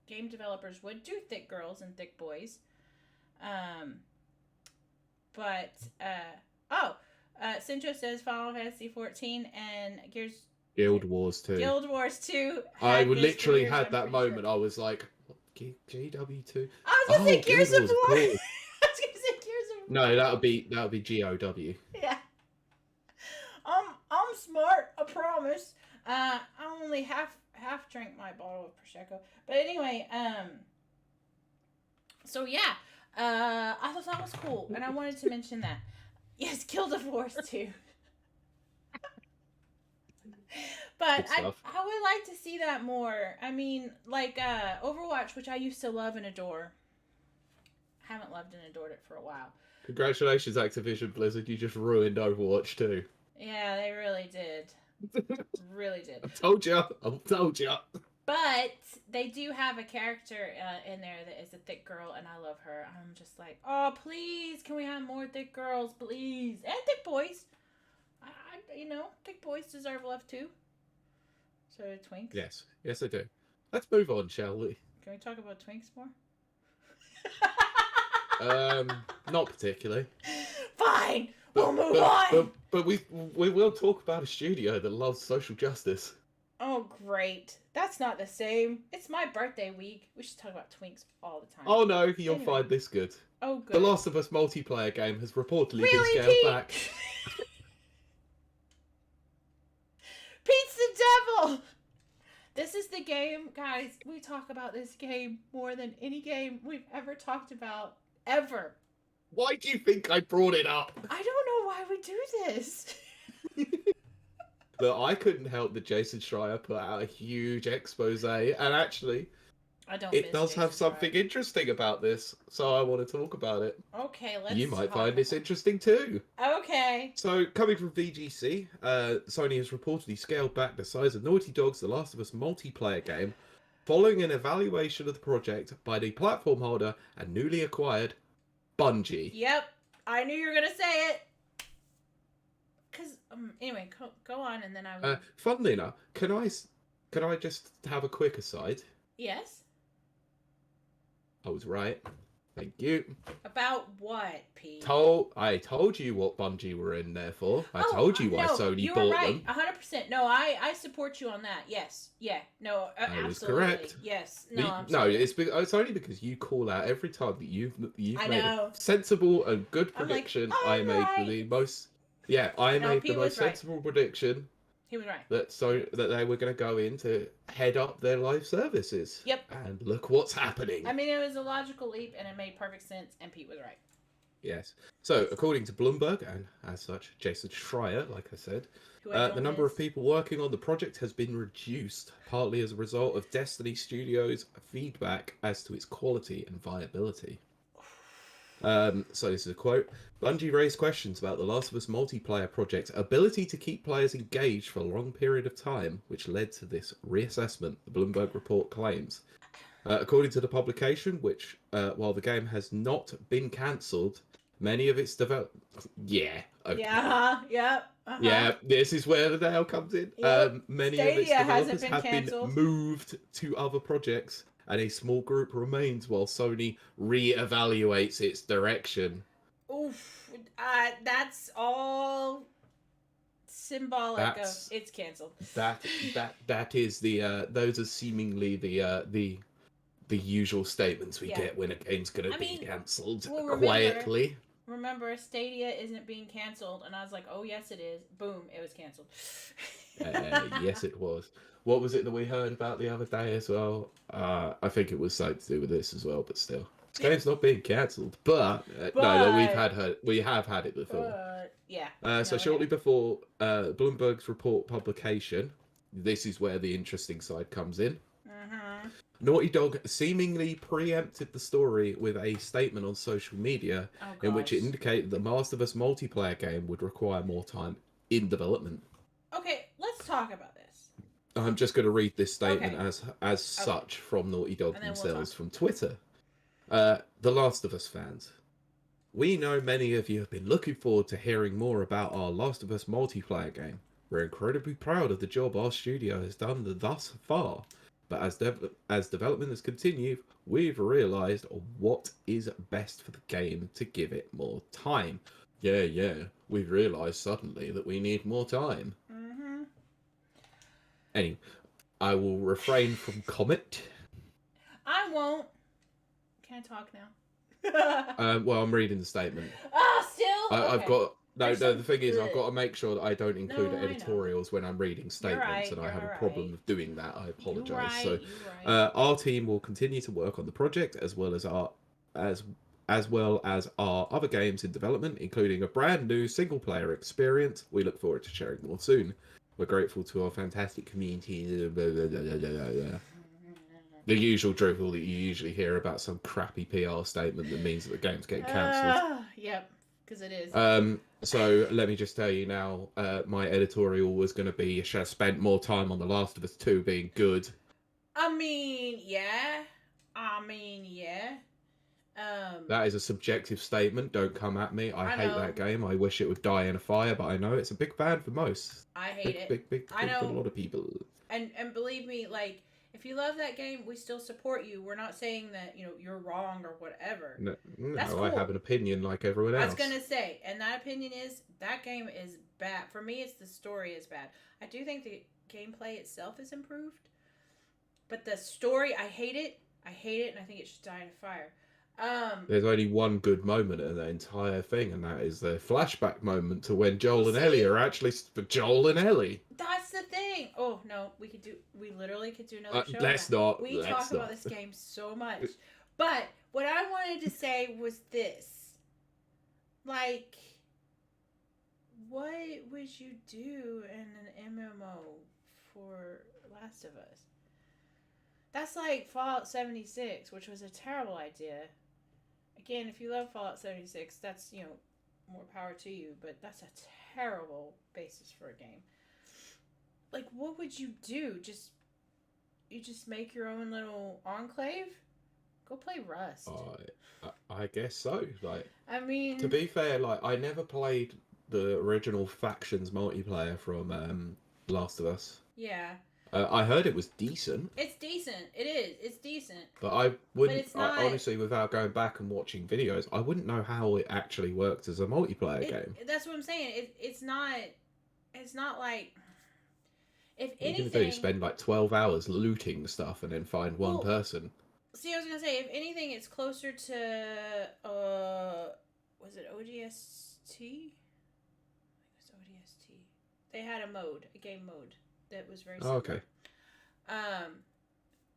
game developers would do thick girls and thick boys. Sinjo says Final Fantasy 14 and Guild Wars 2. Guild Wars 2. I literally had that moment. Sure. I was like, GW2. I was gonna say Gears of War. Cool. I was gonna say Gears of War. No, that would be GOW. Yeah. I'm smart, I promise. I only half drank my bottle of Prosecco. But anyway, so yeah. I thought that was cool, and I wanted to mention that. Yes, Guild of Wars 2. But I would like to see that more. I mean, like Overwatch, which I used to love and adore. Haven't loved and adored it for a while. Congratulations, Activision Blizzard. You just ruined Overwatch 2. Yeah, they really did. Really did. I told you. But they do have a character in there that is a thick girl, and I love her. I'm just like, oh, please, can we have more thick girls, please? And thick boys. Thick boys deserve love too. So do twinks. Yes, I do. Let's move on, shall we? Can we talk about twinks more? Not particularly. Fine, we'll move on. But we will talk about a studio that loves social justice. Oh, great. That's not the same. It's my birthday week. We should talk about twinks all the time. Oh no, you'll find this good. Oh, good. The Last of Us multiplayer game has reportedly been scaled back. Pete's the devil! This is the game, guys. We talk about this game more than any game we've ever talked about. Ever. Why do you think I brought it up? I don't know why we do this. But I couldn't help that Jason Schreier put out a huge expose, and actually, I don't it miss does have Jason something Schreier. interesting about this, so I want to talk about it. Okay, You let's might talk find this about interesting too. it. Okay. So, coming from VGC, Sony has reportedly scaled back the size of Naughty Dog's The Last of Us multiplayer game following an evaluation of the project by the platform holder and newly acquired Bungie. Yep. I knew you were gonna say it. Cause anyway, go on, and then I will. Funnily enough, can I just have a quick aside? Yes. I was right. Thank you. About what, Pete? I told you what Bungie were in there for. I Oh, told you why no, Sony you were bought right. them. 100%. No, I support you on that. Yes. Yeah. No, I was absolutely. correct. Yes. No, I'm No, sorry. it's only because you call out every time that you've I made know. a sensible and good I'm like, prediction. I I'm made right. the most. Yeah, I No, made the Pete most was right. sensible prediction He was right. that they were going to go in to head up their live services. Yep. And look what's happening. I mean, it was a logical leap, and it made perfect sense, and Pete was right. Yes. So, according to Bloomberg, and as such, Jason Schreier, like I said, the number of people working on the project has been reduced, partly as a result of Destiny Studios' feedback as to its quality and viability. So this is a quote. Bungie raised questions about the Last of Us multiplayer project's ability to keep players engaged for a long period of time, which led to this reassessment, the Bloomberg report claims. According to the publication, which, while the game has not been cancelled, many of its Yeah. Okay. Yeah. Yep. Yeah, this is where the nail comes in. Yep. Many Stadia of its developers hasn't have been been cancelled. moved to other projects, and a small group remains while Sony re-evaluates its direction. Oof. That's all symbolic of it's canceled. That is the those are seemingly the usual statements we get when a game's gonna be cancelled quietly. Remember, Stadia isn't being cancelled, and I was like, oh yes it is. Boom, it was cancelled. Yes, it was. What was it that we heard about the other day as well? I think it was something to do with this as well, but still, this game's not being cancelled. But no, we have had it before. Yeah. So shortly before Bloomberg's report publication, this is where the interesting side comes in. Mm-hmm. Naughty Dog seemingly preempted the story with a statement on social media in which it indicated the Last of Us multiplayer game would require more time in development. Okay, let's talk about this. I'm just going to read this statement as such from Naughty Dog themselves from Twitter. The Last of Us fans. We know many of you have been looking forward to hearing more about our Last of Us multiplayer game. We're incredibly proud of the job our studio has done thus far. But as development has continued, we've realised what is best for the game to give it more time. Yeah, we've realised suddenly that we need more time. Mm-hmm. Anyway, I will refrain from comment. I won't. Can I talk now? Well, I'm reading the statement. Still? I've got... No, the thing is, I've got to make sure that I don't include editorials when I'm reading statements, and I have a problem with doing that. I apologise. So, our team will continue to work on the project as well as our other games in development, including a brand new single-player experience. We look forward to sharing more soon. We're grateful to our fantastic community. Blah, blah, blah, blah, blah. The usual drivel that you usually hear about some crappy PR statement that means that the game's getting cancelled. Yep. Because it is. So let me just tell you now, my editorial was going to be, should have spent more time on The Last of Us 2 being good. I mean, yeah. That is a subjective statement. Don't come at me. I hate that game. I wish it would die in a fire, but I know it's a big fan for most. I hate it. Big for a lot of people. And believe me, like, if you love that game, we still support you. We're not saying that, you're wrong or whatever. No, that's cool. I have an opinion like everyone else. I was going to say, and that opinion is, that game is bad. For me, it's the story is bad. I do think the gameplay itself is improved. But the story, I hate it. And I think it should die in a fire. There's only one good moment in the entire thing, and that is the flashback moment to when Joel and Ellie are actually... Joel and Ellie! That's the thing. Oh no, we literally could do another show. Let's not. We talk about this game so much. But what I wanted to say was this. Like, what would you do in an MMO for Last of Us? That's like Fallout 76, which was a terrible idea. Again, if you love Fallout 76, that's, more power to you, but that's a terrible basis for a game. Like, what would you do? You just make your own little enclave? Go play Rust. I guess so. Like, I mean, to be fair, like I never played the original factions multiplayer from Last of Us. yeah. I heard it was decent. It's decent. It is. It's decent. But I wouldn't. It's not... honestly, without going back and watching videos, I wouldn't know how it actually worked as a multiplayer game. That's what I'm saying. It's not. It's not like. If What anything, are you gonna do? Spend like 12 hours looting stuff and then find one person. See, I was gonna say, if anything, it's closer to was it ODST? I think it was ODST. They had a game mode that was very similar. Okay. I'm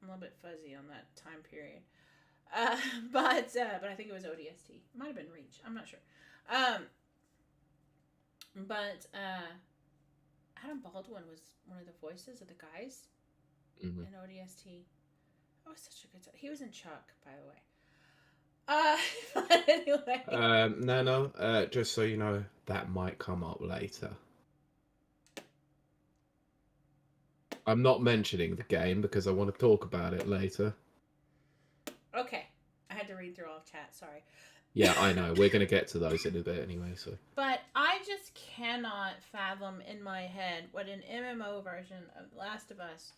a little bit fuzzy on that time period. But I think it was ODST. It might have been Reach. I'm not sure. But Adam Baldwin was one of the voices of the guys in ODST. That was such a good time. He was in Chuck, by the way. But anyway. No. Just so you know, that might come up later. I'm not mentioning the game because I want to talk about it later. Okay. I had to read through all of chat. Sorry. Yeah, I know. We're going to get to those in a bit anyway, so. But I just cannot fathom in my head what an MMO version of Last of Us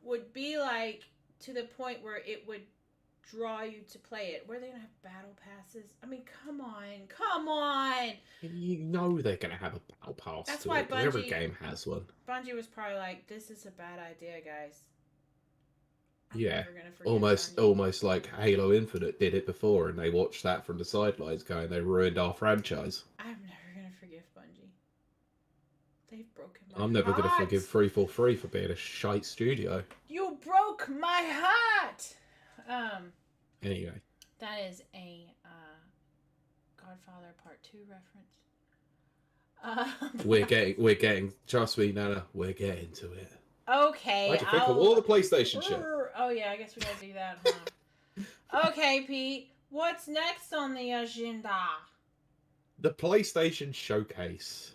would be like, to the point where it would draw you to play it. Where are they going to have battle passes? I mean, come on. You know they're going to have a battle pass. That's why Bungie... Every game has one. Bungie was probably like, this is a bad idea, guys. Yeah, almost like Halo Infinite did it before, and they watched that from the sidelines going, they ruined our franchise. I'm never going to forgive Bungie. They've broken my heart. I'm never going to forgive 343 for being a shite studio. You broke my heart! Anyway. That is a Godfather Part 2 reference. We're getting, trust me, Nana, we're getting to it. Okay. What'd you think of all the PlayStation shit? Oh yeah, I guess we gotta do that, huh? Okay, Pete. What's next on the agenda? The PlayStation Showcase.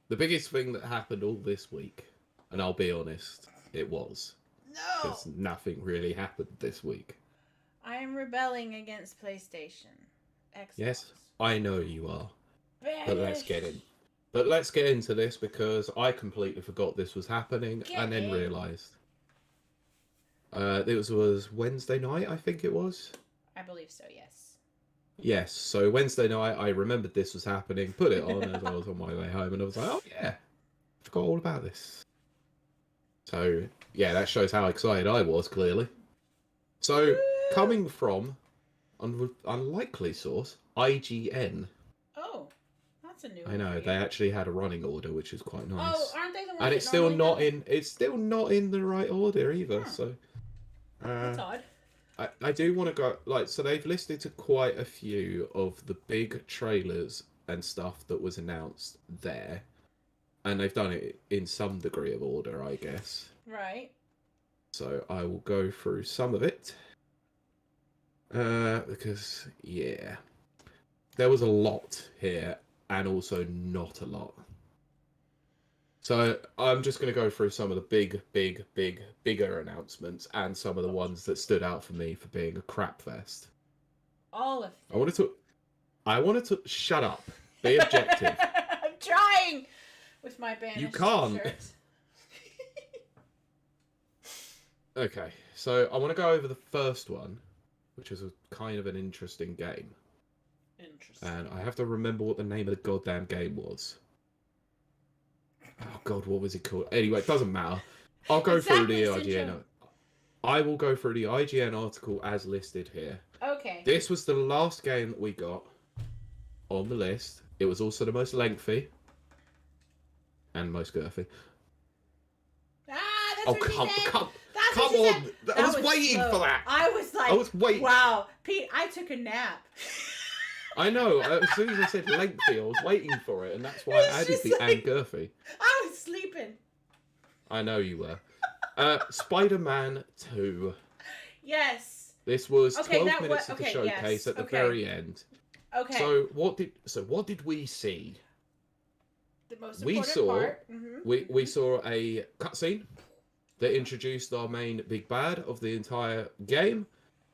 The biggest thing that happened all this week. And I'll be honest, it was. No! Because nothing really happened this week. I am rebelling against PlayStation. Xbox. Yes, I know you are. Banish. But let's get into this because I completely forgot this was happening and then realised. It was Wednesday night, I think it was. I believe so, yes. Yes, so Wednesday night I remembered this was happening, put it on as I was on my way home, and I was like, oh yeah, I forgot all about this. So, yeah, that shows how excited I was, clearly. So, coming from unlikely source, IGN. Oh, that's a new I know, they actually had a running order, which is quite nice. Oh, aren't they the ones and that it's still not have... in. It's still not in the right order either. Huh. So that's odd. I do want to go so they've listed quite a few of the big trailers and stuff that was announced there, and they've done it in some degree of order, I guess. Right. So I will go through some of it. Because yeah, there was a lot here, and also not a lot. So I'm just going to go through some of the bigger announcements and some of the ones that stood out for me for being a crap fest. All of them. I wanted to shut up. Be objective. I'm trying with my band. You can't. Shirt. Okay, so I want to go over the first one, which is a kind of an interesting game. Interesting. And I have to remember what the name of the goddamn game was. Oh god, what was it called? Anyway, it doesn't matter. I'll go through the IGN. I will go through the IGN article as listed here. Okay. This was the last game that we got on the list. It was also the most lengthy and most girthy. Ah, that's what you said. Come on! I was waiting for that. I was like, wow, Pete, I took a nap. I know. As soon as I said lengthy, I was waiting for it, and that's why I added the and girthy. I was sleeping. I know you were. Spider-Man 2. Yes. This was Okay, 12 that was minutes of the okay. showcase Yes. at the Okay. very end. Okay. So what did we see? The most We important saw part. we saw a cutscene that introduced our main big bad of the entire game,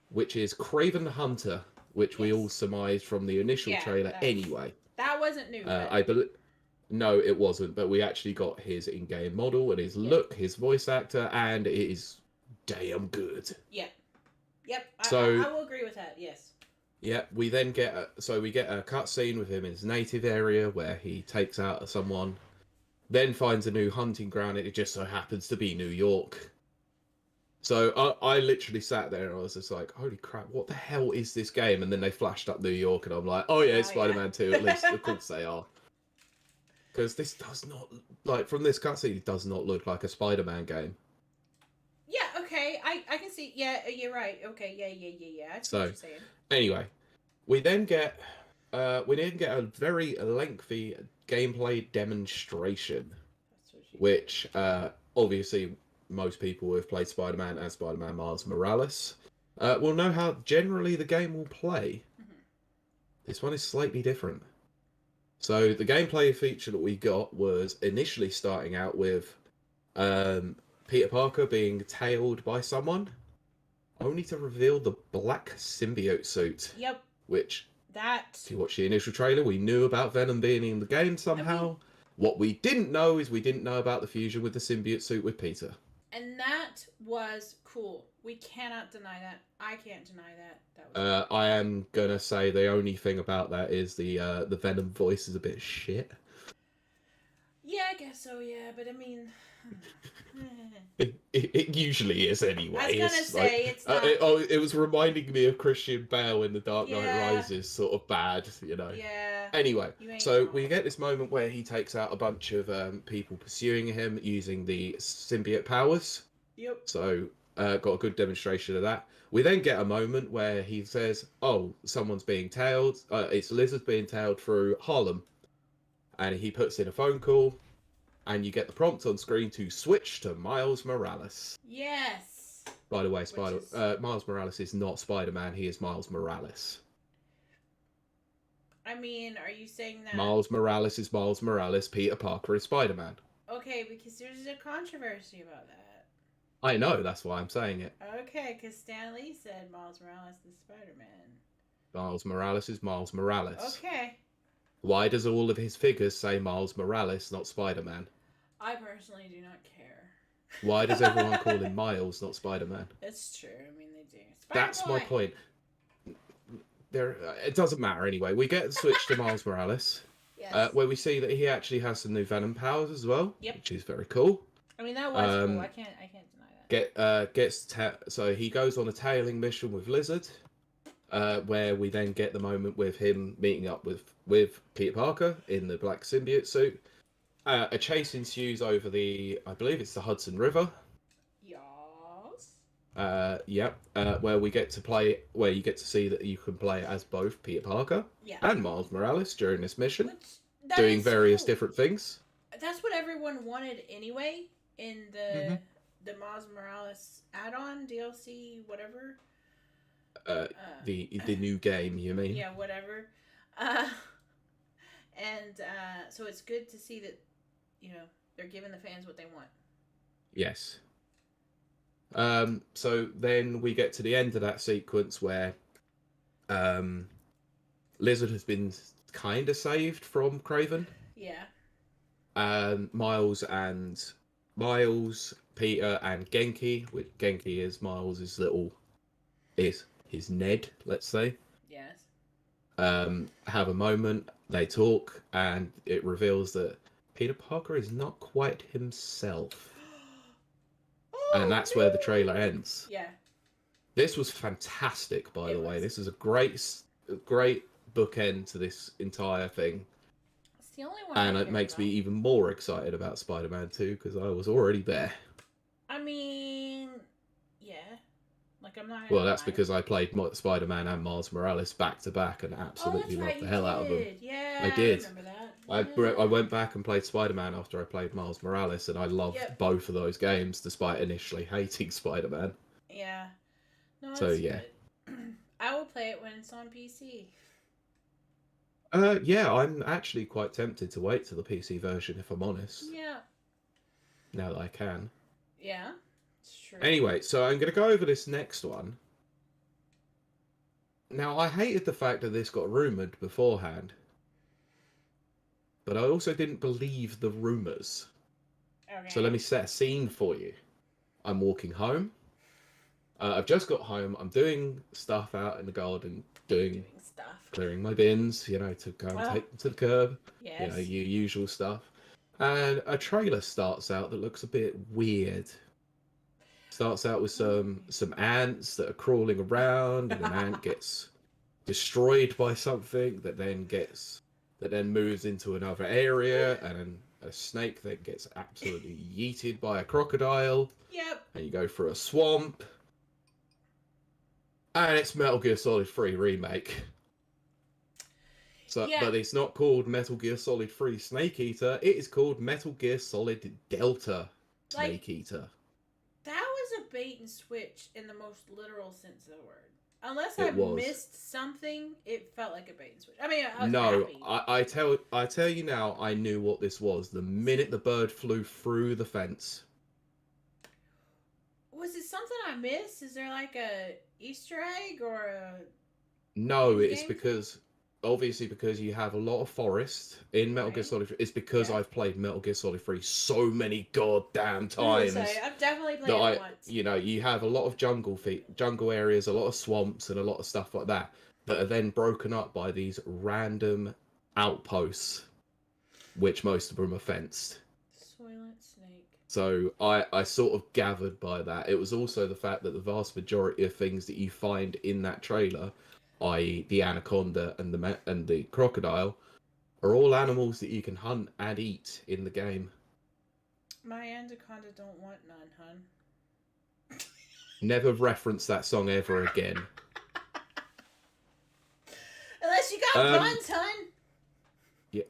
which is Kraven the Hunter, which we all Yes. surmised from the initial Yeah. trailer anyway. That wasn't new. But... I believe no, it wasn't, but we actually got his in-game model and his look, his voice actor, and it is damn good. Yep. Yep. So I will agree with that. Yes. yeah, we then get we get a cutscene with him in his native area where he takes out someone, then finds a new hunting ground, and it just so happens to be New York. So I literally sat there and I was just like, holy crap, what the hell is this game? And then they flashed up New York and I'm like, oh yeah, it's Spider-Man 2, at least, of course they are. Because this does not, like, from this cutscene, it does not look like a Spider-Man game. Yeah, okay, I can see, yeah, you're right, okay, yeah, I see what you're saying. Anyway, we then get a very lengthy gameplay demonstration, which, obviously, most people who have played Spider-Man and Spider-Man Miles Morales will know how generally the game will play. This one is slightly different. So the gameplay feature that we got was initially starting out with Peter Parker being tailed by someone, only to reveal the black symbiote suit. Yep. Which, if you watch the initial trailer, we knew about Venom being in the game somehow. What we didn't know is we didn't know about the fusion with the symbiote suit with Peter. And that was cool. We cannot deny that. I can't deny that. That was I am gonna say the only thing about that is the Venom voice is a bit shit. Yeah, I guess so. Yeah, but I mean, it usually is anyway. I was gonna say it's not. It was reminding me of Christian Bale in The Dark Knight Rises, sort of bad, you know. Yeah. Anyway, so we get this moment where he takes out a bunch of people pursuing him using the symbiote powers. Yep. So got a good demonstration of that. We then get a moment where he says, "Oh, someone's being tailed. It's Lizard being tailed through Harlem," and he puts in a phone call. And you get the prompt on screen to switch to Miles Morales. Yes. By the way, Miles Morales is not Spider-Man. He is Miles Morales. I mean, are you saying that... Miles Morales is Miles Morales. Peter Parker is Spider-Man. Okay, because there's a controversy about that. I know, that's why I'm saying it. Okay, because Stan Lee said Miles Morales is Spider-Man. Miles Morales is Miles Morales. Okay. Why does all of his figures say Miles Morales, not Spider-Man? I personally do not care. Why does everyone call him Miles, not Spider-Man? That's true. I mean, they do. That's my point. It doesn't matter anyway. We get the switch to Miles Morales, yes. Where we see that he actually has some new Venom powers as well, which is very cool. I mean, that was cool. I can't deny that. So he goes on a tailing mission with Lizard, where we then get the moment with him meeting up with Peter Parker in the black symbiote suit. A chase ensues over I believe it's the Hudson River. Yes. Where you get to see that you can play as both Peter Parker and Miles Morales during this mission, doing various different things. That's what everyone wanted anyway in the Miles Morales add-on, DLC, whatever. The new game, you mean? Yeah, whatever. So it's good to see that, you know, they're giving the fans what they want. Yes. So then we get to the end of that sequence where Lizard has been kind of saved from Kraven. Yeah. Miles, Peter, and Genki, which Genki is Miles' is his Ned, let's say. Yes. Have a moment, they talk, and it reveals that Peter Parker is not quite himself. And that's where the trailer ends. Yeah. This was fantastic, by the way. This is a great bookend to this entire thing. It's the only one. And it makes me even more excited about Spider-Man 2 because I was already there. I mean, yeah. Like, I'm not. Well, that's because I played Spider-Man and Miles Morales back to back and absolutely loved the hell out of them. Yeah, I did. I remember that. I went back and played Spider-Man after I played Miles Morales, and I loved Yep. both of those games, despite initially hating Spider-Man. Yeah. No, So it's yeah, good. I will play it when it's on PC. yeah, I'm actually quite tempted to wait till the PC version, if I'm honest. Yeah. Now that I can. Yeah. It's true. Anyway, so I'm gonna go over this next one. Now, I hated the fact that this got rumored beforehand, but I also didn't believe the rumors. So let Okay. me set a scene for you. I'm walking home. I've just got home. I'm doing stuff out in the garden, Doing stuff. clearing my bins, to go and take them to the curb, Yes. your usual stuff. And a trailer starts out that looks a bit weird. Starts out with some ants that are crawling around, and an ant gets destroyed by something that then moves into another area, and a snake that gets absolutely yeeted by a crocodile. Yep. And you go through a swamp. And it's Metal Gear Solid 3 Remake. So, Yeah. but it's not called Metal Gear Solid 3 Snake Eater. It is called Metal Gear Solid Delta Snake Eater. That was a bait and switch in the most literal sense of the word. Unless I missed something, it felt like a bait and switch. I mean, I was happy. I tell you now, I knew what this was the minute the bird flew through the fence. Was it something I missed? Is there like a Easter egg or a... No, it's because... Obviously, because you have a lot of forest in Metal Gear Solid 3. It's because I've played Metal Gear Solid 3 so many goddamn times. I've definitely played it once. You have a lot of jungle areas, a lot of swamps, and a lot of stuff like that are then broken up by these random outposts, which most of them are fenced. Soylent Snake. So I sort of gathered by that. It was also the fact that the vast majority of things that you find in that trailer, i.e. the anaconda and the crocodile, are all animals that you can hunt and eat in the game. My anaconda don't want none, hun. Never reference that song ever again. Unless you got buns, hun. Yeah.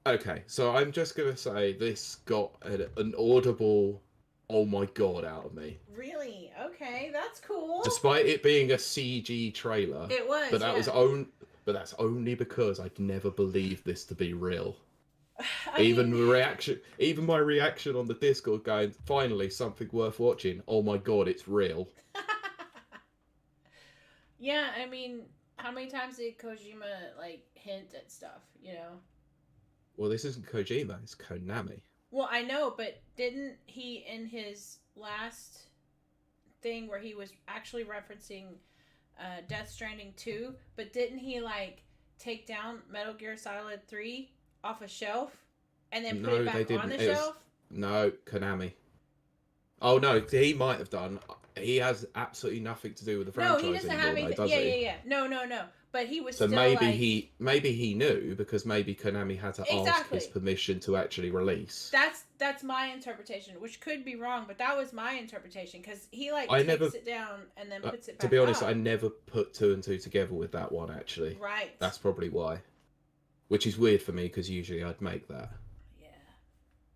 Okay, so I'm just going to say this got an audible oh my god out of me. Really? Okay, that's cool. Despite it being a CG trailer. It was, but that's only because I'd never believed this to be real. Even my reaction on the Discord going, finally something worth watching. Oh my god, it's real. Yeah, I mean, how many times did Kojima hint at stuff, Well, this isn't Kojima, it's Konami. Well, I know, but didn't he, in his last thing where he was actually referencing Death Stranding 2, but didn't he, take down Metal Gear Solid 3 off a shelf and then put it back on the shelf? No, Konami. Oh, no, he might have done. He has absolutely nothing to do with the franchise anymore, doesn't have anything. Yeah. No. But he was maybe he knew, because maybe Konami had to ask his permission to actually release. That's my interpretation, which could be wrong, but that was my interpretation, because he takes it down and then puts it back. To be honest, I never put two and two together with that one, actually. Right. That's probably why. Which is weird for me, because usually I'd make that. Yeah.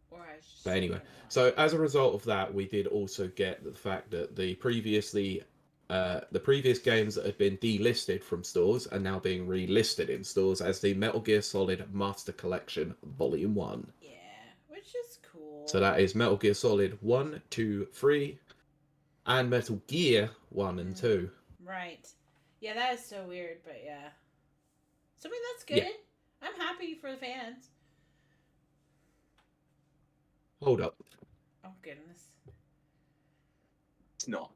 Or I just. But anyway, so as a result of that, we did also get the fact that the previous games that had been delisted from stores are now being relisted in stores as the Metal Gear Solid Master Collection Volume 1. Yeah, which is cool. So that is Metal Gear Solid 1, 2, 3, and Metal Gear 1 and 2. Right. Yeah, that is so weird, but yeah. So, I mean, that's good. Yeah. I'm happy for the fans. Hold up. Oh, goodness. It's not.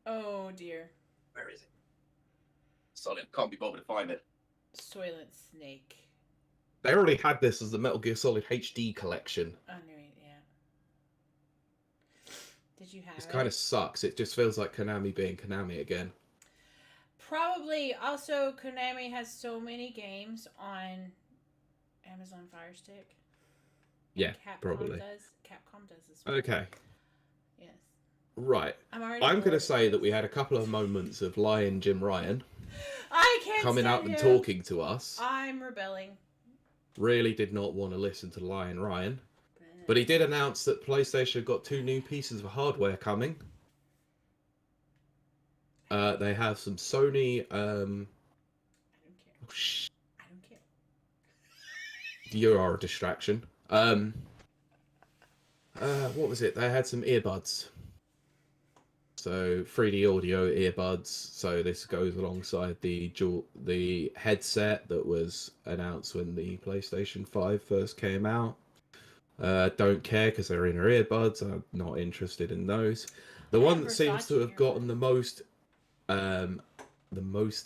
Oh, dear. Where is it? Solid. Can't be bothered to find it. Soylent Snake. They already had this as the Metal Gear Solid HD collection. Oh, yeah. Did you have it? It kind of sucks. It just feels like Konami being Konami again. Probably. Also, Konami has so many games on Amazon Fire Stick. Yeah, probably. Capcom does this one. Okay. Yes. Right. I'm going to say that we had a couple of moments of Lion Jim Ryan I can't coming out and talking to us. I'm rebelling. really did not want to listen to Lion Ryan. But he did announce that PlayStation got 2 new pieces of hardware coming. They have some Sony. I don't care. Oh, shh, I don't care. you are a distraction. What was it? They had some earbuds. So 3D audio earbuds. So this goes alongside the headset that was announced when the PlayStation 5 first came out. Don't care because they're inner earbuds. I'm not interested in those. The one that seems to have gotten the most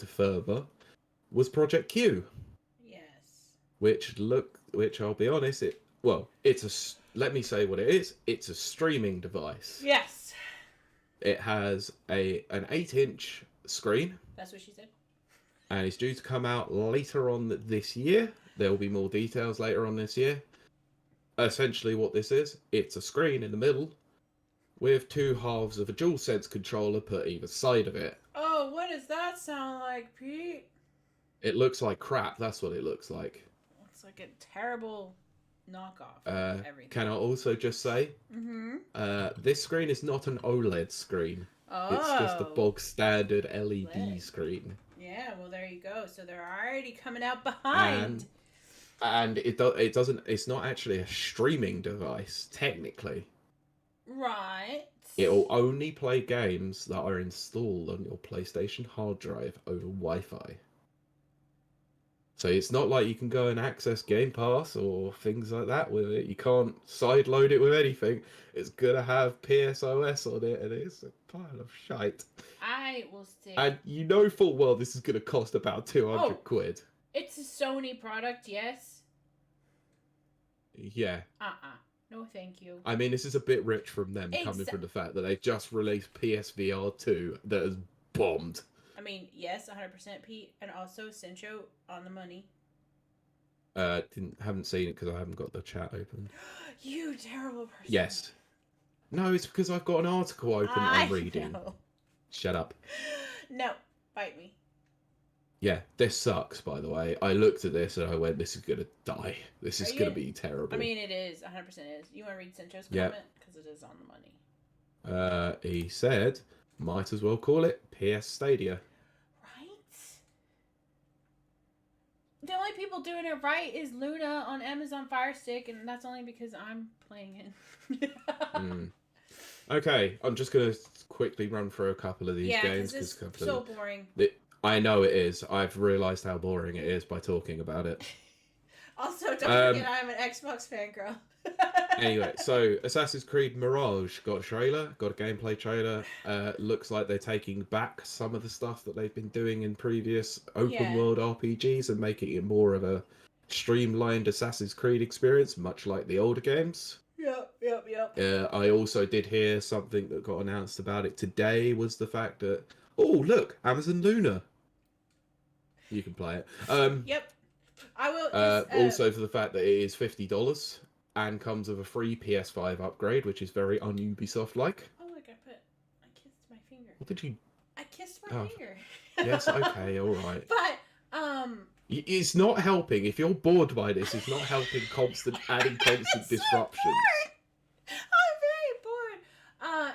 fervor was Project Q. Yes. Which I'll be honest, let me say what it is. It's a streaming device. Yes. It has an 8-inch screen. That's what she said. And it's due to come out later on this year. There will be more details later on this year. Essentially what this is, it's a screen in the middle with 2 halves of a DualSense controller put either side of it. Oh, what does that sound like, Pete? It looks like crap, that's what it looks like. It's like a terrible knockoff of everything. Can I also just say, this screen is not an OLED screen. Oh. It's just a bog standard LED screen. Yeah, well there you go. So they're already coming out behind. And it's not actually a streaming device, technically. Right. It'll only play games that are installed on your PlayStation hard drive over Wi-Fi. So it's not like you can go and access Game Pass or things like that with it. You can't sideload it with anything. It's gonna have PSOS on it, and it's a pile of shite. I will stick. And you know full well this is gonna cost about 200 quid. It's a Sony product, yes. Yeah. No, thank you. I mean, this is a bit rich from them, coming from the fact that they've just released PSVR 2 that has bombed. I mean, yes, 100% Pete, and also Cincho on the money. Haven't seen it because I haven't got the chat open. You terrible person. Yes. No, it's because I've got an article open that I'm reading. Know. Shut up. No, bite me. Yeah, this sucks, by the way. I looked at this and I went, this is going to die. This is going to be terrible. I mean, it is. 100% is. You want to read Cincho's comment? Because it is on the money. He said, might as well call it PS Stadia. Right? The only people doing it right is Luna on Amazon Fire Stick, and that's only because I'm playing it. Okay, I'm just going to quickly run through a couple of these games. Yeah, because it's so boring. I know it is. I've realised how boring it is by talking about it. Also, don't forget I'm an Xbox fangirl. Anyway, so Assassin's Creed Mirage got a trailer, got a gameplay trailer. Looks like they're taking back some of the stuff that they've been doing in previous open world RPGs and making it more of a streamlined Assassin's Creed experience, much like the older games. Yep. I also did hear something that got announced about it today was the fact that, oh, look, Amazon Luna. You can play it. Yep. I will. Also for the fact that it is $50 and comes with a free PS5 upgrade, which is very un-Ubisoft-like. Oh, look, I kissed my finger. What did you... I kissed my finger. Yes, okay, alright. But, it's not helping. If you're bored by this, it's not helping adding constant disruptions. So I'm very bored.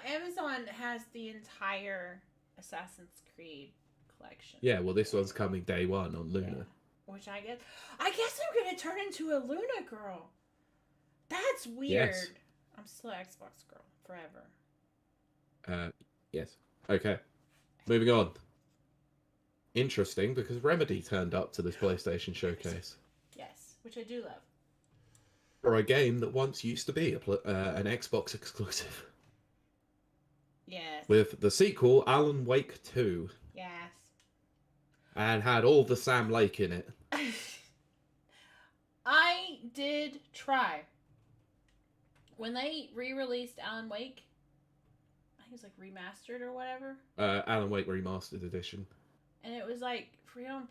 Amazon has the entire Assassin's Creed collection. Yeah, well, this one's coming day one on Luna. Yeah. Which I guess I'm gonna turn into a Luna girl. That's weird. Yes. I'm still an Xbox girl forever. Yes. Okay. Moving on. Interesting, because Remedy turned up to this PlayStation showcase. Yes, which I do love. For a game that once used to be an Xbox exclusive. Yes. With the sequel, Alan Wake 2. Yes. And had all the Sam Lake in it. I did try. When they re-released Alan Wake, I think it was like remastered or whatever. Alan Wake Remastered Edition. And it was like free on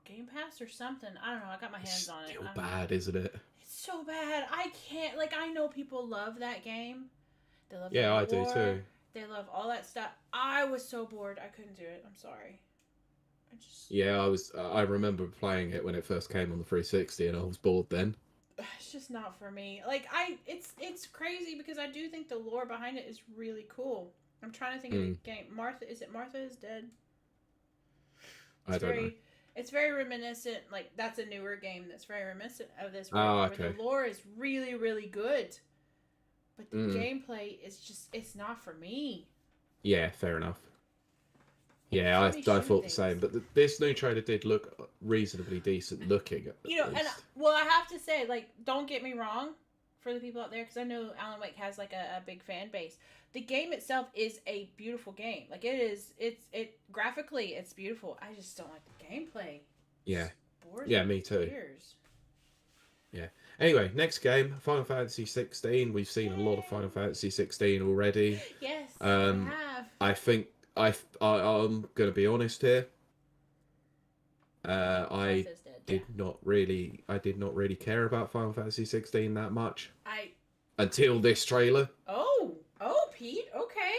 Game Pass or something. I don't know. I got my hands on it. Still bad, isn't it? It's so bad. I can't. Like, I know people love that game. They love I do too. They love all that stuff. I was so bored. I couldn't do it. I'm sorry. I just Yeah, I remember playing it when it first came on the 360, and I was bored then. it's just not for me. Like it's crazy because I do think the lore behind it is really cool. I'm trying to think of the Hmm. game. Martha, is it Martha is Dead? It's I don't know. very reminiscent. Like that's a newer game that's very reminiscent of this, Ah, where the okay. lore is really really good, but the Hmm. gameplay is just it's not for me. Yeah, fair enough. Yeah, Too many I shooting thought the things. same. But this new trailer did look reasonably decent looking, at You know, and least. well, I have to say, like, don't get me wrong, for the people out there, because I know Alan Wake has like a big fan base. The game itself is a beautiful game. Like it is, it graphically, it's beautiful. I just don't like the gameplay. It Yeah. just bores Yeah, my me too. ears. Yeah. Anyway, next game, Final Fantasy 16. We've seen a lot of Final Yay! Fantasy 16 already. Yes, we Um, have. I think I'm gonna be honest here. I Martha's dead. Yeah. I did not really care about Final Fantasy 16 that much I. until this trailer. Oh, Pete. Okay.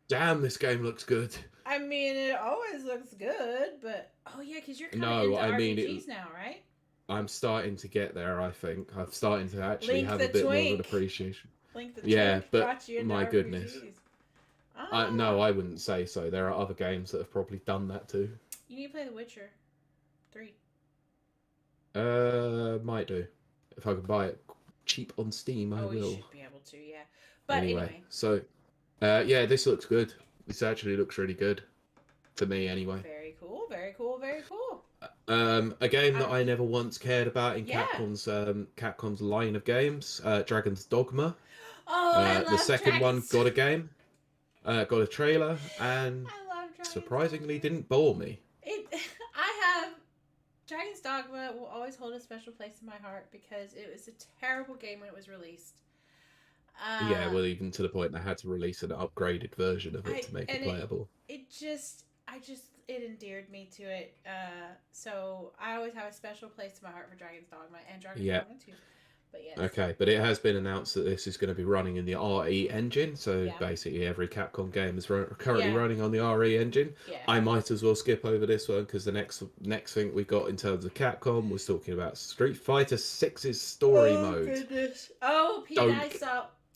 Damn, this game looks good. I mean, it always looks good, but oh yeah, because you're kind of No, into I mean it. RPGs now, right? I'm starting to get there. I think I'm starting to actually Link have a the bit more of an Twink. appreciation. Link the Yeah, Twink but got you into my goodness, RPGs. no, Ah, I wouldn't say so. There are other games that have probably done that too. you need to play The Witcher 3. Might do. If I can buy it cheap on Steam, I Oh, you will. should be able to, yeah. But Anyway, anyway, so yeah, this looks good. This actually looks really good to me, anyway. very cool, very cool, very cool. A game that Um, I never once cared about in yeah. Capcom's line of games, Dragon's Dogma. Oh, I The love second one dragons. got a game, got a trailer, and I love Dragon's surprisingly Dogma. didn't bore me. It, I have Dragon's Dogma will always hold a special place in my heart because it was a terrible game when it was released. Yeah, Uh, well, even to the point they had to release an upgraded version of it I to make it and playable. it just it endeared me to it. So I always have a special place in my heart for Dragon's Dogma and Dragon's Yeah. Dogma 2. But yes, Okay, but it has been announced that this is going to be running in the RE engine, so yeah, basically every Capcom game is currently yeah, running on the RE engine. yeah. I might as well skip over this one because the next thing we got in terms of Capcom was talking about Street Fighter Six's story Oh mode. goodness. Oh, Pete, Don't I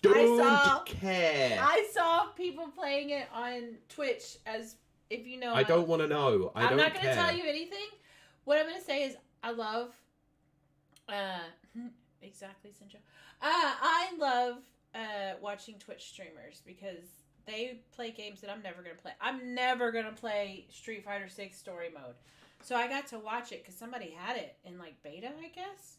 don't saw, care. I saw people playing it on Twitch. As if you know, I don't want to know. I I'm don't not going to care. tell you anything. What I'm going to say is, I love, uh, exactly, Sinjo. I love watching Twitch streamers because they play games that I'm never going to play. I'm never going to play Street Fighter 6 story mode. So I got to watch it because somebody had it in like beta, I guess.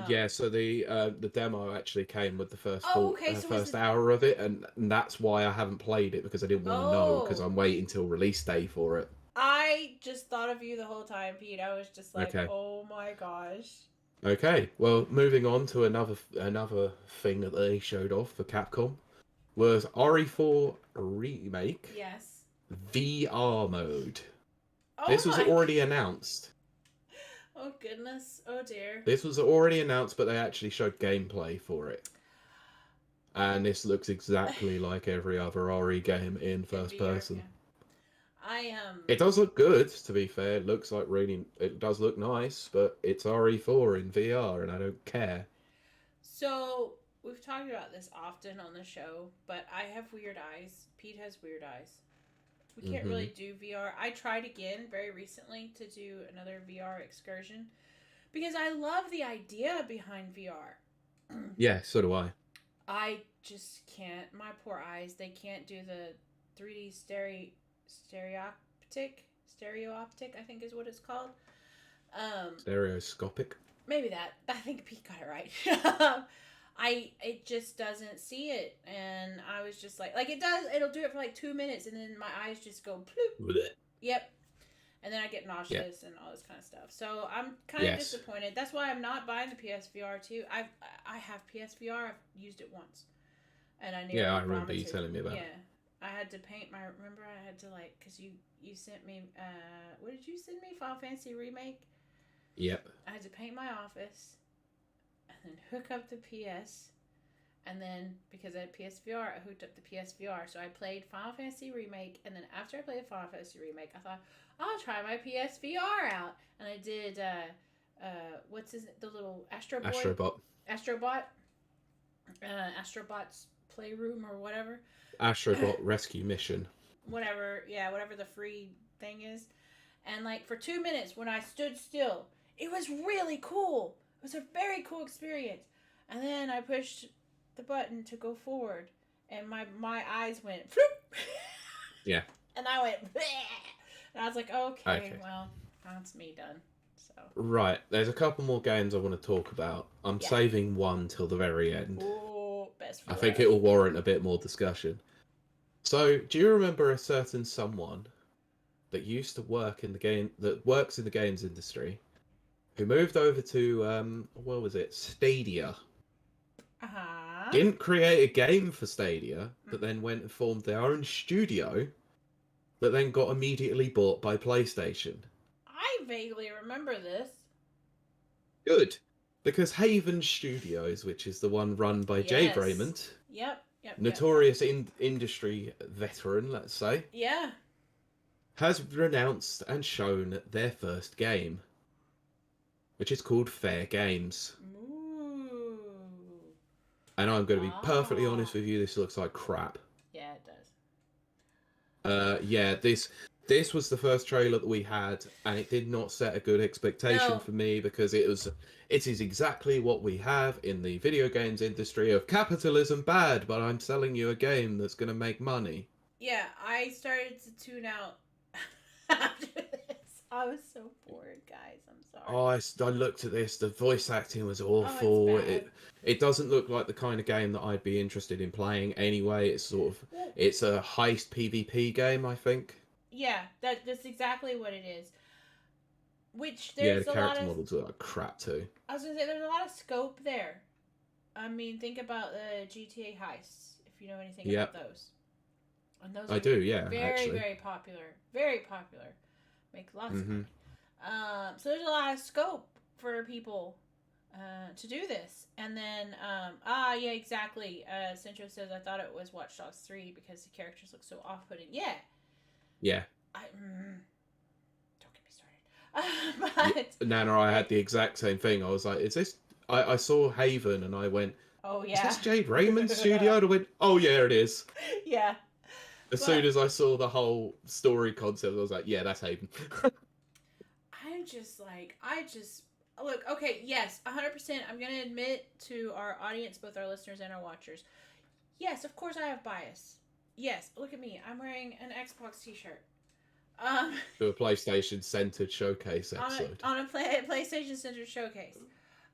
Yeah, so the demo actually came with the Oh, okay. So was first it? hour of it, and that's why I haven't played it because I didn't want to know because Oh, I'm waiting till release day for it. I just thought of you the whole time, Pete. I was just like, Okay. oh my gosh. Okay, well, moving on to another thing that they showed off for Capcom was RE4 Remake Yes. VR mode. Oh This was my. already announced. Oh goodness. Oh dear. This was already announced, but they actually showed gameplay for it. And this looks exactly like every other RE game in In first VR, yeah. person. I It does look good, to be fair. It looks like really, it does look nice, but it's RE4 in VR, and I don't care. So we've talked about this often on the show, but I have weird eyes. Pete has weird eyes. We can't Hmm. really do VR. I tried again very recently to do another VR excursion because I love the idea behind VR. Yeah, so do I. I just can't. My poor eyes. They can't do the 3D stereoptic. I think is what it's called. Um, Stereoscopic. maybe that. I think Pete got it right. It just doesn't see it, and I was just like it does. It'll do it for like 2 minutes, and then my eyes just go ploop. Blech. Yep. And then I get Yeah. nauseous and all this kind of stuff. So I'm kind of Yes. disappointed. That's why I'm not buying the PSVR 2. I have PSVR. I've used it once, and I nearly Yeah, I remember you vomited. telling me about it. Yeah, I had to paint my. Remember, I had to like because you sent me. What did you send me? Final Fantasy Remake. Yep. I had to paint my office, and then hook up the PS, And then, because I had PSVR, I hooked up the PSVR. So I played Final Fantasy Remake. And then after I played the Final Fantasy Remake, I thought, I'll try my PSVR out. And I did, what's the little Astro Boy? Astrobot. Astrobot? Astrobot's Playroom or whatever. Astrobot Rescue Mission. Whatever the free thing is. And like for 2 minutes when I stood still, it was really cool. It was a very cool experience. And then I pushed the button to go forward, and my eyes went floop. Yeah. And I went bleh. And I was like, okay, well, that's me done. So Right, there's a couple more games I want to talk about. I'm saving one till the very end. Ooh, best for I think it will warrant a bit more discussion. So, do you remember a certain someone that used to work in the game, that works in the games industry, who moved over to what was it, Stadia? Didn't create a game for Stadia, but then went and formed their own studio, that then got immediately bought by PlayStation. I vaguely remember this. Good, because Haven Studios, which is the one run by Jade Raymond, notorious industry veteran, let's say, has renounced and shown their first game, which is called Fair Games. And I'm going to be perfectly honest with you, this looks like crap. Yeah, it does. Yeah, this was the first trailer that we had, and it did not set a good expectation for me, because it is exactly what we have in the video games industry of capitalism bad, but I'm selling you a game that's going to make money. Yeah, I started to tune out after this. I was so bored, guys. I'm sorry. I looked at this. The voice acting was awful. It doesn't look like the kind of game that I'd be interested in playing anyway. It's it's a heist PvP game, I think. Yeah, that's exactly what it is. Which there's the character models look like crap too. I was gonna say there's a lot of scope there. I mean, think about the GTA heists, if you know anything about those. And those I do, yeah. Very, very popular. Very popular. Make lots of money. So there's a lot of scope for people to do this. And then, yeah, exactly. Centro says, I thought it was Watch Dogs 3 because the characters look so off-putting. Yeah. Yeah. Don't get me started. But Nana, I had the exact same thing. I was like, is this... I saw Haven and I went, oh, yeah. Is this Jade Raymond's studio? And I went, oh, yeah, it is. Yeah. As soon as I saw the whole story concept, I was like, yeah, that's Haven. Look, okay, yes, 100%. I'm going to admit to our audience, both our listeners and our watchers. Yes, of course I have bias. Yes, look at me. I'm wearing an Xbox t-shirt. To a PlayStation-centered showcase episode. On a PlayStation-centered showcase.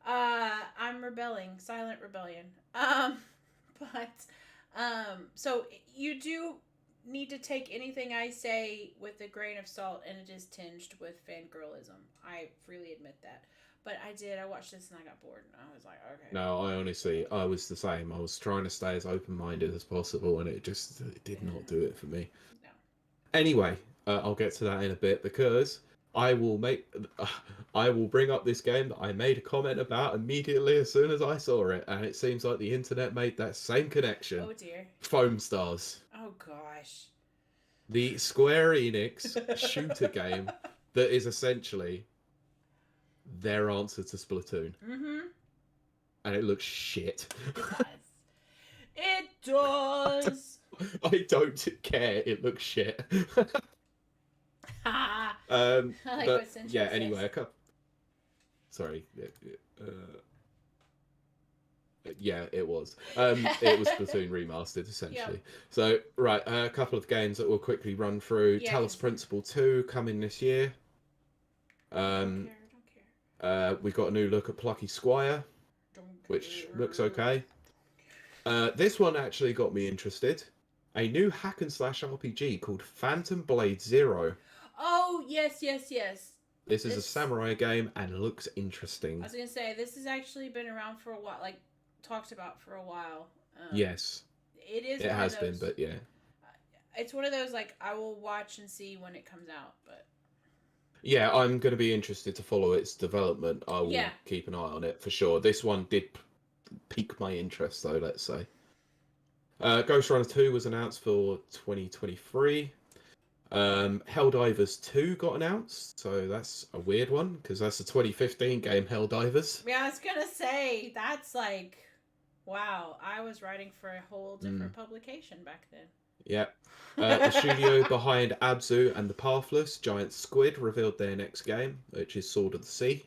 I'm rebelling. Silent rebellion. So you do need to take anything I say with a grain of salt, and it is tinged with fangirlism. I freely admit that. But I watched this and I got bored, and I was like, okay. No, I was the same. I was trying to stay as open-minded as possible, and it did not do it for me. No. Anyway, I'll get to that in a bit, because I will bring up this game that I made a comment about immediately as soon as I saw it, and it seems like the internet made that same connection. Oh dear. Foam Stars. Oh gosh. The Square Enix shooter game that is essentially their answer to Splatoon. Mm-hmm. And it looks shit. It does. I don't care. It looks shit. But yeah. Anyway, sorry. Yeah, it was. It was Splatoon remastered essentially. Yep. So right, a couple of games that we'll quickly run through. Talos Principle 2 coming this year. Don't care. We got a new look at Plucky Squire, which looks okay. This one actually got me interested. A new hack and slash RPG called Phantom Blade Zero. Oh, yes. This is a samurai game and looks interesting. I was going to say, this has actually been around for a while, like, talked about for a while. Yes. It has been, but yeah. It's one of those, like, I will watch and see when it comes out, but... Yeah, I'm going to be interested to follow its development. I will keep an eye on it, for sure. This one did pique my interest, though, let's say. Ghost Runner 2 was announced for 2023. Helldivers 2 got announced, so that's a weird one, because that's a 2015 game, Helldivers. Yeah, I was gonna say, that's like, wow, I was writing for a whole different publication back then. Yeah. The studio behind Abzu and the Pathless, Giant Squid, revealed their next game, which is Sword of the Sea.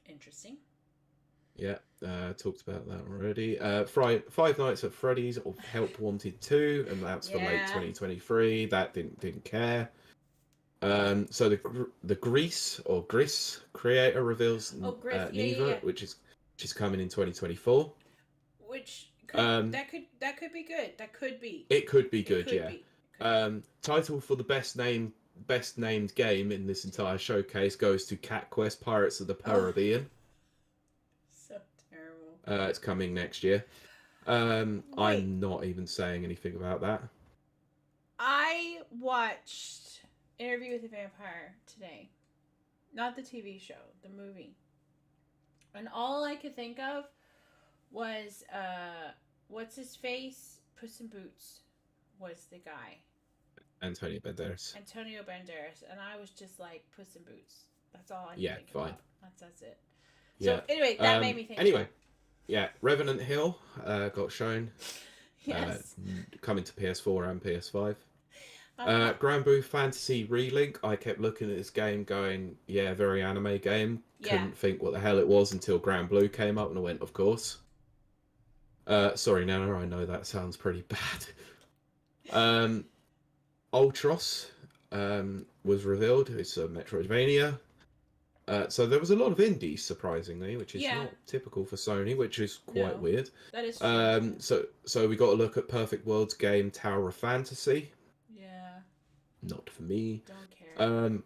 Interesting. Yeah, talked about that already. Five Nights at Freddy's or Help Wanted 2, and that's for late 2023. That didn't care. So the Grease or Gris creator reveals Neva, which is coming in 2024. Which that could be good. That could be. It could be good, yeah. Title for the best named game in this entire showcase goes to Cat Quest: Pirates of the Caribbean. So terrible. It's coming next year. I'm not even saying anything about that. I watched Interview with the Vampire today. Not the TV show, the movie. And all I could think of was, what's his face? Puss in Boots was the guy. Antonio Banderas. And I was just like, Puss in Boots. That's all I could think fine. about. That's it. Yeah. So anyway, that made me think. Anyway, yeah, Revenant Hill got shown. Yes. Coming to PS4 and PS5. Granblue Fantasy Relink. I kept looking at this game going, yeah, very anime game. Couldn't think what the hell it was until Granblue came up and I went, of course. Sorry, Nana, I know that sounds pretty bad. Ultros was revealed. It's a Metroidvania. So there was a lot of indies, surprisingly, which is not typical for Sony, which is quite weird. That is true. So we got to look at Perfect World's game Tower of Fantasy. Yeah. Not for me. Don't care.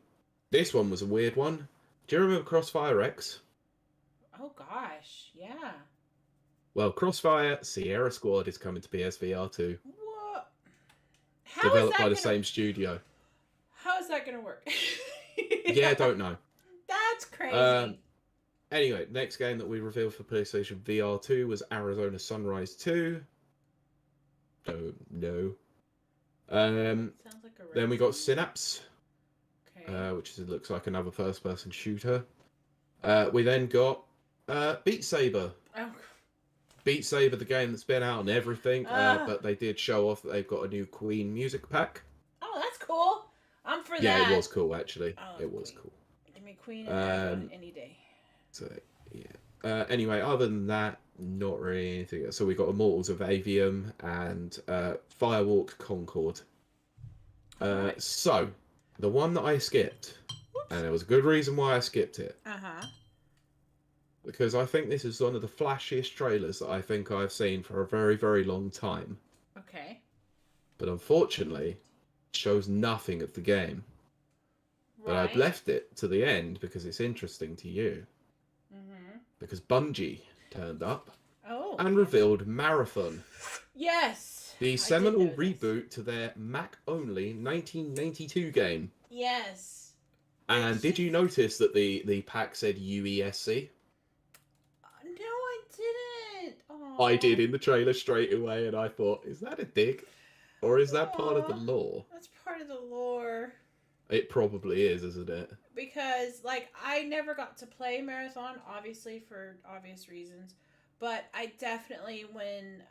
This one was a weird one. Do you remember Crossfire X? Oh gosh, yeah. Well, Crossfire Sierra Squad is coming to PSVR 2. What? Developed by the same studio. How is that gonna work? Yeah, I don't know. That's crazy. Anyway, next game that we revealed for PlayStation VR 2 was Arizona Sunrise 2. No. Sounds like a then we got Synapse, which looks like another first-person shooter. We then got Beat Saber. Oh. Beat Saber, the game that's been out on everything, but they did show off that they've got a new Queen music pack. Oh, that's cool. I'm for that. Yeah, it was cool, actually. It was cool. Give me Queen and any day. So, yeah. Anyway, other than that, not really anything else. So we got Immortals of Avium and Firewalk Concord. So, the one that I skipped, and there was a good reason why I skipped it. Because I think this is one of the flashiest trailers that I think I've seen for a very, very long time. Okay. But unfortunately, it shows nothing of the game. But I've left it to the end because it's interesting to you. Because Bungie turned up and revealed Marathon. Yes. The seminal reboot to their Mac-only 1992 game. Yes. And did you notice that the pack said UESC? No, I didn't. Aww. I did in the trailer straight away, and I thought, is that a dig? Or is that part of the lore? That's part of the lore. It probably is, isn't it? Because, like, I never got to play Marathon, obviously, for obvious reasons. But I definitely, when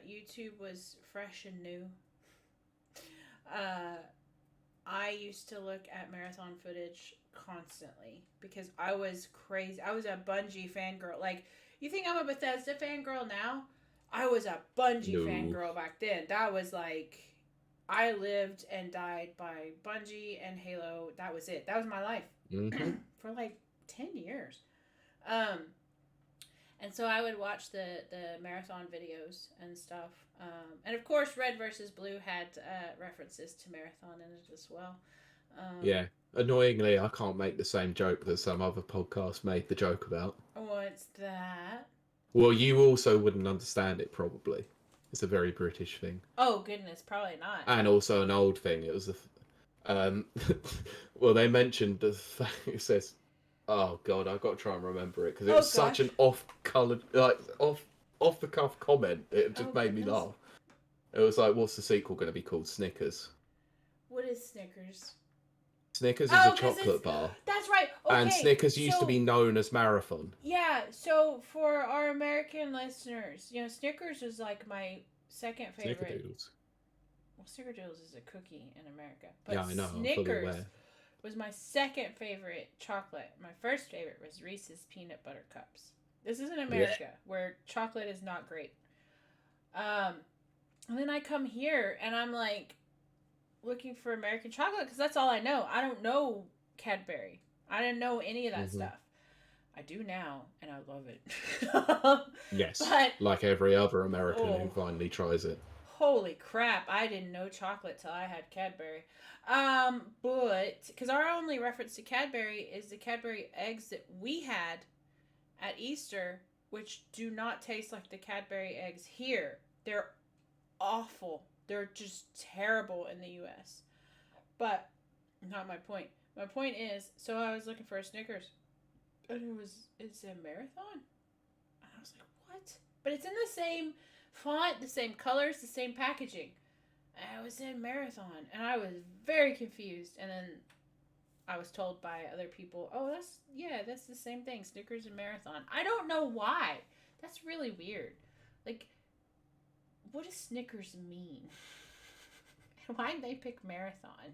YouTube was fresh and new, I used to look at Marathon footage constantly. Because I was crazy. I was a Bungie fangirl. Like, you think I'm a Bethesda fangirl now? I was a Bungie fangirl back then. That was like... I lived and died by Bungie and Halo. That was it. That was my life for like 10 years. And so I would watch the Marathon videos and stuff. And of course, Red versus Blue had references to Marathon in it as well. Yeah. Annoyingly, I can't make the same joke that some other podcast made the joke about. What's that? Well, you also wouldn't understand it, probably. It's a very British thing. Oh, goodness, probably not. And also an old thing. It was well, they mentioned the fact, it says, Oh god, I've got to try and remember it because it Oh was such gosh. an off-colored, like off the cuff comment. It Oh just made me goodness. laugh. It was like, what's the sequel going to be called? Snickers. What is Snickers? Snickers is a Oh, because it's. chocolate bar, That's right. and Okay. Snickers used to be So, known as Marathon. yeah. So, for our American listeners, Snickers was like my second favorite. Snickerdoodles. Well, Snickerdoodles is a cookie in America. Yeah, But I know. I'm fully Snickers aware. was my second favorite chocolate. My first favorite was Reese's Peanut Butter Cups. This is in America where chocolate is not great. Um, and then I come here and I'm like looking for American chocolate because that's all I know. I don't know Cadbury. I didn't know any of that stuff. I do now, and I love it. Yes, but like every other American who finally tries it. Holy crap! I didn't know chocolate till I had Cadbury. But because our only reference to Cadbury is the Cadbury eggs that we had at Easter, which do not taste like the Cadbury eggs here. They're awful. They're just terrible in the U.S. But not my point. My point is, so I was looking for a Snickers, and it's a Marathon, and I was like, what? But it's in the same font, the same colors, the same packaging. And it was in Marathon, and I was very confused. And then I was told by other people, oh, that's the same thing, Snickers and Marathon. I don't know why. That's really weird. Like, what does Snickers mean? And why did they pick Marathon?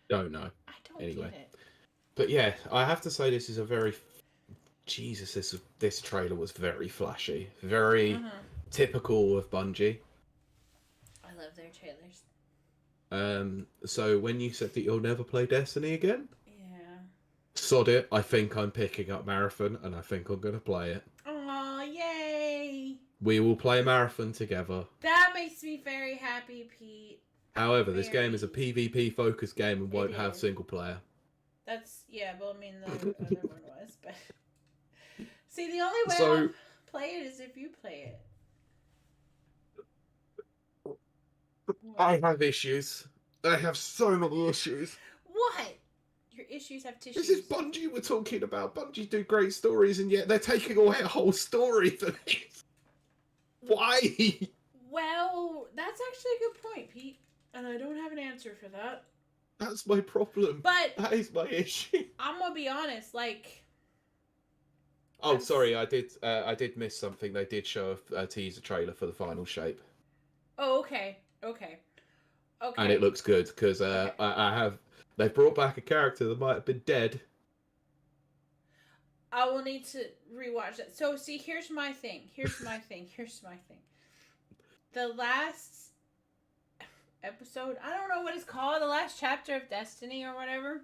Don't know. I don't Anyway. get it. But yeah, I have to say this is a very... Jesus, this trailer was very flashy. Very typical of Bungie. I love their trailers. So when you said that you'll never play Destiny again, Yeah. sod it. I think I'm picking up Marathon, and I think I'm gonna play it. Aw, yay! We will play Marathon together. That makes me very happy, Pete. However, this game is a PvP focused game and won't have single player. Well, I mean, the other one was, but... See, the only way I'll play it is if you play it. I have issues. I have so many issues. What? Your issues have tissues. This is Bungie we're talking about. Bungie do great stories, and yet they're taking away a whole story for this. Why? Well, that's actually a good point, Pete. And I don't have an answer for that. That's my problem. But that is my issue. I'm gonna be honest, like... Oh, sorry, I did miss something. They did show a teaser trailer for the final shape. Oh, okay. And it looks good, because they brought back a character that might have been dead. I will need to rewatch that. So, see, here's my thing. The last episode, I don't know what it's called, the last chapter of Destiny or whatever.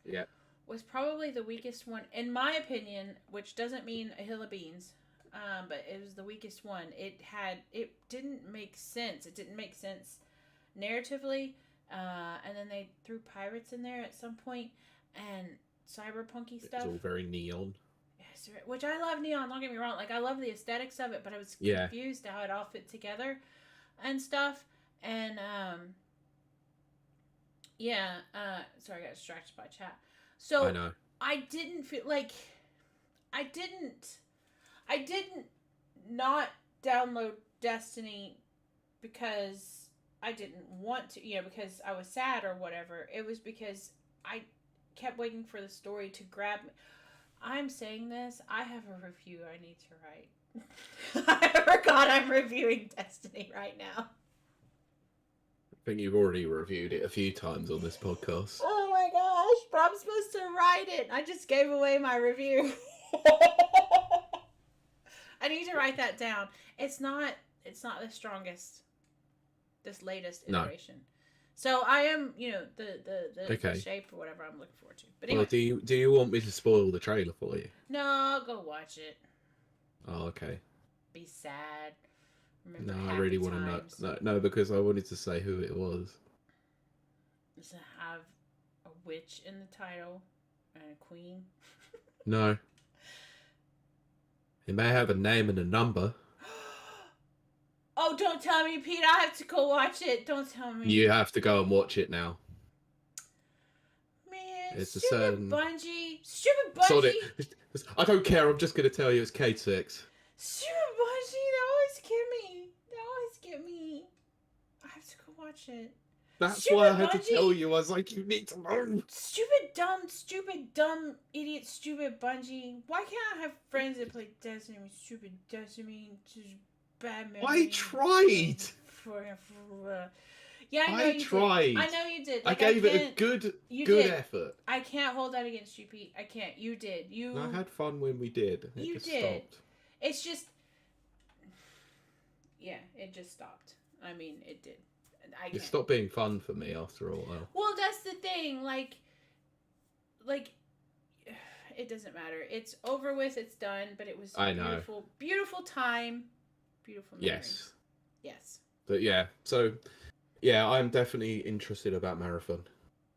Yeah. Was probably the weakest one, in my opinion, which doesn't mean a hill of beans, but it was the weakest one. It didn't make sense. It didn't make sense narratively, and then they threw pirates in there at some point, and cyberpunky stuff. It's all very neon. Yes, which I love neon, don't get me wrong. Like, I love the aesthetics of it, but I was confused how it all fit together and stuff. And, sorry, I got distracted by chat. So I know. I didn't feel like I didn't not download Destiny because I didn't want to, because I was sad or whatever. It was because I kept waiting for the story to grab me. I'm saying this, I have a review I need to write. I forgot I'm reviewing Destiny right now. I think you've already reviewed it a few times on this podcast. Oh my gosh, but I'm supposed to write it. I just gave away my review. I need to write that down. It's not the strongest, this latest iteration. No. So I am, the shape or whatever I'm looking forward to. But anyway. Well, do you want me to spoil the trailer for you? No, go watch it. Oh, okay. Be sad. Remember I really want to know. No, because I wanted to say who it was. Does it have a witch in the title and a queen? No. It may have a name and a number. Oh, don't tell me, Pete. I have to go watch it. Don't tell me. You have to go and watch it now. Man, It's a Stupid certain. Bungie. Stupid Sonic. Bungie. I don't care. I'm just gonna tell you it's K6. Stupid Bungie. They always get me. They always get me. I have to go watch it. That's Stupid why I had to Bungie. tell you. I was like, you need to know. Stupid, dumb, idiot, stupid Bungie. Why can't I have friends that play Destiny with stupid Destiny? Just bad memories. I tried. Yeah, I know you tried. did. I know you did. Like, I gave it a good effort. I can't hold that against you, Pete. I can't. You did. I had fun when we did. You just did. Stopped. It's just. Yeah, it just stopped. I mean, it did. It stopped being fun for me after a while. Well, that's the thing. Like, it doesn't matter. It's over with. It's done. But it was beautiful, beautiful time, beautiful memories. Yes. But yeah, so yeah, I'm definitely interested about Marathon.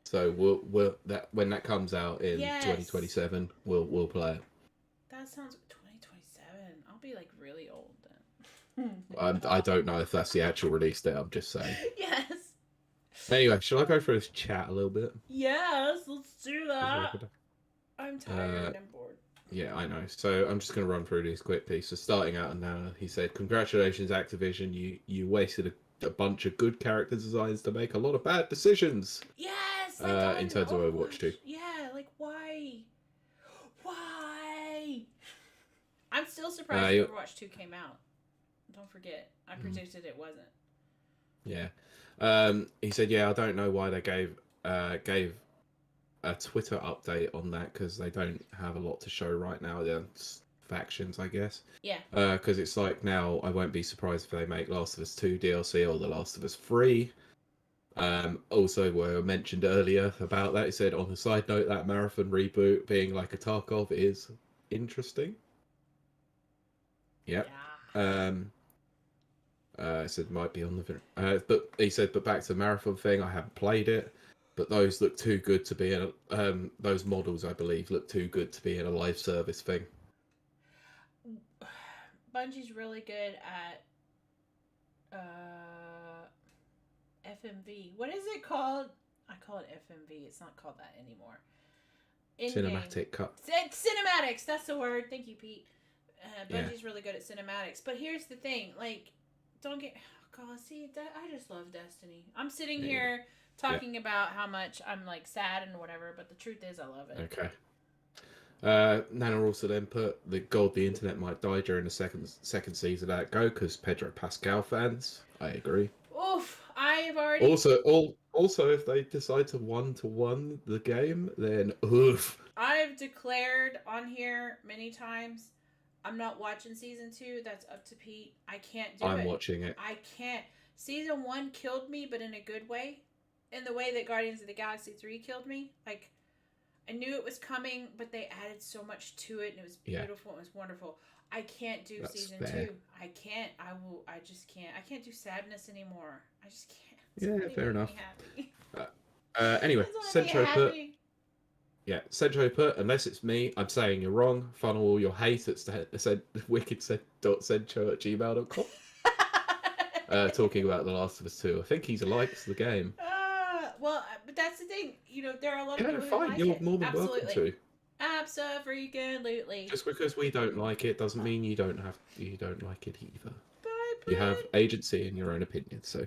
So we'll when that comes out in 2027, we'll play it. That sounds 2027. I'll be like really old then. I don't know if that's the actual release date. I'm just saying. Yes. Anyway, shall I go through this chat a little bit? Yes, let's do that. I'm tired and I'm bored. Yeah, I know. So I'm just going to run through these quickly. So starting out now, he said, "Congratulations, Activision. You wasted a bunch of good character designs to make a lot of bad decisions." Yes. In terms of Overwatch 2. Yeah, like why? Why? I'm still surprised Overwatch 2 came out. Don't forget, I predicted it wasn't. Yeah. He said, "Yeah, I don't know why they gave a Twitter update on that because they don't have a lot to show right now. They're factions, I guess. Yeah. Because it's like now, I won't be surprised if they make Last of Us 2 DLC or The Last of Us 3. Also, were mentioned earlier about that. He said, on a side note, that Marathon reboot being like a Tarkov is interesting. Yep. Yeah. Said might be on the but he said, but back to the Marathon thing, I haven't played it, but those look too good to be in those models, I believe, look too good to be in a live service thing. Bungie's really good at FMV. What is it called? I call it FMV. It's not called that anymore. Cinematic cut. Cinematics. That's the word. Thank you, Pete. Bungie's really good at cinematics. But here's the thing, like, don't get. Oh God, see, I just love Destiny. I'm sitting here talking about how much I'm like sad and whatever, but the truth is, I love it. Okay. Nana also then put the internet might die during the second season of that go because Pedro Pascal fans. I agree. Oof, I've already. Also, if they decide to 1-to-1 the game, then oof. I've declared on here many times, I'm not watching season 2. That's up to Pete. I can't do it. I'm watching it. I can't. Season 1 killed me, but in a good way. In the way that Guardians of the Galaxy 3 killed me. Like, I knew it was coming, but they added so much to it, and it was beautiful. It was wonderful. I can't do season 2. I can't. I just can't. I can't do sadness anymore. I just can't. Yeah, fair enough. Anyway, Centro put. Yeah, Centro put, unless it's me, I'm saying you're wrong. Funnel all your hate at wickedcentro@gmail.com. Talking about The Last of Us 2. I think he likes the game. Well, but that's the thing. You know, there are a lot of people fine. who like You're it. more than welcome to. Absolutely. Just because we don't like it doesn't mean you don't like it either. Bye, Brent. You have agency in your own opinion. So,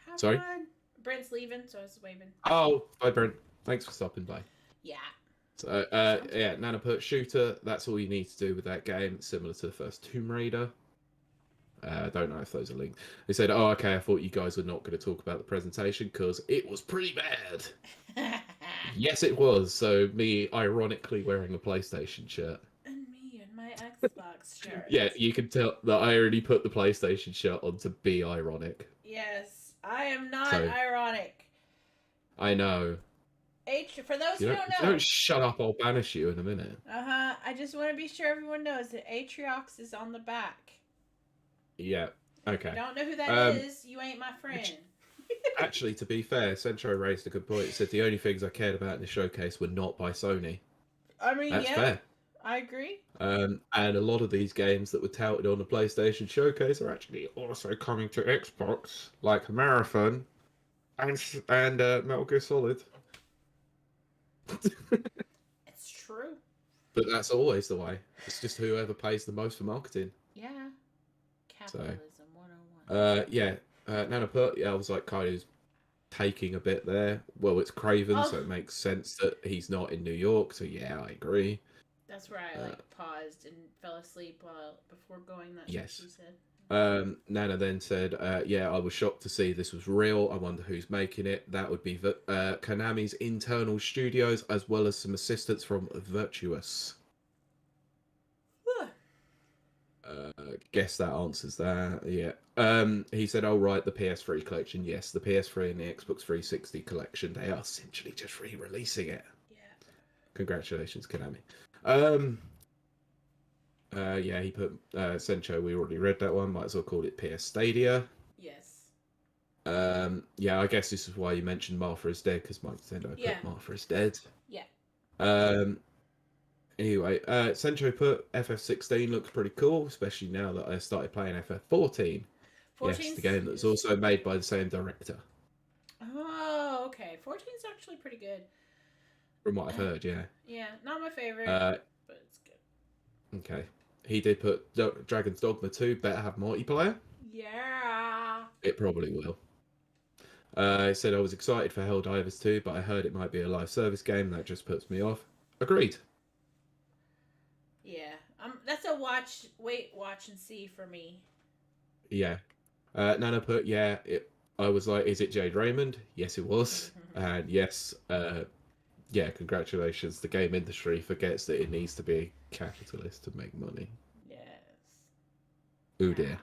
have sorry. Fun. Brent's leaving, so I was waving. Oh, bye, Brent. Thanks for stopping by. Yeah. So, Nana put shooter. That's all you need to do with that game. It's similar to the first Tomb Raider. I don't know if those are linked. They said, "Oh, okay. I thought you guys were not going to talk about the presentation because it was pretty bad." Yes, it was. So me, ironically wearing a PlayStation shirt. And me in my Xbox shirt. Yeah, you can tell that I already put the PlayStation shirt on to be ironic. Yes, I am not ironic. I know. For those who don't know. If you don't shut up, I'll banish you in a minute. I just want to be sure everyone knows that Atriox is on the back. Yeah. Okay. If you don't know who that is, you ain't my friend. Actually, to be fair, Centro raised a good point. He said the only things I cared about in the showcase were not by Sony. I mean, that's fair. I agree. And a lot of these games that were touted on the PlayStation showcase are actually also coming to Xbox, like Marathon and Metal Gear Solid. It's true. But that's always the way. It's just whoever pays the most for marketing. Yeah. So, Capitalism 101. yeah. Nana put, yeah, I was like, Kylie's taking a bit there. Well, it's Craven, Oh, so it makes sense that he's not in New York. So, yeah, I agree. that's where I Uh, like paused and fell asleep while before going. That's what yes. she said. Nana then said, yeah, I was shocked to see this was real. I wonder who's making it. That would be Konami's internal studios, as well as some assistance from Virtuous. Guess that answers that. Yeah. He said, "Oh right, the PS3 collection. Yes, the PS3 and the Xbox 360 collection. They are essentially just re-releasing it. Yeah. Congratulations, Konami." Um. Yeah, he put Sencho. We already read that one. Might as well call it PS Stadia. Yes. Yeah, I guess this is why you mentioned Martha is Dead, because Mike Nintendo Yeah. put Martha is Dead. Yeah. Anyway, Sencho put FF16 looks pretty cool, especially now that I started playing FF14. Yes, the game that's also made by the same director. Oh, okay. 14's actually pretty good. From what I've heard, yeah. Yeah, not my favorite, but it's good. Okay. He did put Dragon's Dogma 2 better have multiplayer. Yeah. It probably will. He said I was excited for Helldivers 2, but I heard it might be a live service game. That just puts me off. Agreed. Yeah. That's a watch and see for me. Yeah. Nana put, yeah, I was like, is it Jade Raymond? Yes, it was. And yes, yeah, congratulations. The game industry forgets that it needs to be capitalist to make money. Yes. Ooh dear.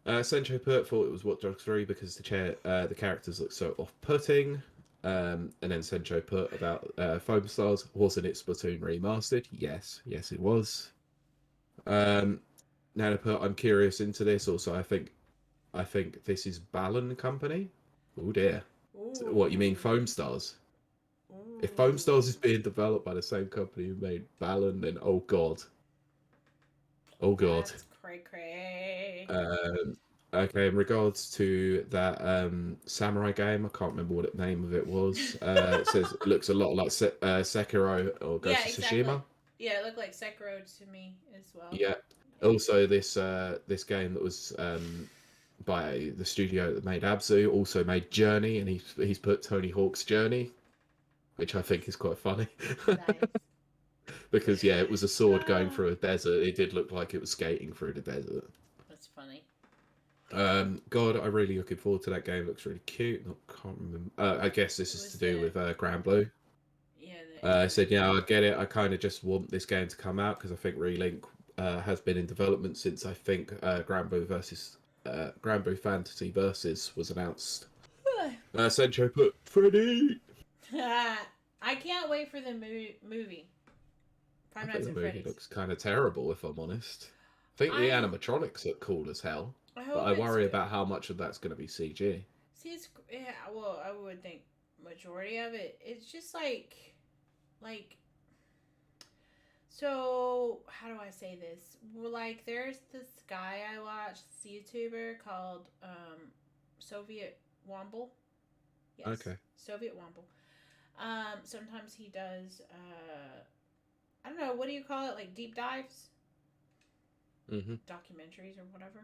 Sencho put thought it was Watch Dogs 3 because the characters look so off-putting. And then Sencho put about Foam Stars. Wasn't it Splatoon remastered? Yes, it was. Nana put, I'm curious into this. Also, I think this is Balan Company. Oh dear. Ooh. What you mean, Foam Stars? Ooh. If Foam Stars is being developed by the same company who made Balan, then oh god. Oh god. That's cray. Okay, in regards to that samurai game, I can't remember what the name of it was. It says it looks a lot like Sekiro or Ghost of Tsushima. Yeah, it looked like Sekiro to me as well. Yeah. Also, this game that was by the studio that made Abzu also made Journey, and he's put Tony Hawk's Journey, which I think is quite funny. Nice. Because yeah, it was a sword going through a desert. It did look like it was skating through the desert. That's funny. God, I'm really looking forward to that game. It looks really cute. Can't remember. I guess this is to do with Grand Blue. Yeah. I said, yeah, I get it. I kind of just want this game to come out because I think Relink has been in development since I think Grand Blue Fantasy Versus was announced. Sencho put Freddy. I can't wait for the movie. I think the movie looks kind of terrible, if I'm honest. I think the animatronics look cool as hell, but I worry about how much of that's going to be CG. See, well, I would think majority of it. It's just like, so how do I say this? Well, like, there's this guy I watched, this YouTuber called Soviet Womble. Yes. Okay. Soviet Womble. Sometimes he does I don't know, what do you call it? Like deep dives? Mm-hmm. Documentaries or whatever.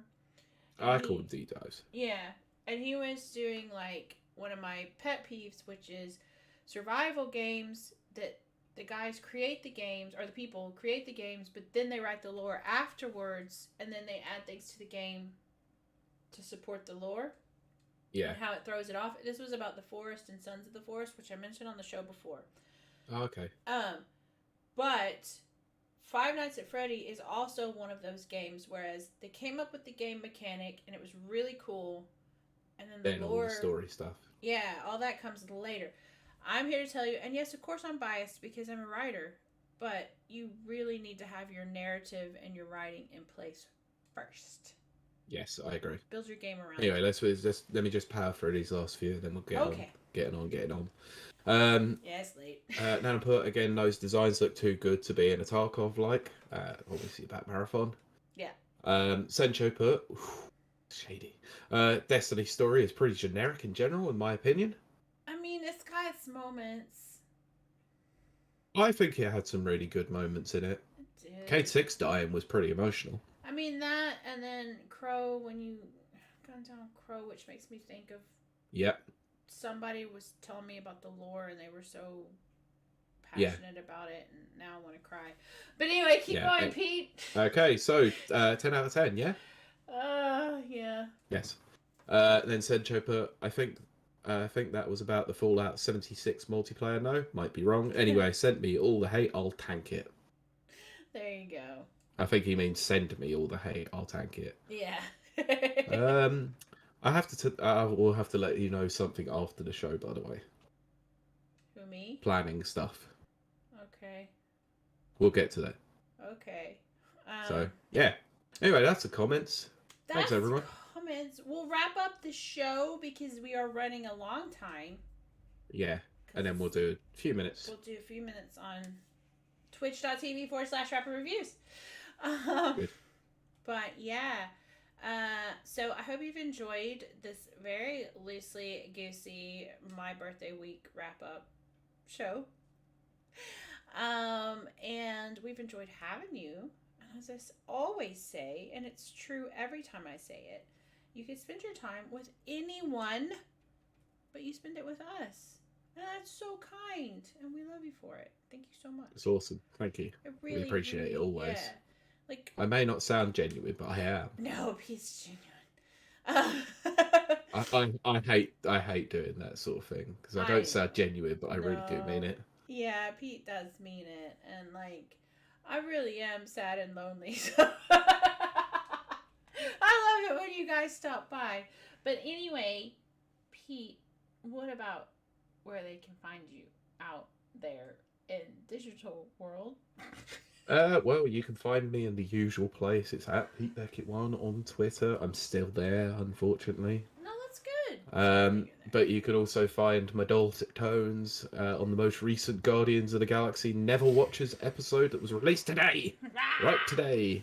I call them deep dives. Yeah. And he was doing like one of my pet peeves, which is survival games that the guys create the games, or the people create the games, but then they write the lore afterwards, and then they add things to the game to support the lore. Yeah. And how it throws it off. This was about the Forest and Sons of the Forest, which I mentioned on the show before. Oh, okay. But Five Nights at Freddy is also one of those games, whereas they came up with the game mechanic and it was really cool, and then the lore, all the story stuff. Yeah, all that comes later. I'm here to tell you, and yes, of course I'm biased because I'm a writer, but you really need to have your narrative and your writing in place first. Yes, I agree. Build your game around. Anyway, let me just power through these last few, then we'll getting on. Yeah, it's late. Nana put again, those designs look too good to be in a Tarkov like. Obviously about Marathon. Yeah. Sencho put shady. Destiny story is pretty generic in general, in my opinion. I mean, it's got moments. I think it had some really good moments in it. It did. Kate Six dying was pretty emotional. I mean that, and then Crow, when you gun down Crow, which makes me think of Yep. somebody was telling me about the lore, and they were so Yeah. passionate about it, and now I want to cry. But anyway, keep Yeah, going, Pete. Okay, so 10 out of 10, yeah? Yeah. Yes. Then Sencho put, I think that was about the Fallout 76 multiplayer. No, might be wrong. Anyway, sent me all the hate, I'll tank it. There you go. I think he means send me all the hate, I'll tank it. Yeah. I will have to let you know something after the show, by the way. Who, me? Planning stuff. Okay. We'll get to that. Okay. So, yeah. Anyway, that's the comments. Thanks, That's everyone. comments. We'll wrap up the show because we are running a long time. Yeah, and then we'll do a few minutes. We'll do a few minutes on twitch.tv/rapidreviews. Good. But yeah. So I hope you've enjoyed this very loosely goosey my birthday week wrap up show. And we've enjoyed having you. And as I always say, and it's true every time I say it, you can spend your time with anyone, but you spend it with us. And that's so kind. And we love you for it. Thank you so much. It's awesome. Thank you. I really appreciate it always. Yeah. Like, I may not sound genuine, but I am. no, he's genuine. I hate doing that sort of thing because I don't sound genuine, but I really do mean it. Yeah, Pete does mean it, and like, I really am sad and lonely. So I love it when you guys stop by. But anyway, Pete, what about where they can find you out there in digital world? Well, you can find me in the usual place. It's at Pete Beckett 1 on Twitter. I'm still there, unfortunately. No, that's good. But you can also find my dulcet tones on the most recent Guardians of the Galaxy Never Watchers episode that was released today. Right today.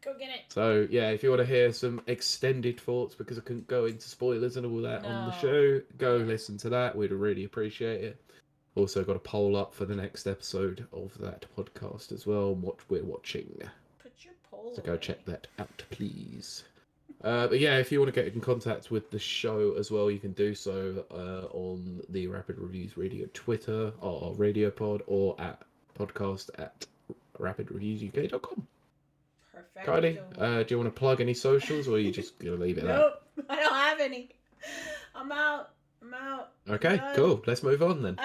Go get it. So, yeah, if you want to hear some extended thoughts, because I couldn't go into spoilers and all that on the show, go listen to that. We'd really appreciate it. Also got a poll up for the next episode of that podcast as well, what we're watching. Put your poll So go away. check that out, please. But yeah, if you want to get in contact with the show as well, you can do so on the Rapid Reviews Radio Twitter, or Radio Pod, or at podcast at rapidreviewsuk.com. Perfect. Kylie, do you want to plug any socials, or are you just going to leave it there? Nope, I don't have any. I'm out. Okay, cool. Let's move on then.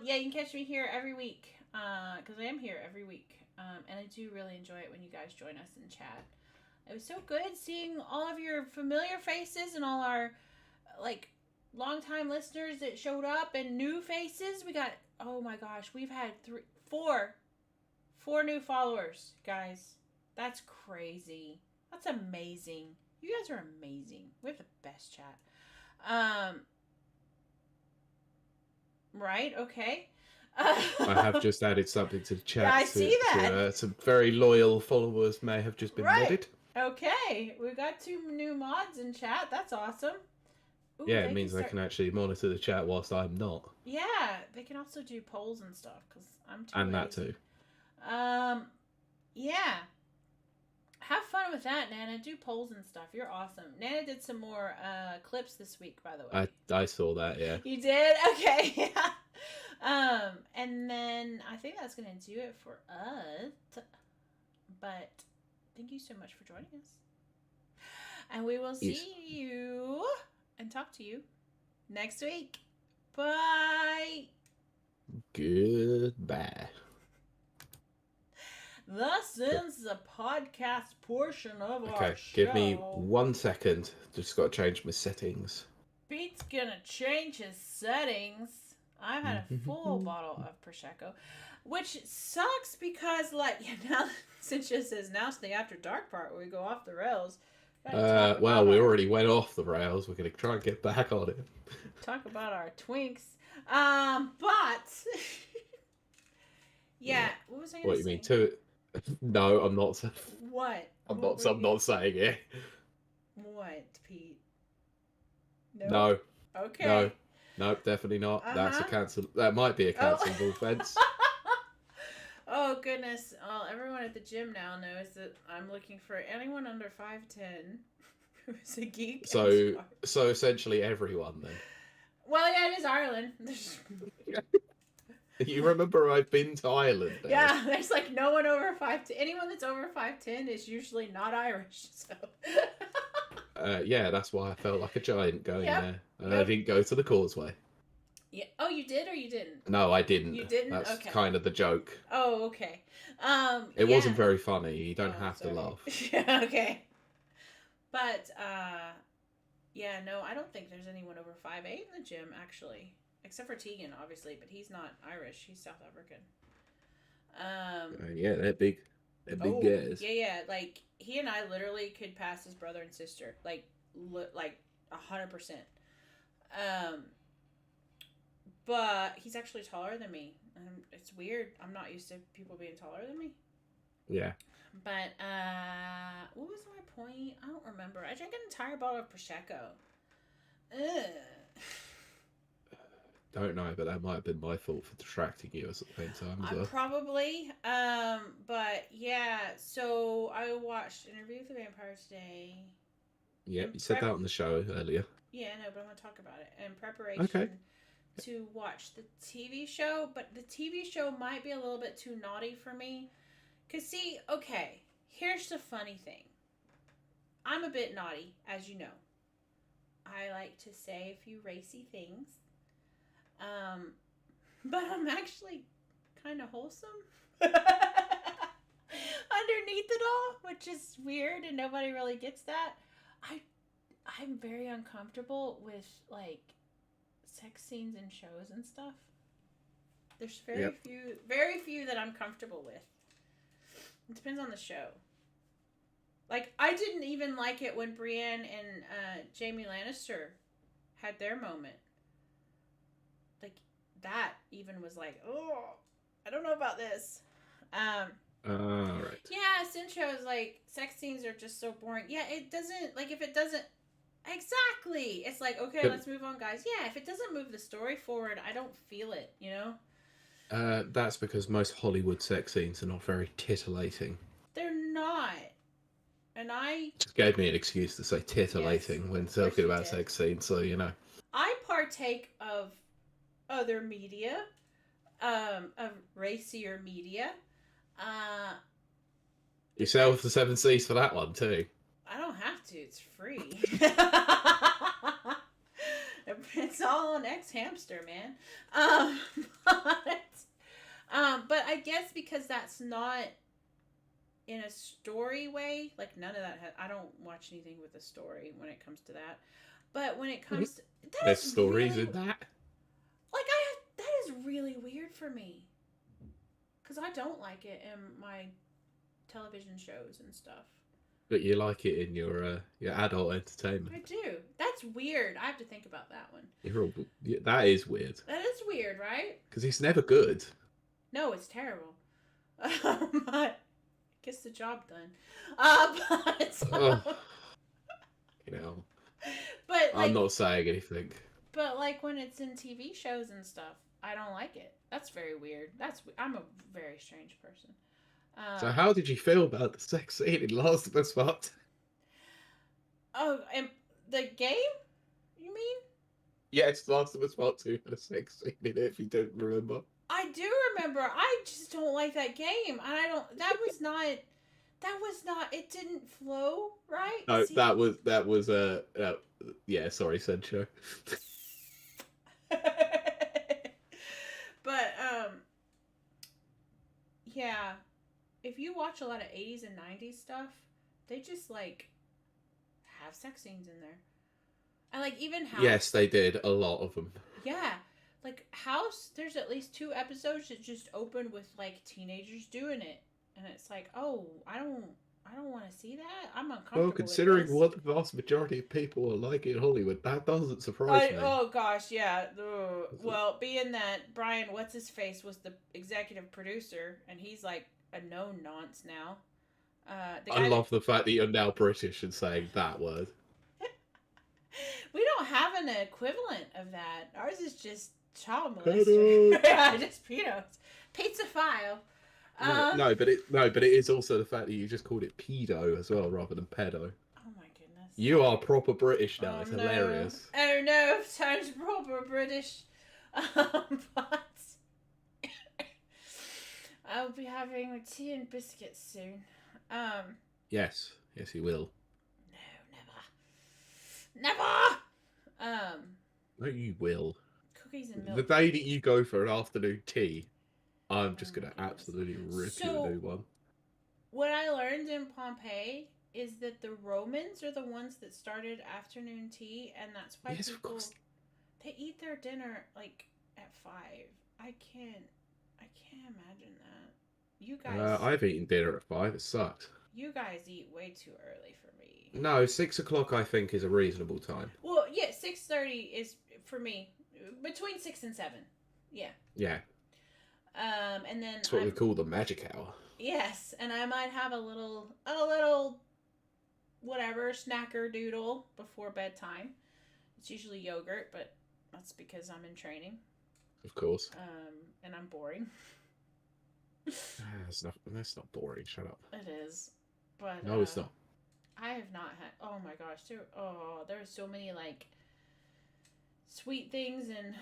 Yeah, you can catch me here every week, because I am here every week, and I do really enjoy it when you guys join us in chat. It was so good seeing all of your familiar faces and all our, like, longtime listeners that showed up and new faces. We got, oh my gosh, we've had four new followers, guys. That's crazy. That's amazing. You guys are amazing. We have the best chat. Right? Okay. I have just added something to the chat. Yeah, I see that. Some very loyal followers may have just been modded. Okay. We've got 2 new mods in chat. That's awesome. Ooh, yeah, it means they can actually monitor the chat whilst I'm not. Yeah, they can also do polls and stuff, because I'm too And lazy. that too. Yeah. Have fun with that, Nana. Do polls and stuff. You're awesome. Nana did some more clips this week, by the way. I saw that, yeah. You did? Okay. And then I think that's going to do it for us. But thank you so much for joining us. And we will see you and talk to you next week. Bye. Goodbye. Thus ends the podcast portion of our Okay, show. give me 1 second. Just got to change my settings. Pete's gonna change his settings. I've had a full bottle of Prosecco, which sucks because, like, now since it says now's the after dark part where we go off the rails. Well, we already went off the rails. We're gonna try and get back on it. Talk about our twinks. But yeah, what was I gonna say? What you mean to? No, I'm not. What? I'm not saying it. What, Pete? No. Okay. No. Nope, definitely not. That's a Uh-huh. cancel. That might be a Oh. cancelable offence. Oh goodness. Well, everyone at the gym now knows that I'm looking for anyone under 5'10" who's a geek and So, smart. so essentially everyone then. Well, yeah, it is Ireland. You remember I've been to Ireland now. Yeah, there's like no one over 5'10". Anyone that's over 5'10" is usually not Irish. So. Yeah, that's why I felt like a giant going Yep. there. And I Yep. didn't go to the causeway. Yeah. Oh, you did or you didn't? No, I didn't. You didn't? That's Okay. kind of the joke. Oh, okay. It Yeah. wasn't very funny. You don't Oh, have to sorry. laugh. Yeah, okay. But, yeah, no, I don't think there's anyone over 5'8" in the gym, actually. Except for Tegan, obviously, but he's not Irish. He's South African. Yeah, they're big. They're big guys. Yeah. Like, he and I literally could pass his brother and sister. Like 100%. But he's actually taller than me. It's weird. I'm not used to people being taller than me. Yeah. But what was my point? I don't remember. I drank an entire bottle of prosecco. Ugh. Don't know, but that might have been my fault for distracting you at the same time as well. Probably. But yeah. So I watched Interview with the Vampire today. Yeah, you said that on the show earlier. Yeah, no, but I'm gonna talk about it in preparation to watch the TV show. But the TV show might be a little bit too naughty for me. Cause see, okay, here's the funny thing. I'm a bit naughty, as you know. I like to say a few racy things. But I'm actually kind of wholesome underneath it all, which is weird and nobody really gets that. I'm very uncomfortable with like sex scenes in shows and stuff. There's very few that I'm comfortable with. It depends on the show. Like, I didn't even like it when Brienne and Jaime Lannister had their moment. Like, that even was like, oh, I don't know about this. Right. Yeah, some shows, like, sex scenes are just so boring. Yeah, it doesn't, like, if it doesn't, exactly. It's like, okay, let's move on, guys. Yeah, if it doesn't move the story forward, I don't feel it, you know? That's because most Hollywood sex scenes are not very titillating. They're not. And I just gave me an excuse to say titillating when talking about sex scenes, so you know. I partake of other media, of racier media. You sell the 7 Seas for that one too. I don't have to. It's free. It's all on X Hamster, man. But I guess because that's not in a story way, like none of that. I don't watch anything with a story when it comes to that. But when it comes to there's stories in that. Like that is really weird for me, because I don't like it in my television shows and stuff. But you like it in your adult entertainment. I do. That's weird. I have to think about that one. That is weird. That is weird, right? Because it's never good. No, it's terrible. But gets the job done. You know. But like, I'm not saying anything. But like when it's in TV shows and stuff, I don't like it. That's very weird. I'm a very strange person. So how did you feel about the sex scene in Last of Us Part 2? Oh, and the game? You mean? Yes, Last of Us Part 2 had a sex scene in it, if you don't remember. I do remember. I just don't like that game. And I don't... That was not... It didn't flow, right? No, see? that was yeah, sorry, Sencho. But, yeah. If you watch a lot of 80s and 90s stuff, they just, like, have sex scenes in there. And, like, even House... Yes, they did. A lot of them. Yeah. Like, House, there's at least 2 episodes that just open with, like, teenagers doing it. And it's like, oh, I don't want to see that. I'm uncomfortable. Well, considering what the vast majority of people are like in Hollywood, that doesn't surprise me. Oh, gosh, yeah. Well, being that Brian, what's-his-face, was the executive producer, and he's, like, a known nonce now. I love the fact that you're now British and saying that word. We don't have an equivalent of that. Ours is just child molester. Pedo. Yeah, just pedos. Pizza file. No, but it is also the fact that you just called it pedo as well rather than pedo. Oh my goodness. You are proper British now. Oh It's no. hilarious. Oh no, sounds proper British. But I'll be having tea and biscuits soon. Yes, you will. No, never. No, you will. Cookies and The milk. day that you go for an afternoon tea, I'm just Oh my gonna goodness. absolutely rip you So- a new one. What I learned in Pompeii is that the Romans are the ones that started afternoon tea, and that's why Yes, of people course. they eat their dinner like at 5. I can't imagine that. You guys, I've eaten dinner at 5. It sucked. you guys eat way too early for me. No, 6 o'clock I think is a reasonable time. Well, yeah, 6:30 is for me between 6 and 7. Yeah. Yeah, And then that's what we call the magic hour. yes, and I might have a little whatever snacker doodle before bedtime. It's usually yogurt, but that's because I'm in training. Of course. And I'm boring. That's not boring. Shut up. It is, but No, it's not. I have not had. Oh my gosh, there are so many like sweet things in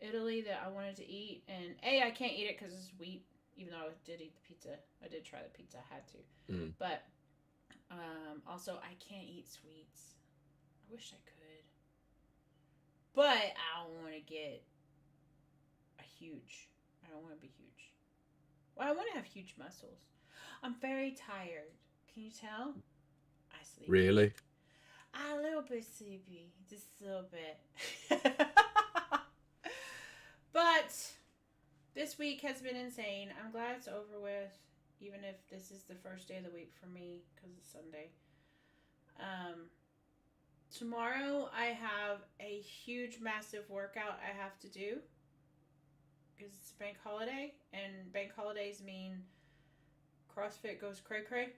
Italy that I wanted to eat, and I can't eat it because it's wheat. Even though I did eat the pizza, I did try the pizza. I had to, but also I can't eat sweets. I wish I could, but I don't want to get huge. I don't want to be huge. Well, I want to have huge muscles. I'm very tired. Can you tell? I sleep. Really? A little bit sleepy. Just a little bit. But this week has been insane. I'm glad it's over with, even if this is the first day of the week for me because it's Sunday. Tomorrow I have a huge, massive workout I have to do because it's a bank holiday, and bank holidays mean CrossFit goes cray-cray.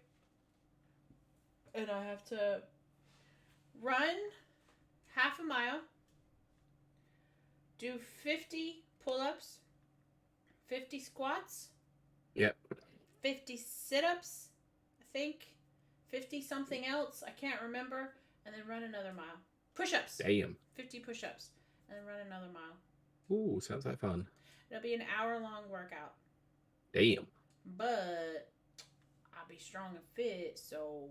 And I have to run half a mile, do 50 pull-ups, 50 squats. Yep. 50 sit-ups, I think. 50 something else, I can't remember. And then run another mile. Push-ups. Damn. 50 push-ups. And then run another mile. Ooh, sounds like fun. It'll be an hour-long workout. Damn. But I'll be strong and fit, so...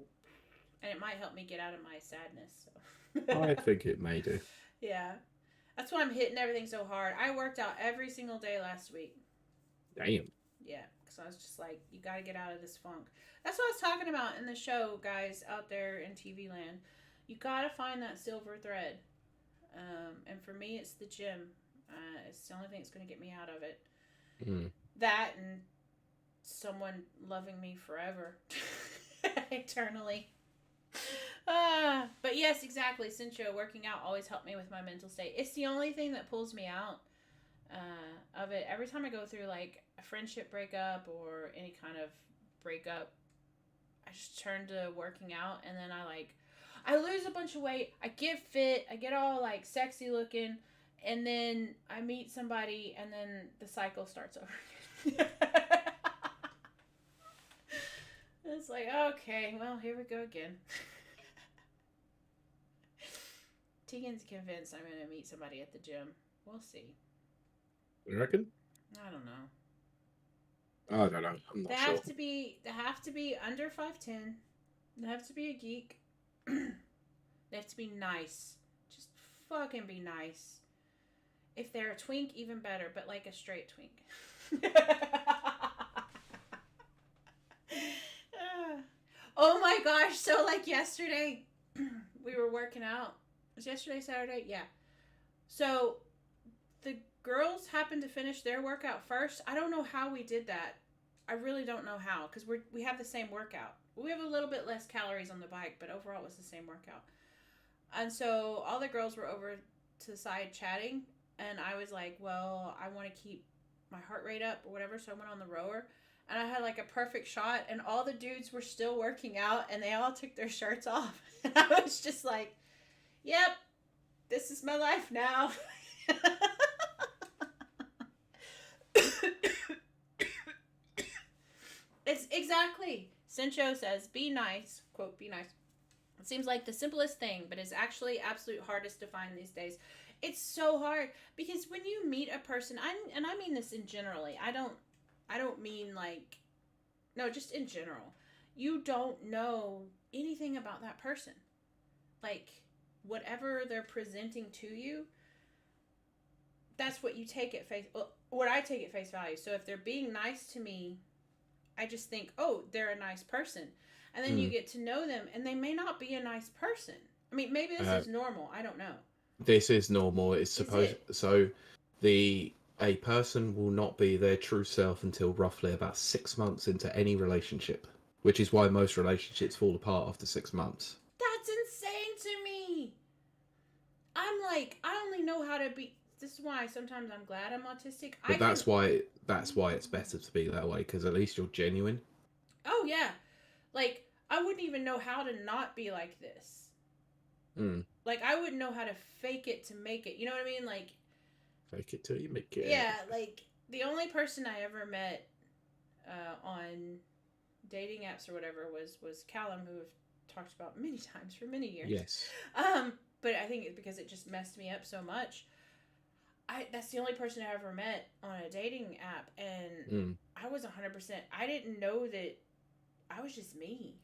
And it might help me get out of my sadness. So. I think it may do. Yeah. That's why I'm hitting everything so hard. I worked out every single day last week. Damn. Yeah, because I was just like, you got to get out of this funk. That's what I was talking about in the show, guys, out there in TV land. You got to find that silver thread. And for me, it's the gym. It's the only thing that's going to get me out of it. That and someone loving me forever. Eternally. But yes, exactly. Cincha, working out always helped me with my mental state. It's the only thing that pulls me out of it. Every time I go through like a friendship breakup or any kind of breakup, I just turn to working out, and then I lose a bunch of weight. I get fit. I get all like sexy looking, and then I meet somebody, and then the cycle starts over again. It's like, okay, well, here we go again. Tegan's convinced I'm going to meet somebody at the gym. We'll see. You reckon? I don't know. I don't know. I'm not They sure. have to be under 5'10". They have to be a geek. They have to be nice. Just fucking be nice. If they're a twink, even better, but like a straight twink. Oh my gosh, so like yesterday, we were working out. Was yesterday Saturday? Yeah. So the girls happened to finish their workout first. I don't know how we did that. I really don't know how, because we have the same workout. We have a little bit less calories on the bike, but overall it was the same workout. And so all the girls were over to the side chatting, and I was like, well, I want to keep my heart rate up or whatever, so I went on the rower. And I had like a perfect shot, and all the dudes were still working out, and they all took their shirts off. And I was just like, Yep, this is my life now. It's exactly. Sencho says, be nice. Quote, be nice. It seems like the simplest thing, but is actually absolute hardest to find these days. It's so hard because when you meet a person, and I mean this in generally. I don't mean like, no, just in general. You don't know anything about that person. Like, whatever they're presenting to you, that's what you take at face. Well, what I take at face value. So if they're being nice to me, I just think, oh, they're a nice person. And then you get to know them, and they may not be a nice person. I mean, maybe this is normal. I don't know. This is normal. It's Is supposed it? so a person will not be their true self until roughly about 6 months into any relationship, which is why most relationships fall apart after 6 months. That's insane to me. I'm like, I only know how to be. This is why sometimes I'm glad I'm autistic. But that's why it's better to be that way, because at least you're genuine. Oh yeah, like I wouldn't even know how to not be like this. Mm. Like I wouldn't know how to fake it to make it. You know what I mean? Like Fake it till you make it. yeah, like the only person I ever met on dating apps or whatever was Callum, who I've talked about many times for many years. Yes. But I think it's because it just messed me up so much. That's the only person I ever met on a dating app, and I was 100%. I didn't know that I was just me,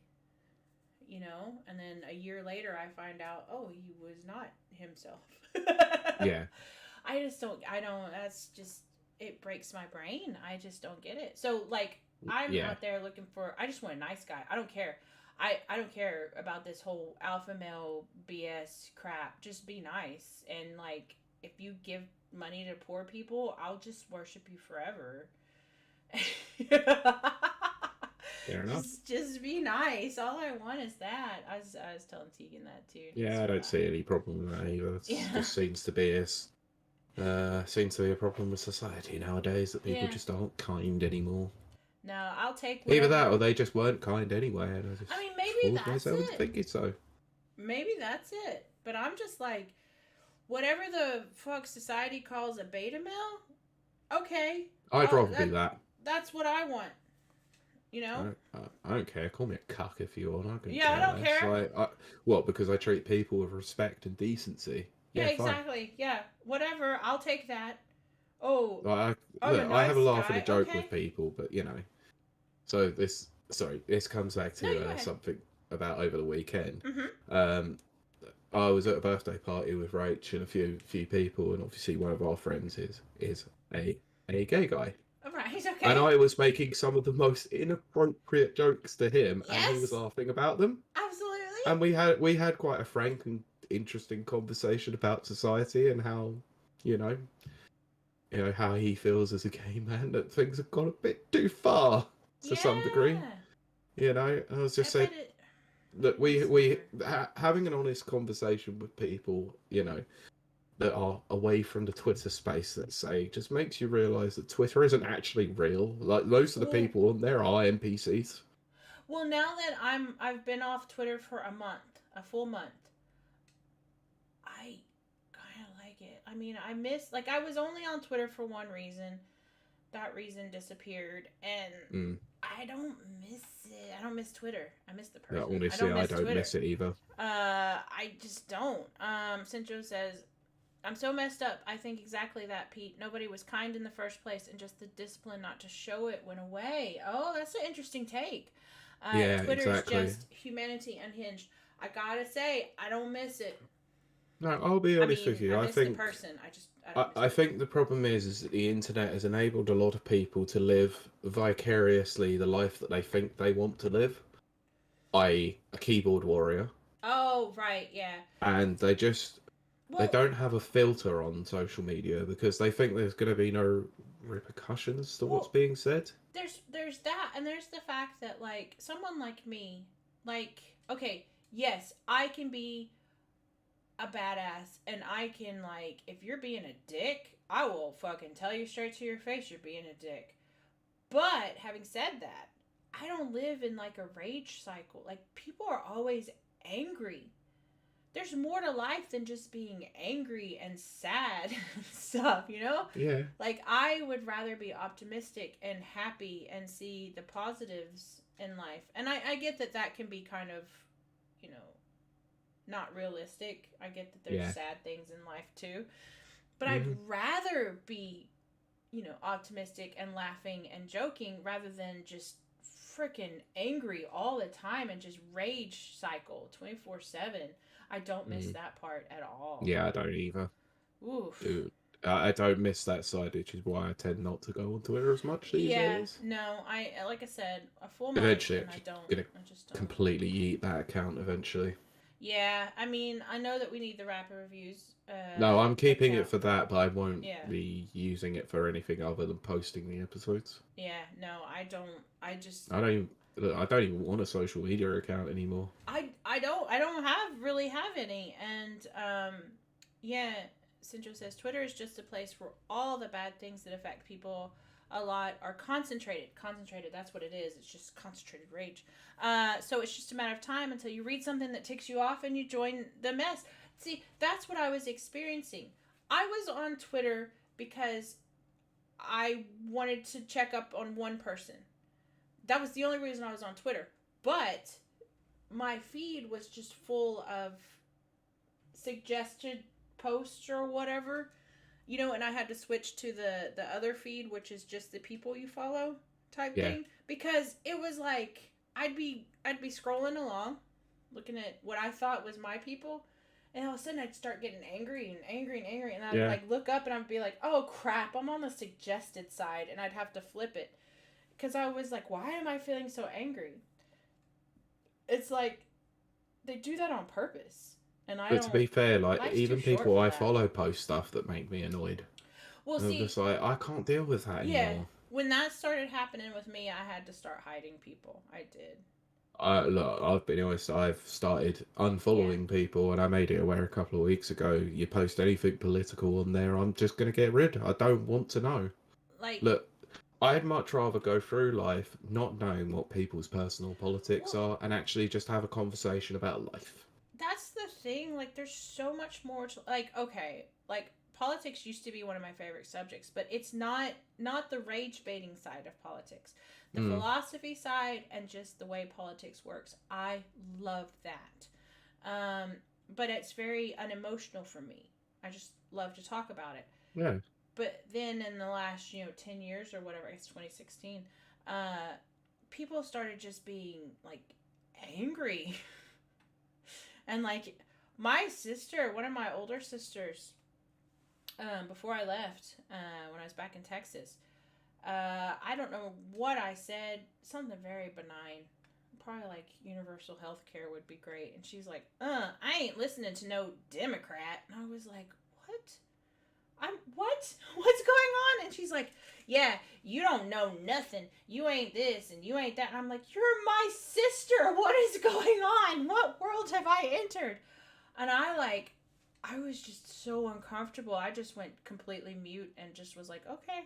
you know. And then a year later, I find out, oh, he was not himself. Yeah. I just don't. I don't. That's just. It breaks my brain. I just don't get it. So like, I'm out there looking for. I just want a nice guy. I don't care. I don't care about this whole alpha male BS crap. Just be nice, and like, if you give money to poor people, I'll just worship you forever. Fair enough. Just be nice. All I want is that. I was telling Tegan that too. Yeah, I don't see any problem with that either. It just seems to be a problem with society nowadays that people just aren't kind anymore. No, I'll take whatever. Either that or they just weren't kind anyway. And I mean, maybe that's it. Thinking so. Maybe that's it. But I'm just like, whatever the fuck society calls a beta male, okay. I'd rather be that. That's what I want. You know? I don't care. Call me a cuck if you want. I don't care. What? Because I treat people with respect and decency. Yeah, exactly. Fine. Yeah, whatever. I'll take that. Oh, I have a laugh and a joke with people, but you know. So this comes back to something about over the weekend. Mm-hmm. I was at a birthday party with Rach and a few people, and obviously one of our friends is a gay guy. Right, okay. And I was making some of the most inappropriate jokes to him, yes. And he was laughing about them. Absolutely. And we had quite a frank and interesting conversation about society and how, you know, how he feels as a gay man, that things have gone a bit too far to some degree. You know, I was just saying that we having an honest conversation with people, you know, that are away from the Twitter space, let's say, just makes you realise that Twitter isn't actually real. Like most of the people on there are NPCs. Well, now that I've been off Twitter for a full month, I kind of like it. I mean, I was only on Twitter for one reason. That reason disappeared, and I don't miss it. I don't miss Twitter. I miss the person. Yeah, honestly, I don't miss it either. I just don't. Sencho says, I'm so messed up. I think exactly that, Pete. Nobody was kind in the first place, and just the discipline not to show it went away. Oh, that's an interesting take. Twitter's just humanity unhinged. I gotta say, I don't miss it. No, I'll be honest with you. I think the person. I think the problem is that the internet has enabled a lot of people to live vicariously the life that they think they want to live, i.e., a keyboard warrior. Oh, right, yeah. And they don't have a filter on social media because they think there's going to be no repercussions to what's being said. There's that, and there's the fact that, like, someone like me, like, okay, yes, I can be a badass, and I can, like, if you're being a dick, I will fucking tell you straight to your face you're being a dick. But, having said that, I don't live in, like, a rage cycle. Like, people are always angry. there's more to life than just being angry and sad and stuff, you know? Yeah. Like, I would rather be optimistic and happy and see the positives in life. And I get that that can be kind of, you know, not realistic. I get that there's Yeah. sad things in life too. But I'd Hmm. rather be, you know, optimistic and laughing and joking rather than just freaking angry all the time and just rage cycle 24/7. I don't miss Mm. that part at all. Yeah, I don't either. Oof. Dude, I don't miss that side, which is why I tend not to go on Twitter as much these Yeah, days. no, I like I said, a full month Eventually, and I'm I just don't. gonna I just don't. completely eat that account eventually. Yeah, I mean, I know that we need the rapper reviews No, I'm keeping it account. for that, but I won't Yeah. be using it for anything other than posting the episodes. Yeah, no, I don't. I just I don't even want a social media account anymore. I don't have really have any, and yeah, Centro says Twitter is just a place where all the bad things that affect people a lot are concentrated. Concentrated, that's what it is. It's just concentrated rage. So it's just a matter of time until you read something that ticks you off and you join the mess. See, that's what I was experiencing. I was on Twitter because I wanted to check up on one person. That was the only reason I was on Twitter. But my feed was just full of suggested posts or whatever, you know, and I had to switch to the other feed, which is just the people you follow type Yeah. thing, because it was like I'd be scrolling along looking at what I thought was my people, and all of a sudden I'd start getting angry and angry and angry, and I'd Yeah. like look up and I'd be like, oh crap, I'm on the suggested side, and I'd have to flip it because I was like, why am I feeling so angry? It's like they do that on purpose, and I But to don't. be fair, like Life's even too short people for I that. follow post stuff that make me annoyed. Well, And I'm see, just like, I can't deal with that yeah, anymore. when that started happening with me, I had to start hiding people. I did. Look, I've been honest. I've started unfollowing people, and I made it aware a couple of weeks ago. You post anything political on there, I'm just gonna get rid. I don't want to know. Like, Look, I'd much rather go through life not knowing what people's personal politics well, are and actually just have a conversation about life. that's the thing. Like, there's so much more to like. Okay, like politics used to be one of my favorite subjects, but it's not the rage baiting side of politics. The Mm, philosophy side and just the way politics works. I love that. But it's very unemotional for me. I just love to talk about it. yeah. But then in the last 10 years or whatever, it's 2016, uh people started just being like angry. And like my sister, one of my older sisters, before I left, when I was back in Texas, I don't know what I said, something very benign, probably like universal health care would be great, and she's like, I ain't listening to no Democrat. And I was like, what? What's going on? And she's like, yeah, you don't know nothing. You ain't this and you ain't that. And I'm like, you're my sister. What is going on? What world have I entered? And I was just so uncomfortable. I just went completely mute and just was like, okay.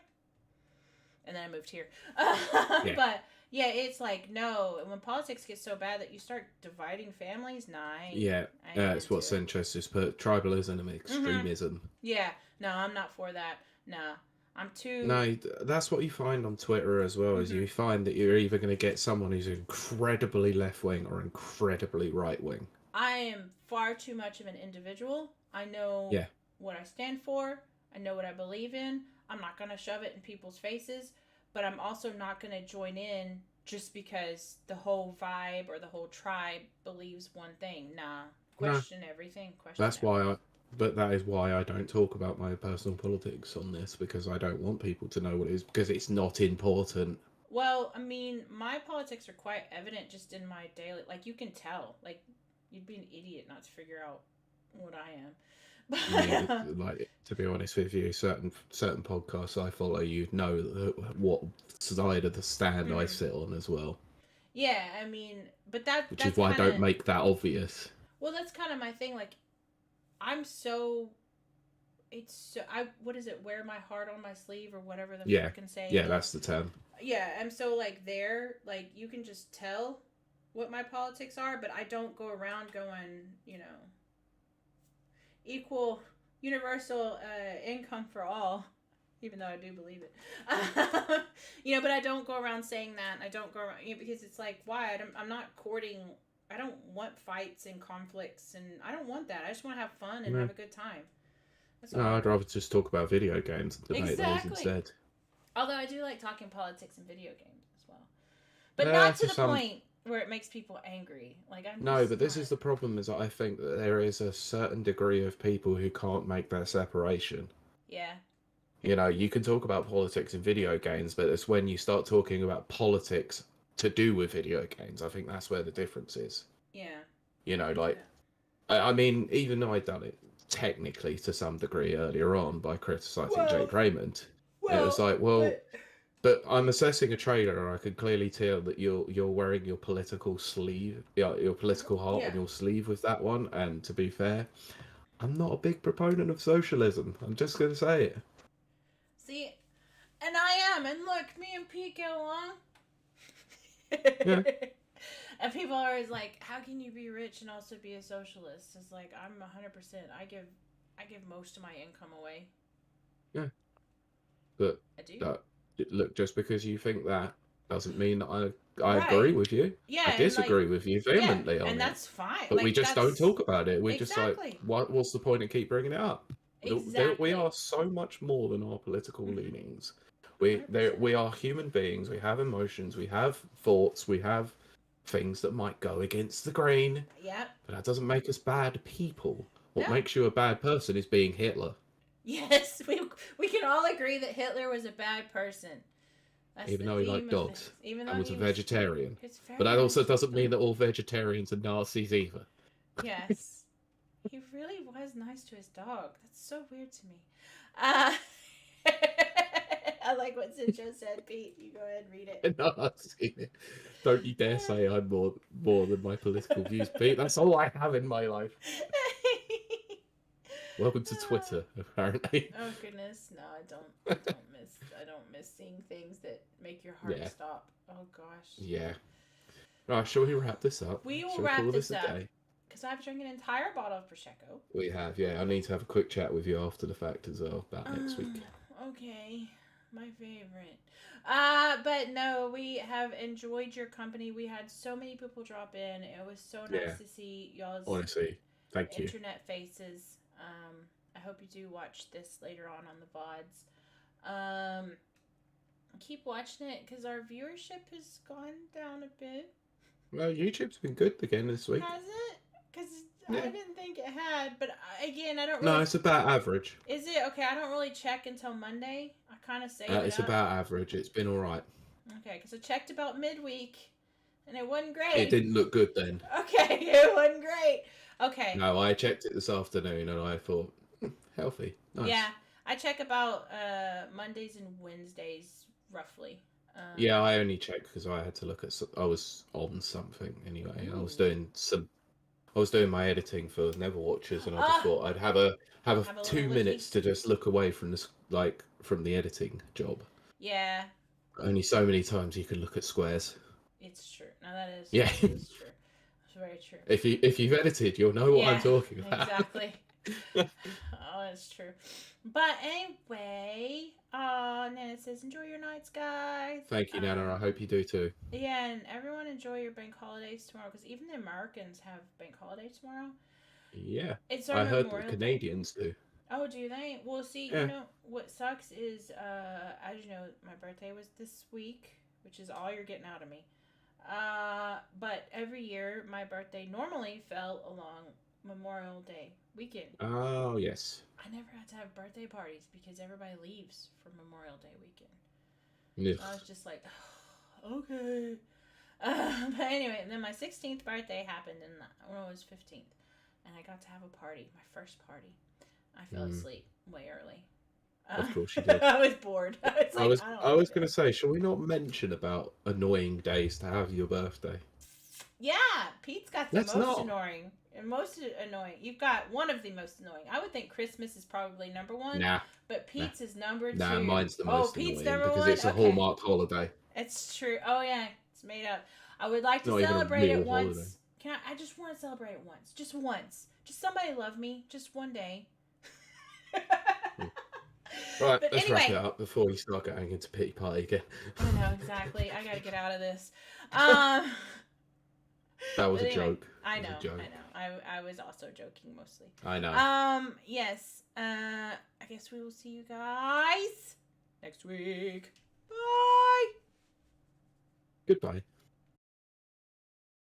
And then I moved here. Yeah. But yeah, it's like, no, when politics gets so bad that you start dividing families, Yeah, I ain't it's what into it. Sanchez just put, tribalism and extremism. Yeah, no, I'm not for that. No, I'm too. No, that's what you find on Twitter as well, is Mhm. you find that you're either going to get someone who's incredibly left-wing or incredibly right-wing. I am far too much of an individual. I know Yeah. what I stand for. I know what I believe in. I'm not going to shove it in people's faces, but I'm also not going to join in just because the whole vibe or the whole tribe believes one thing. Nah, No, question everything. Question that's everything. why but that is why I don't talk about my personal politics on this, because I don't want people to know what it is, because it's not important. Well, I mean, my politics are quite evident just in my daily. Like, you can tell. Like, you'd be an idiot not to figure out what I am. Yeah, But like, to be honest with you, certain podcasts I follow, you know what side of the stand I mhm. sit on as well, Yeah, I mean, but which is that's why I kind of don't make that obvious. well, that's kind of my thing. Like, I'm so it's so I what is it? Wear my heart on my sleeve or whatever the Yeah, frickin' saying yeah, is. that's the term. Yeah, I'm so like there, like you can just tell what my politics are, but I don't go around going, equal, universal income for all. Even though I do believe it, but I don't go around saying that. I don't go around because it's like, why? I'm not courting. I don't want fights and conflicts, and I don't want that. I just want to have fun and No, have a good time. That's no, all I I'd want. rather just talk about video games and debate those Exactly. instead. Although I do like talking politics and video games as well, but not to To the some, point where it makes people angry. Like I'm no, just but this not. is the problem: is I think that there is a certain degree of people who can't make that separation. Yeah. You can talk about politics in video games, but it's when you start talking about politics to do with video games. I think that's where the difference is. Yeah. Like, Yeah. I mean, even though I'd done it technically to some degree earlier on by criticizing Jake Well, Raymond, it was well, like, well, but but I'm assessing a trailer, and I can clearly tell that you're wearing your political sleeve, your political heart on yeah. your sleeve with that one. And to be fair, I'm not a big proponent of socialism. I'm just gonna say it. See, and I am, and look, me and Pete get along. Yeah, And people are always like, "How can you be rich and also be a socialist?" It's like I'm 100%. I give most of my income away. yeah. But I do. that look, just because you think that doesn't mean that I agree Right. with you. I Yeah, and like, disagree with you yeah, vehemently on and it. that's fine. But we Like just don't that's talk about it. We're just like, exactly, what's the point in keep bringing it up? We exactly, are so much more than our political leanings. 100%. We are human beings. We have emotions. We have thoughts. We have things that might go against the grain. Yep. But that doesn't make us bad people. What No. makes you a bad person is being Hitler, Yes, we can all agree that Hitler was a bad person. That's even the though he theme liked of this. dogs Even and though was a he was, vegetarian. it's But very that also nice. doesn't mean that all vegetarians are Nazis either. Yes, he really was nice to his dog. That's so weird to me. Uh, I like what Cincho said, Pete. You go ahead and read it. No, I've seen it. Don't you dare say I'm more than my political views, Pete. That's all I have in my life. Welcome to Twitter, apparently. Oh goodness, no, I don't. I don't miss seeing things that make your heart Yeah, stop. Oh gosh. yeah. Right, shall we wrap this up? We will Shall we wrap call this this a up day? because I've drank an entire bottle of prosecco. We have, yeah. I need to have a quick chat with you after the fact as well about next week. Okay, my favorite. But no, we have enjoyed your company. We had so many people drop in. It was so Yeah, nice to see y'all's honestly, thank you. internet faces. I hope you do watch this later on the VODs. Keep watching it because our viewership has gone down a bit. Well, YouTube's been good again this week. Has it? Because I Yeah. didn't think it had. But again, I don't No, really. it's about average. Is it okay? I don't really check until Monday. I kind of save it It's up. about average. It's been all right. Okay, because I checked about midweek, and it wasn't It great. didn't look good then. Okay, it wasn't great. Okay. No, I checked it this afternoon and I thought, healthy, nice. Yeah, I check about Mondays and Wednesdays roughly. Yeah, I only checked because I had to look at. I was on something anyway. I was Ooh. doing my editing for Never Watchers, and I just Ah, thought I'd have a have a little 2 minutes looky. to just look away from this, like from the editing job. Yeah, Only so many times you can look at squares. it's true. Now that is Yeah, true. It's very true. if you've edited, you'll know what I'm Yeah, talking about. exactly. Oh, it's true. But anyway, Nana says, enjoy your nights, guys. Thank you, Nana. I hope you do too. Yeah, and everyone enjoy your bank holidays tomorrow because even the Americans have bank holiday tomorrow. Yeah, It's our I heard the Memorial Day. Canadians do. Oh, do they? Well, see, Yeah. you know what sucks is, as you know, my birthday was this week, which is all you're getting out of me. But every year my birthday normally fell along Memorial Day weekend. Oh yes. I never had to have birthday parties because everybody leaves for Memorial Day weekend. Ugh. So I was just like, oh, okay. But anyway, and then my 16th birthday happened, and when I was 15th, and I got to have a party, my first party. I fell asleep way early. Of course you did. I was bored. I was like, I was going to say, shall we not mention about annoying days to have your birthday? Yeah, Pete's got the Let's most not. annoying. And most annoying. You've got one of the most annoying. I would think Christmas is probably number one. Nah. But Pete's is number two. Nah, mine's the most Pete's annoying number because one? it's a Okay. Hallmark holiday. It's true. Oh, yeah. It's made up. I would like to Not even a celebrate it real once. holiday. I just want to celebrate it once. Just once. Just somebody love me. Just one day. Right, But let's wrap it anyway. up before you start going into pity party again. I know, exactly. I gotta get out of this. That was But a anyway, joke. I It was know, a joke. I know. I was also joking mostly. I know. Yes. I guess we will see you guys next week. Bye. Goodbye.